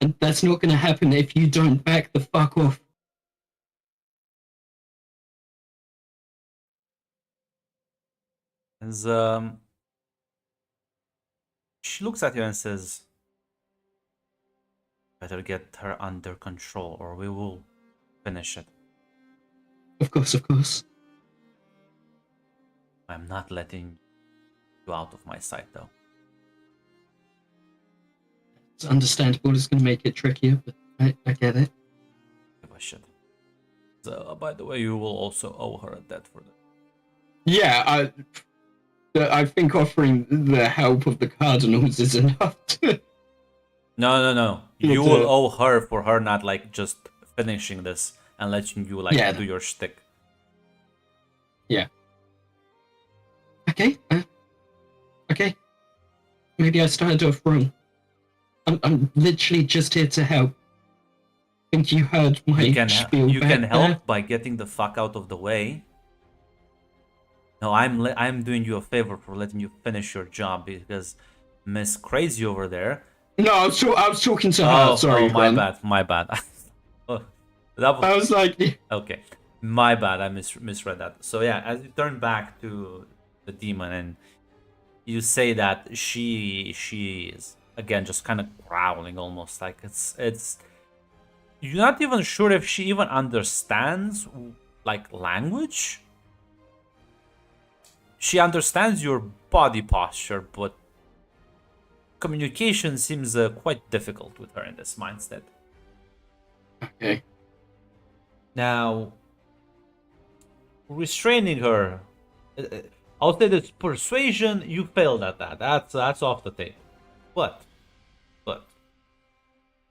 And that's not going to happen if you don't back the fuck off. As she looks at you and says, "Better get her under control, or we will finish it. Of course. I'm not letting you out of my sight, though." It's understandable. It's going to make it trickier, but I get it. Give a shit. So, by the way, you will also owe her a debt for that. Yeah, I think offering the help of the Cardinals is enough to... No. You will owe her for her not like just finishing this and letting you like Yeah. do your shtick. Okay. Maybe I started off wrong. I'm literally just here to help. I think you heard my spiel You back can help there. by getting the fuck out of the way. No, I'm doing you a favor for letting you finish your job because Miss Crazy over there. No, I was talking to her. Sorry, my Glenn. bad. Oh, that was I was like, okay. My bad. I misread that. So yeah, as you turn back to the demon and you say that she is again just kind of growling, almost like it's. You're not even sure if she even understands like language. She understands your body posture, but communication seems quite difficult with her in this mindset. okay. Now, restraining her, I'll say this: persuasion. You failed at that. That's off the table. But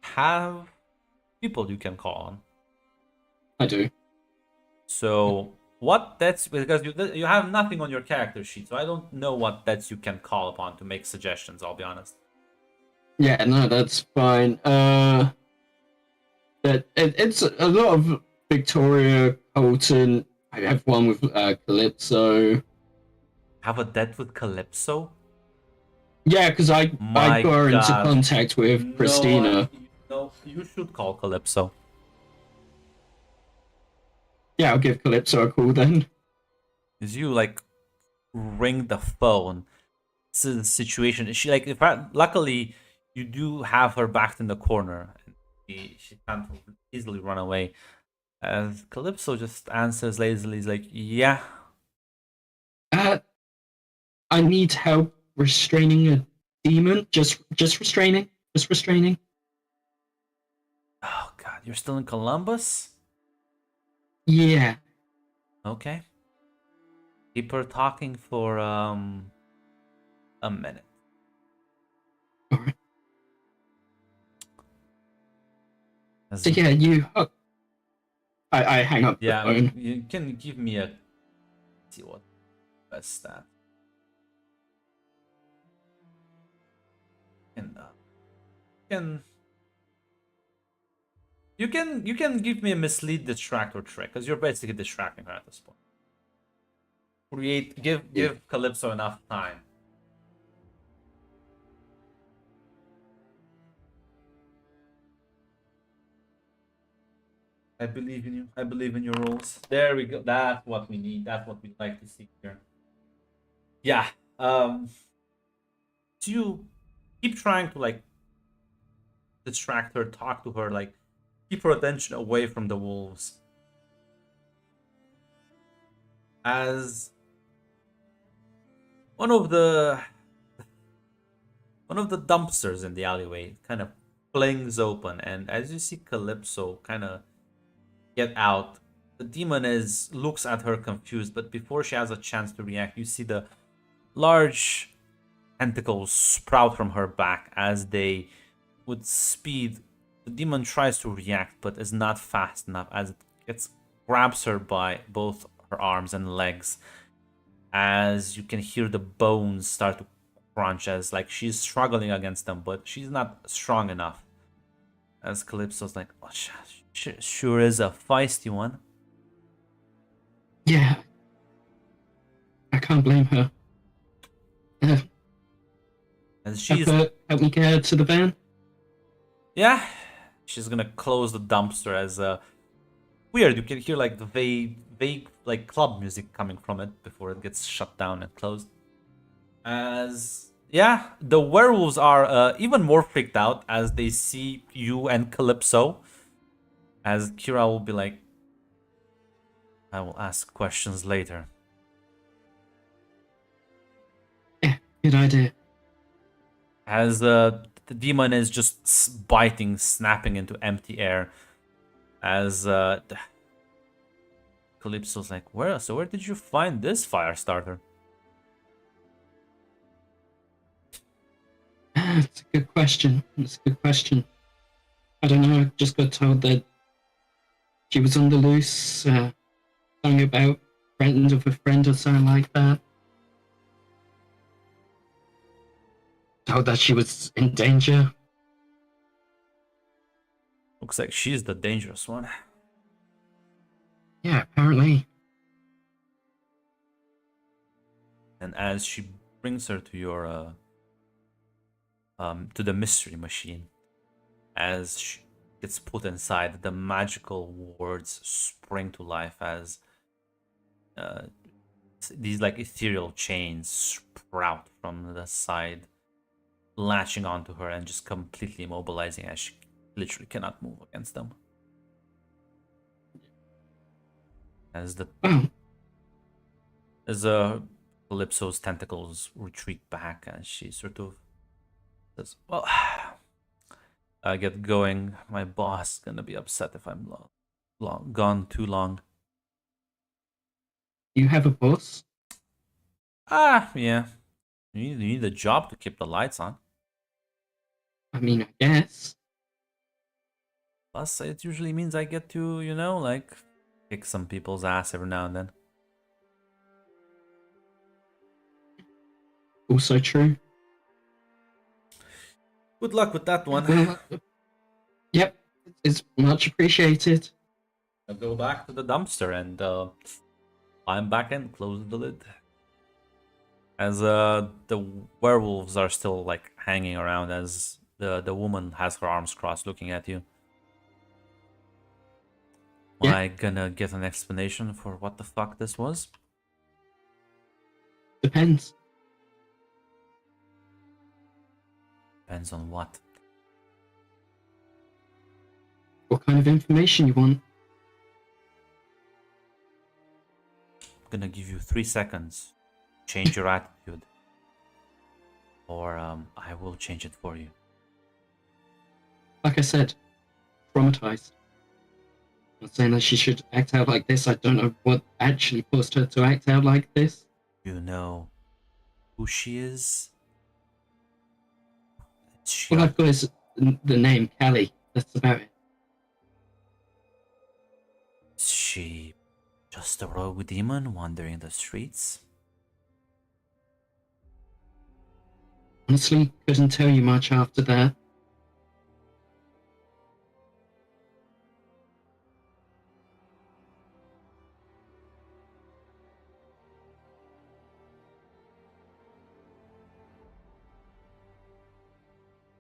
have people you can call on. I do. So what debts? Because you have nothing on your character sheet, so I don't know what debts you can call upon to make suggestions. I'll be honest. Yeah, no, that's fine. It's a lot of Victoria, Colton. I have one with Calypso. Have a debt with Calypso? Yeah, because I My got her into God. contact with Christina. No, you should call Calypso. Yeah, I'll give Calypso a call then. Is you like ring the phone? This is a situation. She like luckily you do have her backed in the corner. And she can't easily run away. As Calypso just answers lazily, he's like, "Yeah, I need help restraining a demon. Just restraining. Just restraining. oh God, you're still in Columbus? Yeah. Okay. Keep her talking for a minute." Alright. As- So yeah, you. I hang up yeah, the phone. you can give me a. Let's see what best stat. And you can give me a mislead, distract, or trick, because you're basically distracting her at this point. Give Calypso enough time. I believe in you. I believe in your rules. There we go. That's what we need. That's what we'd like to see here. Yeah, Do you keep trying to like distract her, talk to her, like keep her attention away from the wolves? As one of the dumpsters in the alleyway kind of flings open, and as you see Calypso kind of get out, the demon looks at her confused, but before she has a chance to react, you see the large tentacles sprout from her back as they, with speed, the demon tries to react but is not fast enough as it grabs her by both her arms and legs, as you can hear the bones start to crunch as like she's struggling against them, but she's not strong enough. As Calypso's like, oh, sure is a feisty one. Yeah. I can't blame her. As she's Help me get her to the van. Yeah, she's gonna close the dumpster as weird. You can hear like the vague like club music coming from it before it gets shut down and closed. As yeah, the werewolves are even more freaked out as they see you and Calypso. As Kira will be like, I will ask questions later. Yeah, good idea. As the demon is just biting, snapping into empty air. As Calypso's like, where did you find this fire starter? It's a good question. It's a good question. I don't know. I just got told that she was on the loose, something about friend of a friend or something like that. Told that she was in danger. Looks like she's the dangerous one. Yeah, apparently. And as she brings her to your to the mystery machine, as she gets put inside, the magical words spring to life as these like ethereal chains sprout from the side, latching onto her and just completely immobilizing as she literally cannot move against them. As the Oh, as Calypso's tentacles retreat back, and she sort of says, "Well, I get going. My boss is gonna be upset if I'm gone too long." you have a boss? Yeah. You need a job to keep the lights on. I mean, I guess. Plus, it usually means I get to, like, kick some people's ass every now and then. Also true. Good luck with that one. Well, yep, it's much appreciated. I'll go back to the dumpster and climb back in, close the lid. As the werewolves are still like hanging around, as the woman has her arms crossed, looking at you. Am Yeah. I gonna get an explanation for what the fuck this was? Depends. Depends on what. What kind of information you want? I'm gonna give you 3 seconds. Change your attitude. Or I will change it for you. Like I said, traumatized. I'm not saying that she should act out like this. I don't know what actually forced her to act out like this. You know who she is? She, All I've got is the name Callie. That's about it. is she just a rogue demon wandering the streets? Honestly, couldn't tell you much after that.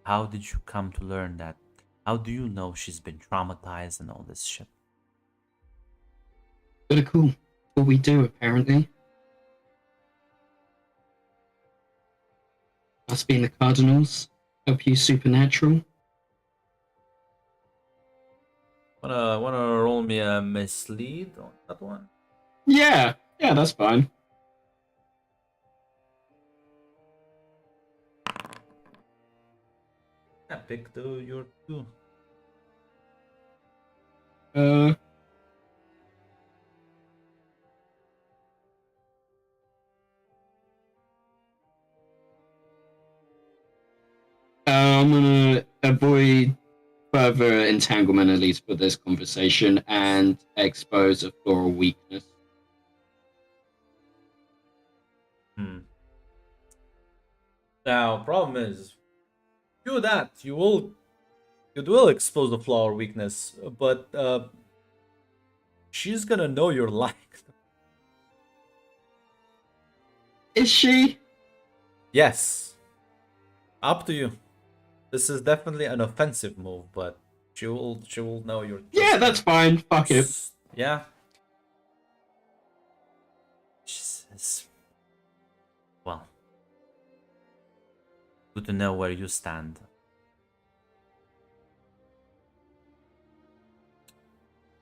How did you come to learn that? How do you know she's been traumatized and all this shit? But cool. What we do, apparently. us being the Cardinals help you supernatural? Wanna roll me a mislead on that one? Yeah, that's fine. Yeah, pick your two. Uh, I'm gonna avoid further entanglement, at least for this conversation, and expose a floral weakness. Now, problem is, do that, you will expose the flaw or weakness, but she's gonna know you're liked. Is she? Yes. Up to you. This is definitely an offensive move, but she will know you're. Yeah, that's fine. Fuck it. Yeah. Jesus. Well. Good to know where you stand.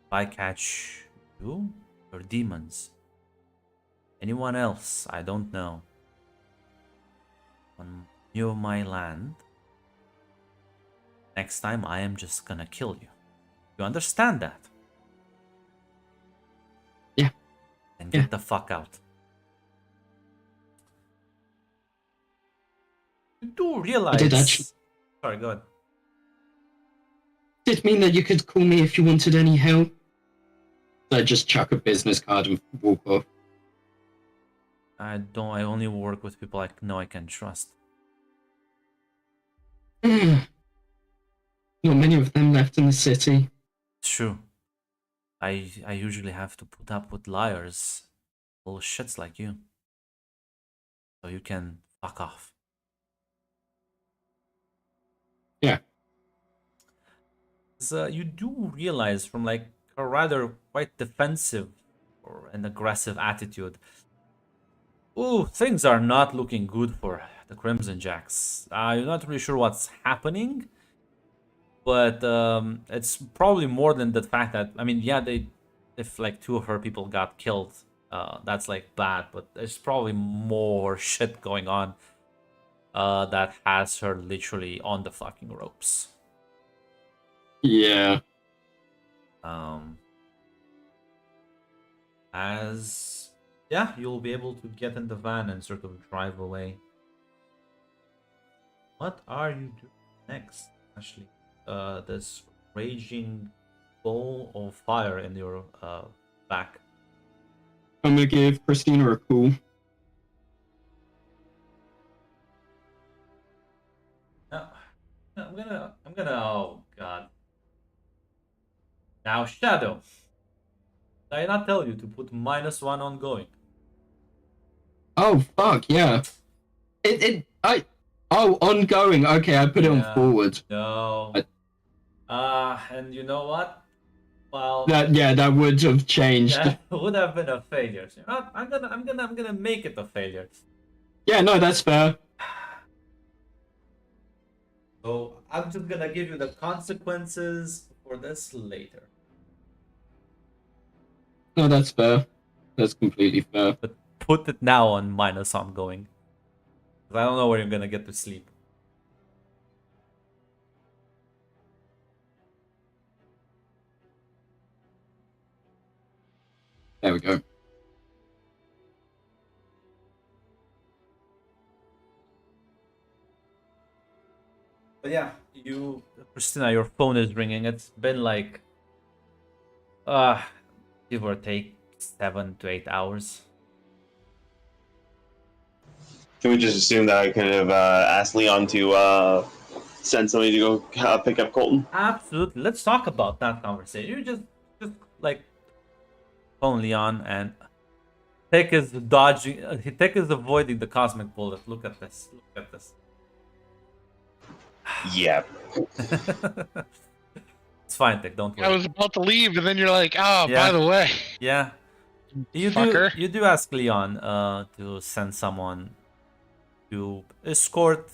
If I catch you or demons, anyone else I don't know, on near my land, next time I am just gonna kill you. You understand that? Yeah. And get the fuck out. You do realize. did actually. Sorry, go ahead. Did it mean that you could call me if you wanted any help? I just chuck a business card and walk off. I only work with people I know I can trust. Not many of them left in the city. It's true. I usually have to put up with liars, little shits like you. So you can fuck off. Yeah. So you do realize from like a rather quite defensive or an aggressive attitude. Ooh, things are not looking good for the Crimson Jacks. You're not really sure what's happening, but it's probably more than the fact that, I mean, yeah, if like 2 of her people got killed, that's like bad, but there's probably more shit going on that has her literally on the fucking ropes. Yeah. Yeah, you'll be able to get in the van and sort of drive away. What are you doing next, Ashley? This raging ball of fire in your back. I'm gonna give Christina a call. No, I'm gonna. Oh God! Now, Shadow. Did I not tell you to put -1 ongoing? Oh fuck yeah! Ongoing. Okay, I put it on Yeah. forward. No. And you know what? Well, That would have changed. that would have been a failure. So, I'm gonna make it a failure. Yeah, no, that's fair. So I'm just gonna give you the consequences for this later. No, that's fair. That's completely fair. But put it now on minus ongoing. 'Cause I don't know where you're gonna get to sleep. There we go. But yeah, Christina, your phone is ringing. It's been like, give or take 7 to 8 hours. Can we just assume that I could have asked Leon to send somebody to go pick up Colton? Absolutely. Let's talk about that conversation. You just like phone Leon and Tech is dodging. Tech is avoiding the cosmic bullet. Look at this. Look at this. Yeah. It's fine, Tech. Don't worry. I was about to leave, and then you're like, "Oh, Yeah. by the way." Yeah. You do ask Leon to send someone to escort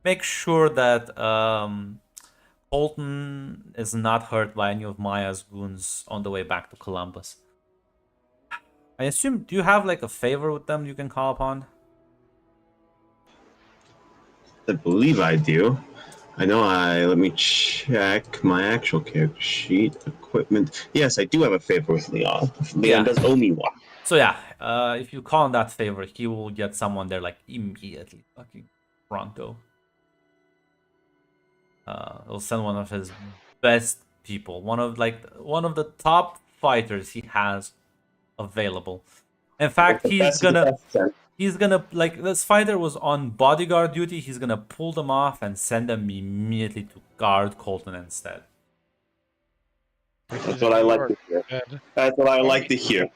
make sure that Colton is not hurt by any of Maya's goons on the way back to Columbus. I assume, do you have like a favor with them you can call upon? I believe I do. I know let me check my actual character sheet. Equipment. Yes, I do have a favor with Leon. Leon does owe me one. So yeah, if you call on that favor, he will get someone there like immediately. Fucking pronto. He'll send one of his best people, one of the top fighters he has available. In fact, he's gonna like, this fighter was on bodyguard duty. He's gonna pull them off and send them immediately to guard Colton instead. That's what I like to hear. That's what I like to hear.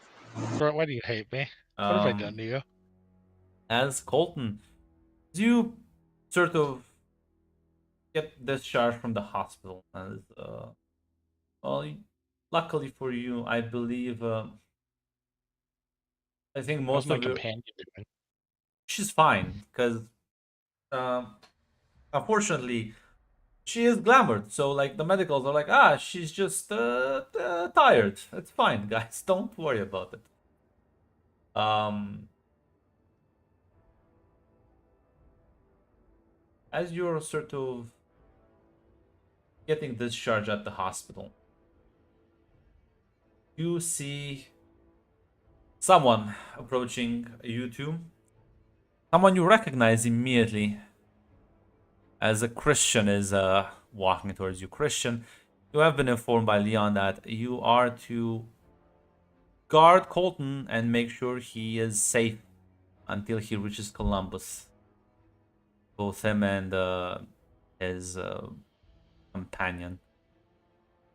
Bro, why do you hate me? What have I done to you? As Colton, you sort of get discharged from the hospital, as well, luckily for you, I believe. I think How's most my of your companion doing? she's fine because, unfortunately, she is glamored. So like the medicals are like, she's just tired. It's fine, guys. Don't worry about it. As you're sort of getting discharged at the hospital, you see someone approaching you two. Someone you recognize immediately as a Christian is walking towards you. Christian, you have been informed by Leon that you are to guard Colton and make sure he is safe until he reaches Columbus. Both him and his companion,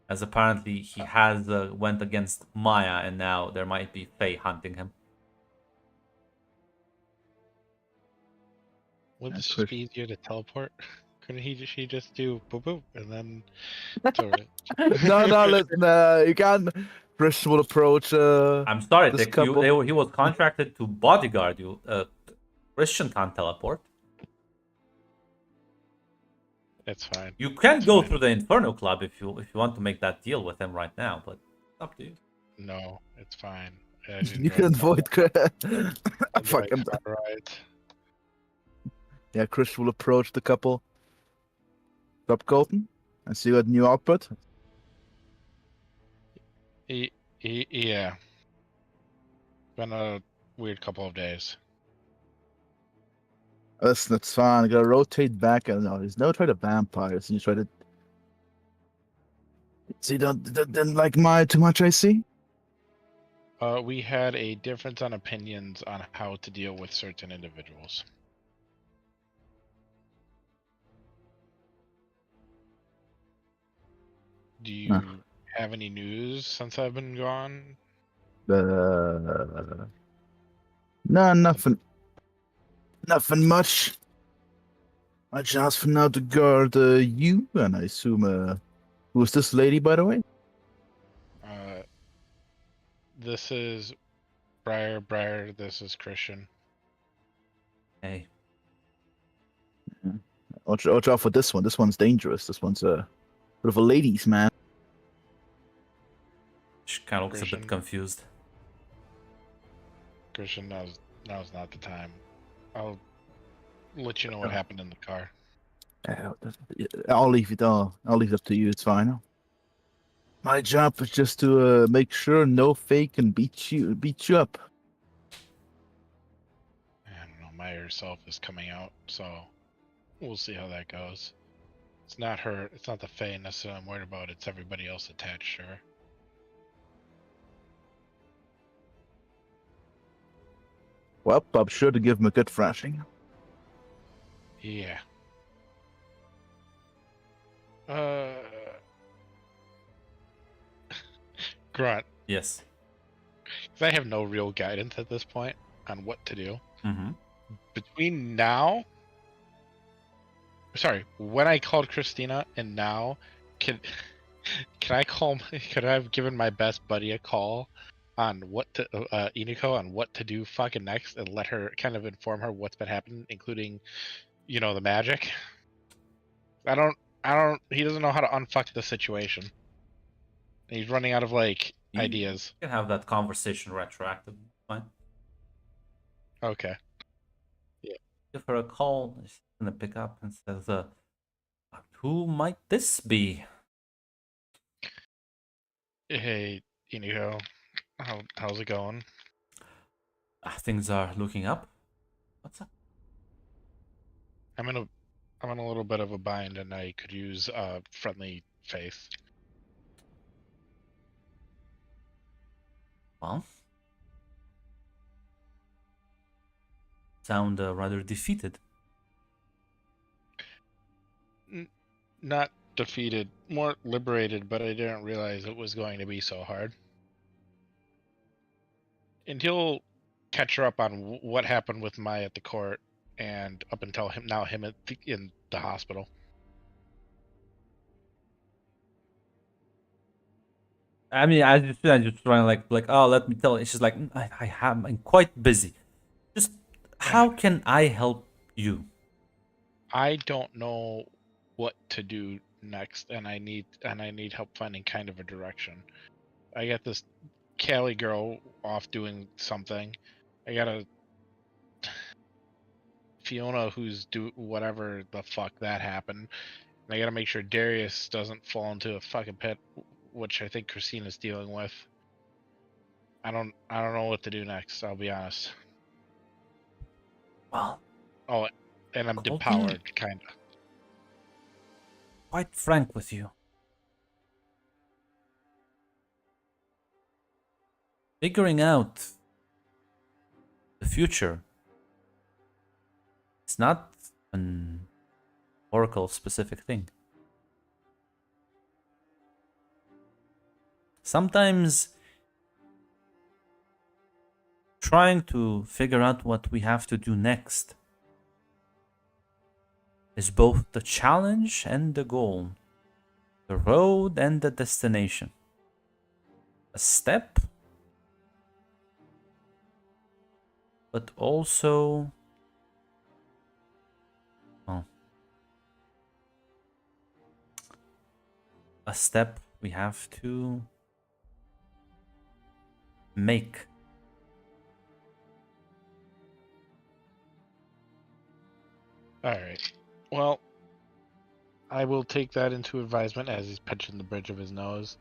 as apparently he has went against Maya, and now there might be Faye hunting him. Wouldn't this That's just be easier to teleport? Couldn't she just do boop boop and then it's alright. No, listen, you can. Christian will approach. I'm sorry, this couple. he was contracted to bodyguard you. Christian can't teleport. It's fine. You can It's go fine. through the Inferno Club if you want to make that deal with him right now, but it's up to you. No, it's fine. You can avoid. Fucking. Right. Yeah, Christian will approach the couple. Stop Colton and see what new output. Yeah. Been a weird couple of days. Listen, it's fine. I gotta rotate back. And no, there's no try to vampires. And you try to. See, don't like Maya too much. I see. We had a difference on opinions on how to deal with certain individuals. Do you have any news since I've been gone? No, nothing. Nothing much. I just for now to guard you, and I assume who's this lady, by the way? This is Briar, this is Christian. Hey, Watch out for this one. This one's dangerous. This one's a bit of a ladies' man. she kind of looks a bit Christian. confused. Christian, now's not the time. I'll let you know what happened in the car. I'll leave it all. I'll leave it up to you. It's fine. My job is just to make sure no fake can beat you up. I don't know, Maya herself is coming out, so we'll see how that goes. It's not her, it's not the Fae necessarily I'm worried about, it's everybody else attached to her. Well, I'm sure to give him a good thrashing. Yeah. Grunt, Yes. 'cause I have no real guidance at this point on what to do. Mm-hmm. Between now, sorry, when I called Christina and now, can I call? Could I have given my best buddy a call on what to Iniko on what to do fucking next and let her kind of inform her what's been happening, including, the magic? I don't. He doesn't know how to unfuck the situation. He's running out of like You ideas. can have that conversation retroactive. Fine. Okay. Give her a call. She's gonna pick up and says, "Who might this be?" Hey, Inigo, how's it going? Things are looking up. What's up? I'm in a little bit of a bind, and I could use friendly faith. Well, sound rather defeated. Not defeated, more liberated, but I didn't realize it was going to be so hard. And he'll catch her up on what happened with Maya at the court, and up until him in the hospital. I mean, I just trying like, oh, let me tell you. She's like, I'm quite busy. Just how can I help you? I don't know what to do next, and I need help finding kind of a direction. I got this Callie girl off doing something. I got a Fiona who's do whatever the fuck that happened. And I gotta make sure Darius doesn't fall into a fucking pit, which I think Christina's dealing with. I don't know what to do next, I'll be honest. Well, Oh, and I'm Colton? depowered, kinda. quite frank with you. Figuring out the future is not an Oracle specific thing. Sometimes trying to figure out what we have to do next is both the challenge and the goal, the road and the destination. A step, but also a step we have to make. Alright. Well, I will take that into advisement as he's pinching the bridge of his nose.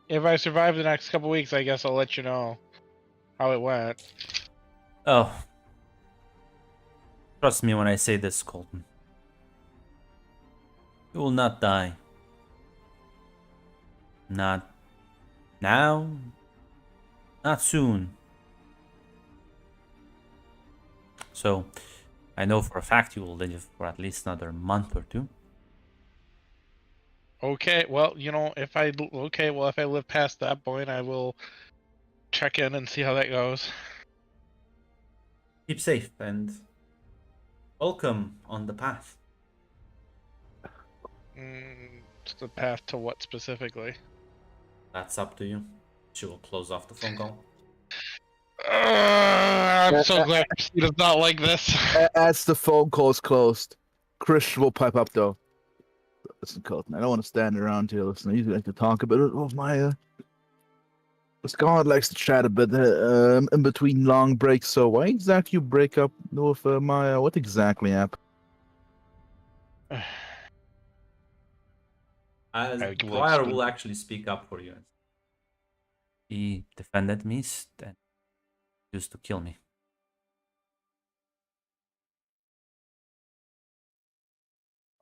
If I survive the next couple weeks, I guess I'll let you know how it went. Oh, trust me when I say this, Colton. You will not die. Not now, not soon. So, I know for a fact you will live for at least another month or two. Okay, well, if I live past that point, I will check in and see how that goes. Keep safe and welcome on the path. The path to what specifically? That's up to you. She will close off the phone call. I'm so glad she does not like this. As the phone call's closed, Chris will pipe up though. Listen, Colton, I don't want to stand around here. Listen, I usually like to talk a bit of my. Scarlet likes to chat a bit in between long breaks. So why exactly you break up with Maya? What exactly happened? As I will Dwyer explain. will actually speak up for you. He defended me and used to kill me.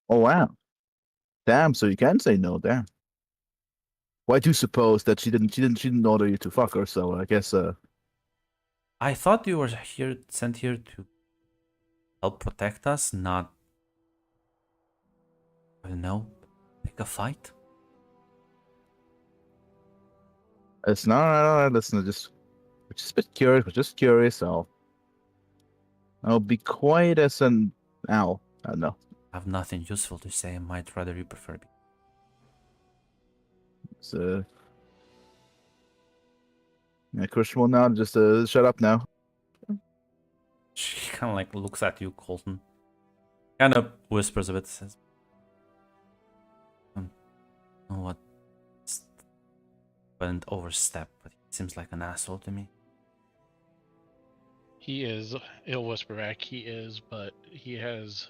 Oh wow, damn! So you can say no, damn. Well, I do suppose that she didn't order you to fuck her. So I guess I thought you were sent here to help protect us, not, I don't know, pick a fight. it's not. Listen, we're just a bit curious. We're just curious. I'll be quiet as an owl. I don't know. I have nothing useful to say. I might rather you prefer me. So yeah, Christian will now just shut up now. She kind of like looks at you, Colton. Kind of whispers a bit. Says, know what went overstep, but he seems like an asshole to me. He is. He'll whisper back. He is, but he has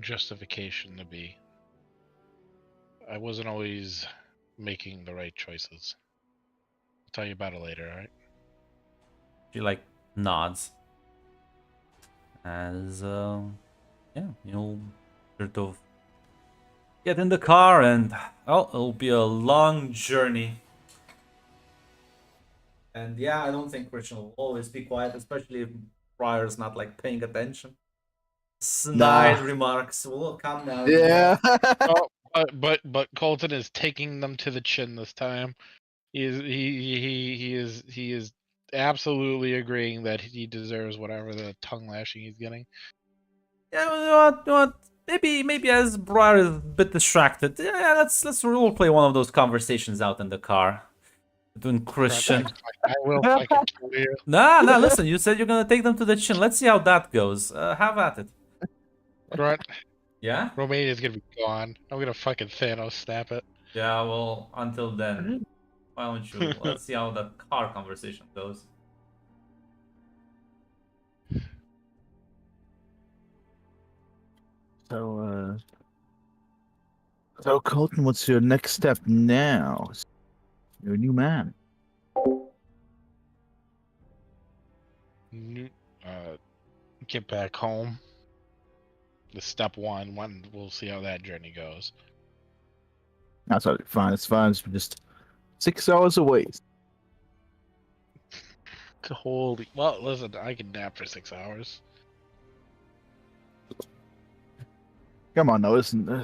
justification to be. I wasn't always making the right choices. I'll tell you about it later, alright? She like nods as yeah, you'll sort of get in the car and well, it'll be a long journey. And yeah, I don't think Christian will always be quiet, especially if Briar's not like paying attention. Snide remarks. Well, calm down. Yeah. Oh, but Colton is taking them to the chin this time. He is absolutely agreeing that he deserves whatever the tongue lashing he's getting. Yeah, you know what? Maybe as Briar is a bit distracted. Yeah, let's role play one of those conversations out in the car between Christian. I will fucking kill you. Nah, listen, you said you're gonna take them to the chin. Let's see how that goes. Have at it. Grunt. Yeah? Romania's gonna be gone. I'm gonna fucking Thanos snap it. Yeah, well, until then, why don't you? Let's see how the car conversation goes. So Colton, what's your next step now? You're a new man. Get back home. The step one. We'll see how that journey goes. That's all fine. It's fine. It's just 6 hours away. Holy. Well, listen, I can nap for 6 hours. Come on, now listen. I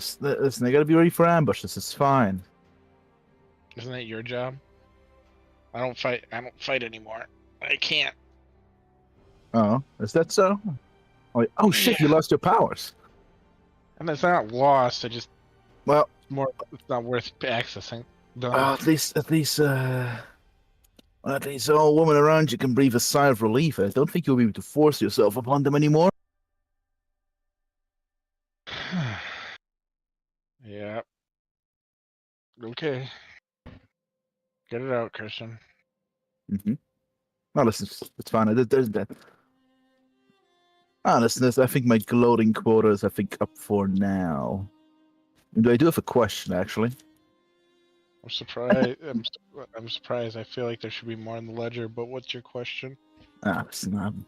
gotta be ready for ambushes. It's fine. Isn't that your job? I don't fight anymore. I can't. Oh, is that so? Oh shit! You lost your powers. And it's not lost. I just Well, it's not worth accessing. Done. at least all women around you can breathe a sigh of relief. I don't think you'll be able to force yourself upon them anymore. Yeah. Okay. Get it out, Christian. Mm-hmm. No, listen, it's fine. There's that. Listen, I think my gloating quota is, I think, up for now. I do have a question, actually. I'm surprised. I'm surprised. I feel like there should be more in the ledger. But what's your question? Listen,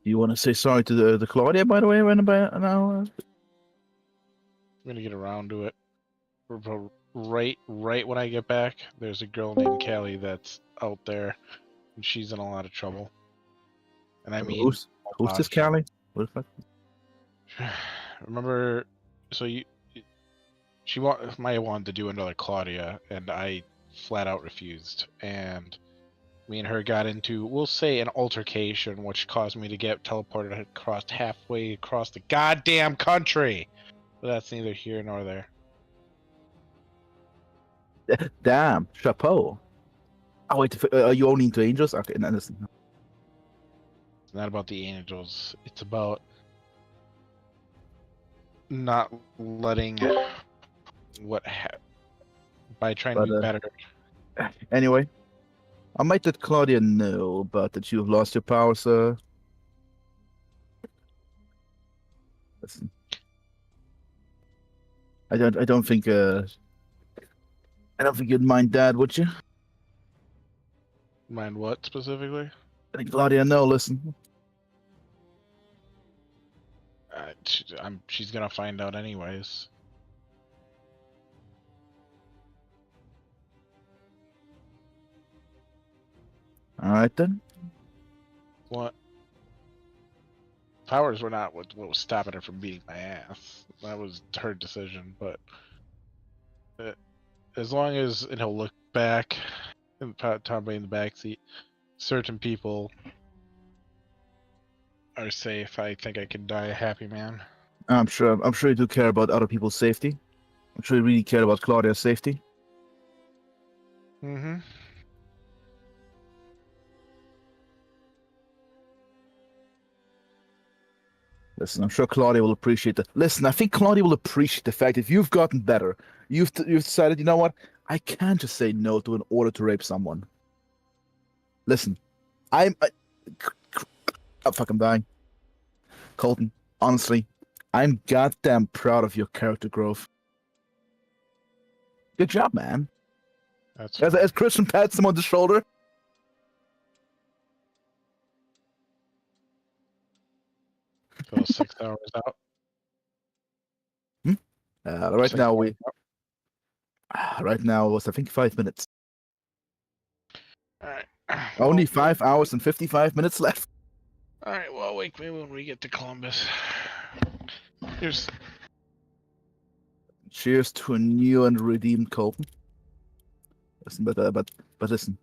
do you want to say sorry to the Claudia, by the way, when about now? I'm gonna get around to it. Right when I get back, there's a girl named Callie that's out there, and she's in a lot of trouble. And I mean, Who's this, Callie? What the fuck? remember? So Maya wanted to do another Claudia, and I flat out refused. And me and her got into, we'll say, an altercation, which caused me to get teleported halfway across the goddamn country. But that's neither here nor there. Damn, chapeau. Oh wait, are you only into angels? Okay, no, listen. It's not about the angels. It's about not letting by trying to be better. Anyway, I might let Claudia know about that you've lost your power, sir. Listen, I don't think you'd mind that, would you? Mind what specifically? I think Claudia, no, listen. She's gonna find out anyways. All right then. What? Powers were not what was stopping her from beating my ass. That was her decision. But as long as, and he'll look back, and Tom in the backseat, certain people are safe. I think I can die a happy man. I'm sure you do care about other people's safety. I'm sure you really care about Claudia's safety. Mm-hmm. Listen, I'm sure Claudia will appreciate that. Listen, I think Claudia will appreciate the fact if you've gotten better, you've decided, you know what? I can't just say no to an order to rape someone. Listen, I'm fucking dying. Colton, honestly, I'm goddamn proud of your character growth. Good job, man. That's As Christian pats him on the shoulder. those 6 hours out. Right 6 now hours out. right now was I think 5 minutes. All right. Only Well, 5 hours and 55 minutes left. All right. Well, wake me when we get to Columbus. Here's. Cheers to a new and redeemed Colton. Listen, but listen,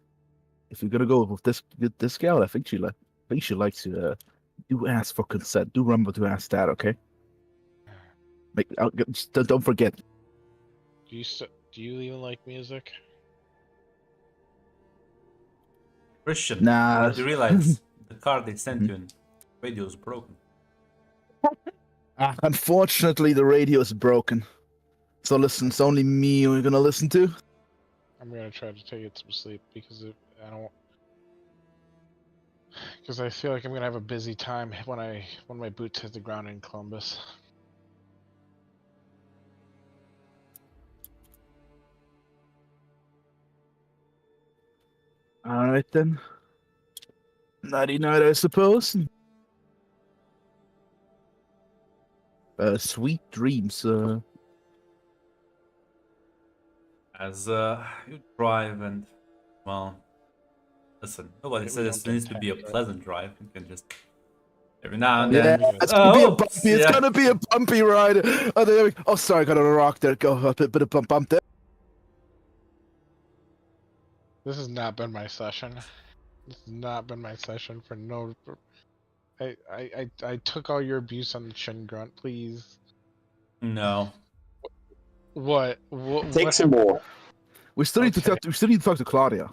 if you're gonna go with this gal, I think she likes to do ask for consent. Do remember to ask that, okay? Don't forget. Do you even like music? Christian, Nah. you realize the card they sent you in radio is broken. Unfortunately, the radio is broken. So listen, it's only me you're gonna listen to. I'm gonna try to take it some sleep because because I feel like I'm gonna have a busy time when my boots hit the ground in Columbus. All right then. Nighty night, I suppose. Sweet dreams. As you drive and, well, listen, nobody We says don't it get needs to be a tagged, right? pleasant drive. You can just every now and Yeah, then. it's gonna be a Oh, bumpy. It's yeah. gonna be a bumpy ride. Oh, there we go. Oh, sorry, got on a rock there. Go a bit of bump there. This has not been my session. This has not been my session for no. I took all your abuse on the chin grunt, please. No. What? Take some more. We still need to Okay. talk. We still need to talk to Claudia.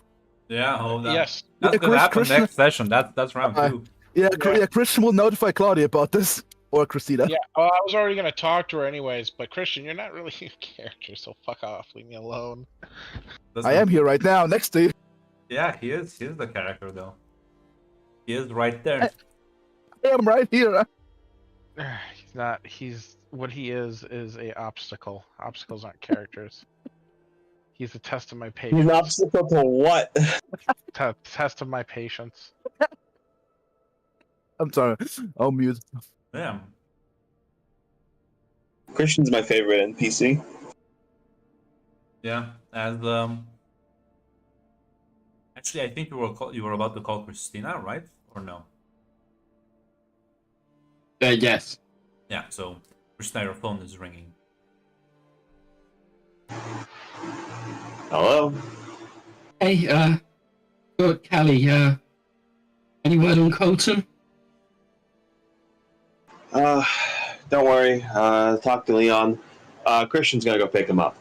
Yeah. Oh, that, Yes. That's Yeah, gonna happen Christian- next session. That's round two. Yeah, Yeah. Christian will notify Claudia about this, or Christina. Yeah. Oh, I was already gonna talk to her anyways, but Christian, you're not really a character, so fuck off. Leave me alone. I am here right now, next to you. Yeah, he is. He is the character though. He is right there. I am right here. He's not. He's what he is a obstacle. Obstacles aren't characters. He's a test of my He's patience. an obstacle to what? Test of my patience. I'm sorry. I'll mute. Yeah. Christian's my favorite NPC. Yeah. As actually, I think you were about to call Christina, right? Or no? Yes. Yeah. So Christina, your phone is ringing. Hello? Hey, good, Callie, any word on Colton? Don't worry. Talk to Leon. Christian's gonna go pick him up.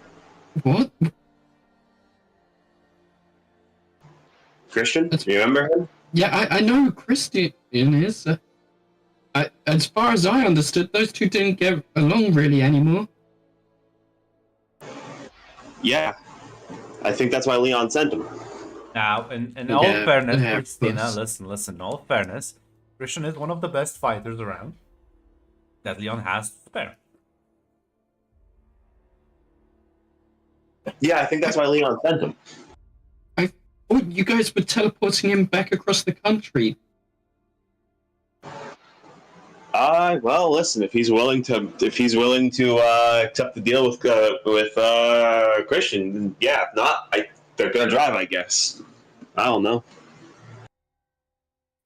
What? Christian, you remember him? Yeah, I know who Christian is. As far as I understood, those two didn't get along really anymore. Yeah. I think that's why Leon sent him. Now, in all Yeah, fairness, yeah, Christina, plus- listen. In all fairness, Christian is one of the best fighters around that Leon has to spare. Yeah, I think that's why Leon sent him. Oh, you guys were teleporting him back across the country. Well, listen. If he's willing to accept the deal with Christian, then yeah. If not, they're gonna drive. I guess. I don't know.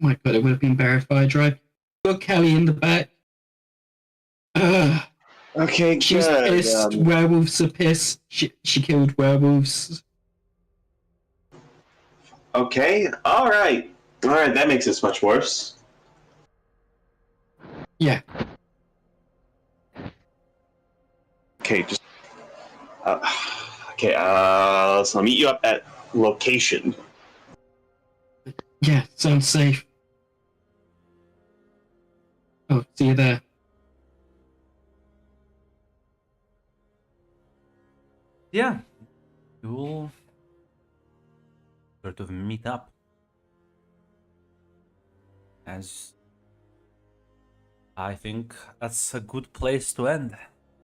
My God, it would have been verified, right? Got Callie in the back. Okay, She's good. pissed. Werewolves are pissed. She killed werewolves. Okay. All right. That makes this much worse. Yeah. Okay. Just. Okay. So I'll meet you up at location. Yeah, sounds safe. Oh, see you there. Yeah, you'll sort of meet up as I think that's a good place to end.